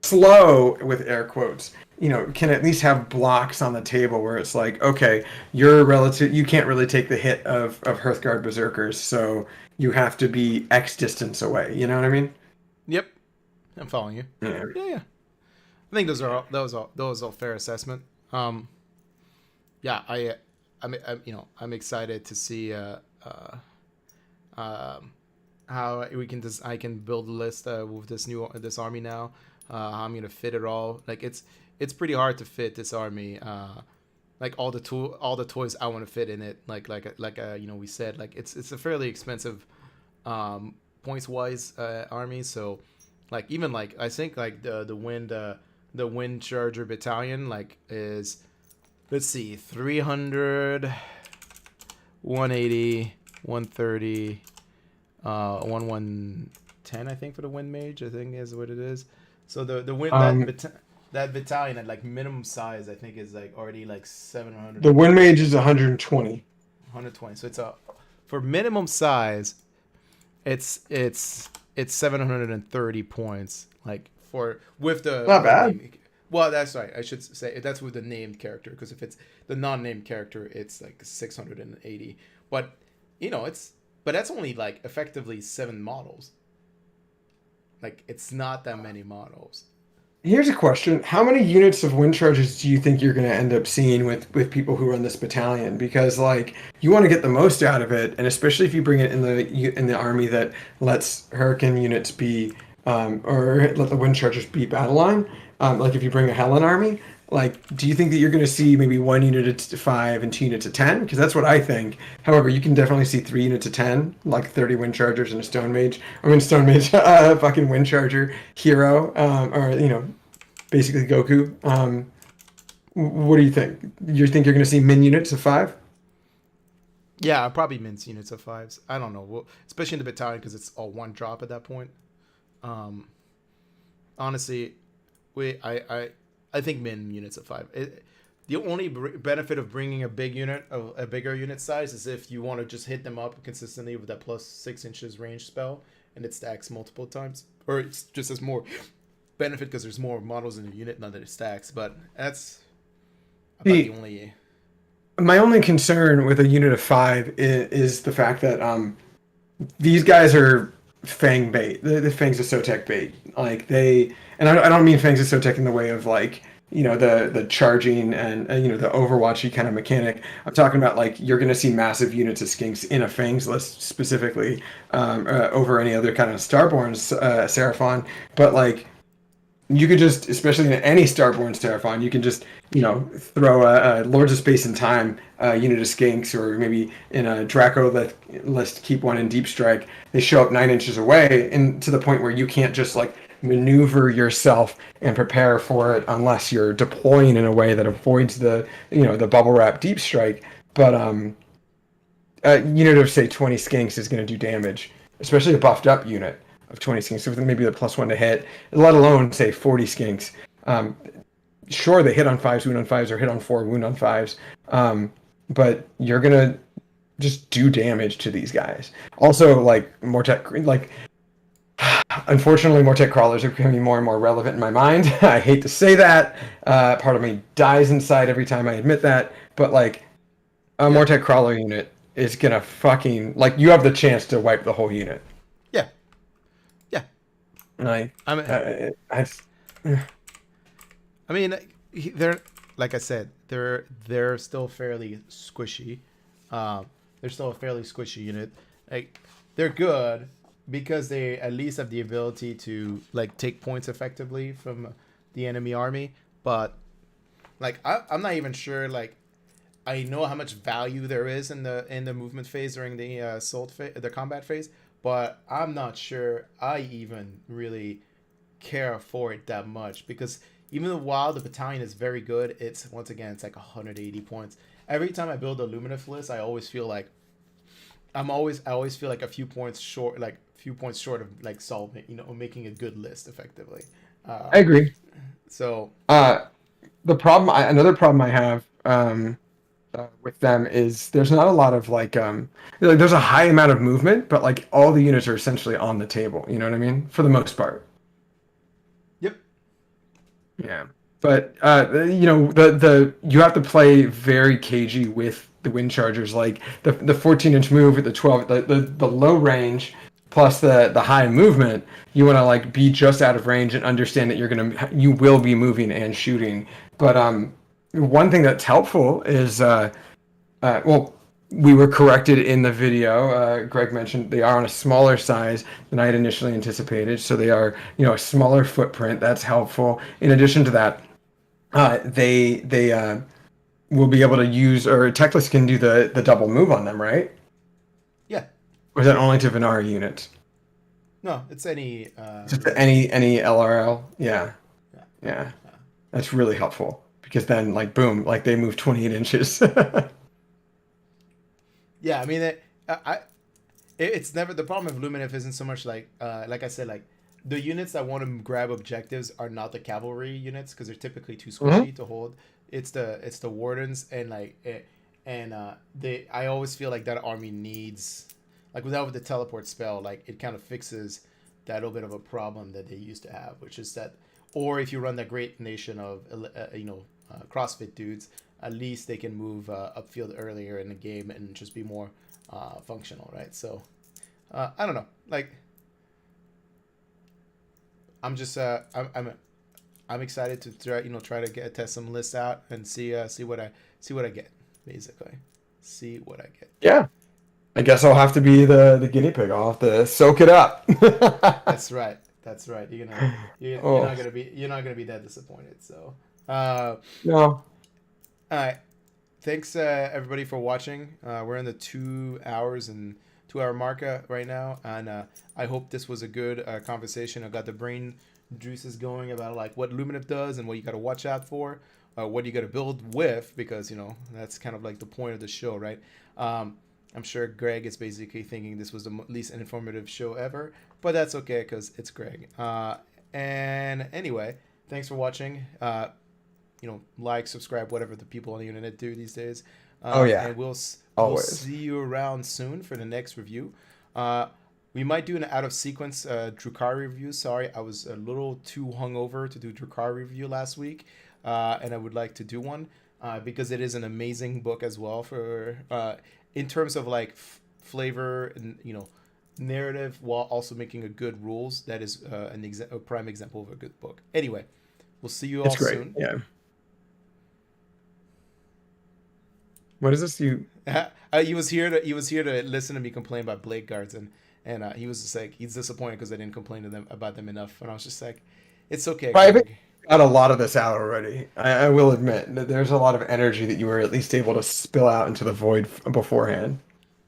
slow with air quotes, can at least have blocks on the table where it's okay, you can't really take the hit of Hearthguard Berserkers, so you have to be X distance away. You know what I mean? Yep, I'm following you. Yeah. Yeah. I think those are fair assessment. Yeah, I'm excited to see how I can build a list with this army now. How I'm gonna fit it all. Like it's pretty hard to fit this army. Like all the toys I want to fit in it. Like we said, like it's a fairly expensive points wise army. So like even like I think like the wind charger battalion like is, let's see, 300, 180, 130, 110 I think for the wind mage, I think is what it is. So the wind that battalion at like minimum size I think is like already like 700. The wind mage is 120. 120. So it's for minimum size, it's 730 points. Like with the not bad. Well, that's right. I should say that's with the named character, because if it's the non-named character, it's like 680. But but that's only like effectively 7 models. Like it's not that many models. Here's a question: how many units of wind charges do you think you're going to end up seeing with people who run this battalion? Because like you want to get the most out of it, and especially if you bring it in the army that lets Hurricane units be or let the wind chargers be battle line. Like if you bring a Helen army, like do you think that you're going to see maybe 1 unit to 5 and 2 units to 10? Because that's what I think. However, you can definitely see 3 units to 10, like 30 wind chargers and a stone mage. Stone mage, fucking wind charger hero, or basically Goku. What do you think? You think you're going to see min units of 5? Yeah, probably mince units of 5s. I don't know, well, especially in the battalion because it's all one drop at that point. Honestly, I think min units of 5. The only benefit of bringing a bigger unit size is if you want to just hit them up consistently with that plus 6 inches range spell, and it stacks multiple times, or it's just as more benefit because there's more models in the unit, not that it stacks. But that's about the only. My only concern with a unit of 5 is the fact that these guys are Fang bait. The Fangs of Sotek bait. Like and I don't mean Fangs of Sotek in the way of like the charging and the Overwatchy kind of mechanic. I'm talking about like you're going to see massive units of skinks in a Fangs list specifically over any other kind of Starborn Seraphon. But like you could just, especially in any Starborn Seraphon, you can just throw a Lords of Space and Time unit of skinks, or maybe in a Draco list keep one in Deep Strike. They show up 9 inches away, and to the point where you can't just like maneuver yourself and prepare for it unless you're deploying in a way that avoids the the bubble wrap Deep Strike. But a unit of say 20 skinks is going to do damage, especially a buffed up unit of 20 skinks with maybe the +1 to hit, let alone say 40 skinks. Sure, they hit on 5s, wound on 5s, or hit on 4, wound on 5s, but you're gonna just do damage to these guys. Also, like Mortek, like unfortunately, Mortek crawlers are becoming more and more relevant in my mind. I hate to say that. Part of me dies inside every time I admit that. But like a Mortek crawler unit is gonna fucking like you have the chance to wipe the whole unit. Yeah. Yeah. Like I mean, they're like I said, they're still fairly squishy. They're still a fairly squishy unit. Like they're good because they at least have the ability to like take points effectively from the enemy army. But like I'm not even sure. Like I know how much value there is in the movement phase during the the combat phase, but I'm not sure I even really care for it that much, because even while the battalion is very good, it's like 180 points. Every time I build a Lumineth list, I always feel like I always feel like a few points short of like solving, making a good list effectively. I agree. So another problem I have with them is there's not a lot of like there's a high amount of movement, but like all the units are essentially on the table. You know what I mean? For the most part. Yep. Yeah, but you have to play very cagey with the wind chargers, like the 14-inch move with the 12, the low range plus the high movement. You want to like be just out of range and understand that you will be moving and shooting. But one thing that's helpful is well, we were corrected in the video. Greg mentioned they are on a smaller size than I had initially anticipated, so they are, a smaller footprint. That's helpful. In addition to that, they will be able to use, or Teclis can do the double move on them, right? Yeah. Or is that only to Venari units? No, it's any. Just any LRL. Yeah. Yeah. Yeah. That's really helpful because then, like, boom, like they move 28 inches. Yeah, I mean, it's never the problem with Lumineth isn't so much like I said, like the units that want to grab objectives are not the cavalry units because they're typically too squishy to hold. It's the wardens and I always feel like that army needs, like without the teleport spell, like it kind of fixes that little bit of a problem that they used to have, which is that, or if you run that great nation of CrossFit dudes, at least they can move upfield earlier in the game and just be more functional, right? So I don't know, like I'm just I'm excited to try to test some lists out and see what I get, basically. See what I get. Yeah. I guess I'll have to be the guinea pig. I'll have to soak it up. That's right. You're not gonna be that disappointed. So no. All right. Thanks, everybody, for watching. We're in the 2 hours and 2 hour mark right now, and I hope this was a good conversation. I got the brain juices going about like what Lumineth does and what you got to watch out for, what you got to build with, because that's kind of like the point of the show, right? I'm sure Greg is basically thinking this was the least informative show ever, but that's okay because it's Greg. And anyway, thanks for watching. Like, subscribe, whatever the people on the internet do these days. And we'll see you around soon for the next review. We might do an out of sequence Drukhari review. Sorry, I was a little too hungover to do Drukhari review last week, and I would like to do one because it is an amazing book as well for in terms of like flavor and narrative, while also making a good rules. That is a prime example of a good book. Anyway, we'll see you all soon. Yeah. What is this? He was here to listen to me complain about blade guards, and he was just like, he's disappointed because I didn't complain to them about them enough, and I was just like, it's okay. I got a lot of this out already. I will admit that there's a lot of energy that you were at least able to spill out into the void beforehand.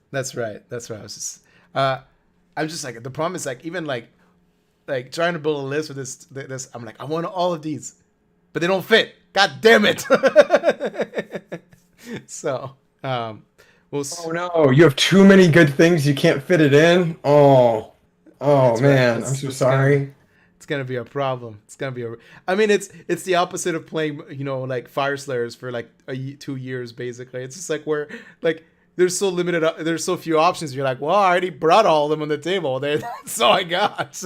That's right. I was just, I'm just like, the problem is like even like trying to build a list with this. I'm like, I want all of these, but they don't fit. God damn it. So, we'll. Oh no! You have too many good things. You can't fit it in. Oh man! Right. I'm so sorry. It's gonna be a problem. I mean, it's the opposite of playing, like Fire Slayers for like 2 years. Basically, it's just like where like there's so limited. There's so few options. You're like, well, I already brought all of them on the table. That's all I got.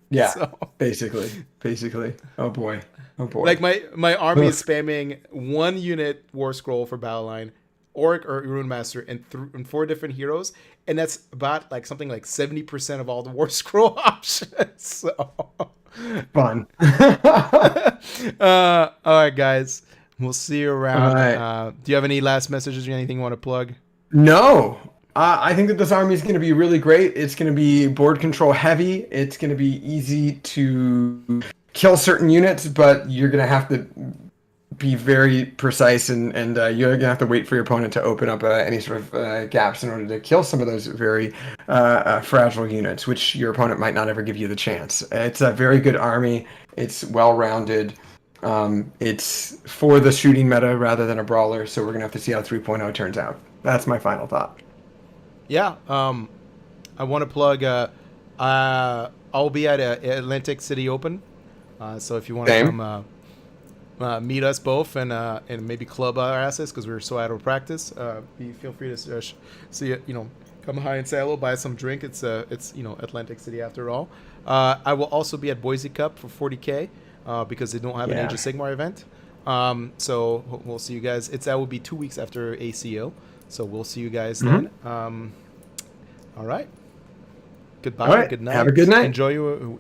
Yeah. So. Basically. Oh boy. Like my army is spamming 1 unit War Scroll for Battle Line, Orc or Rune Master, and 4 different heroes, and that's about like something like 70% of all the War Scroll options. So fun. All right, guys, we'll see you around. Right. Do you have any last messages or anything you want to plug? No. I think that this army is going to be really great. It's going to be board control heavy. It's going to be easy to kill certain units, but you're going to have to be very precise, and you're going to have to wait for your opponent to open up any sort of gaps in order to kill some of those very fragile units, which your opponent might not ever give you the chance. It's a very good army. It's well-rounded. It's for the shooting meta rather than a brawler, so we're going to have to see how 3.0 turns out. That's my final thought. Yeah, I want to plug, I'll be at Atlantic City Open, so if you want to come meet us both and maybe club our asses because we're so out of practice, feel free to see it, come hi and say hello, buy some drink. It's Atlantic City after all. I will also be at Boise Cup for 40K because they don't have an Age of Sigmar event. So we'll see you guys. That will be 2 weeks after ACO. So we'll see you guys then. All right. Goodbye. All right. Good night. Have a good night. Enjoy your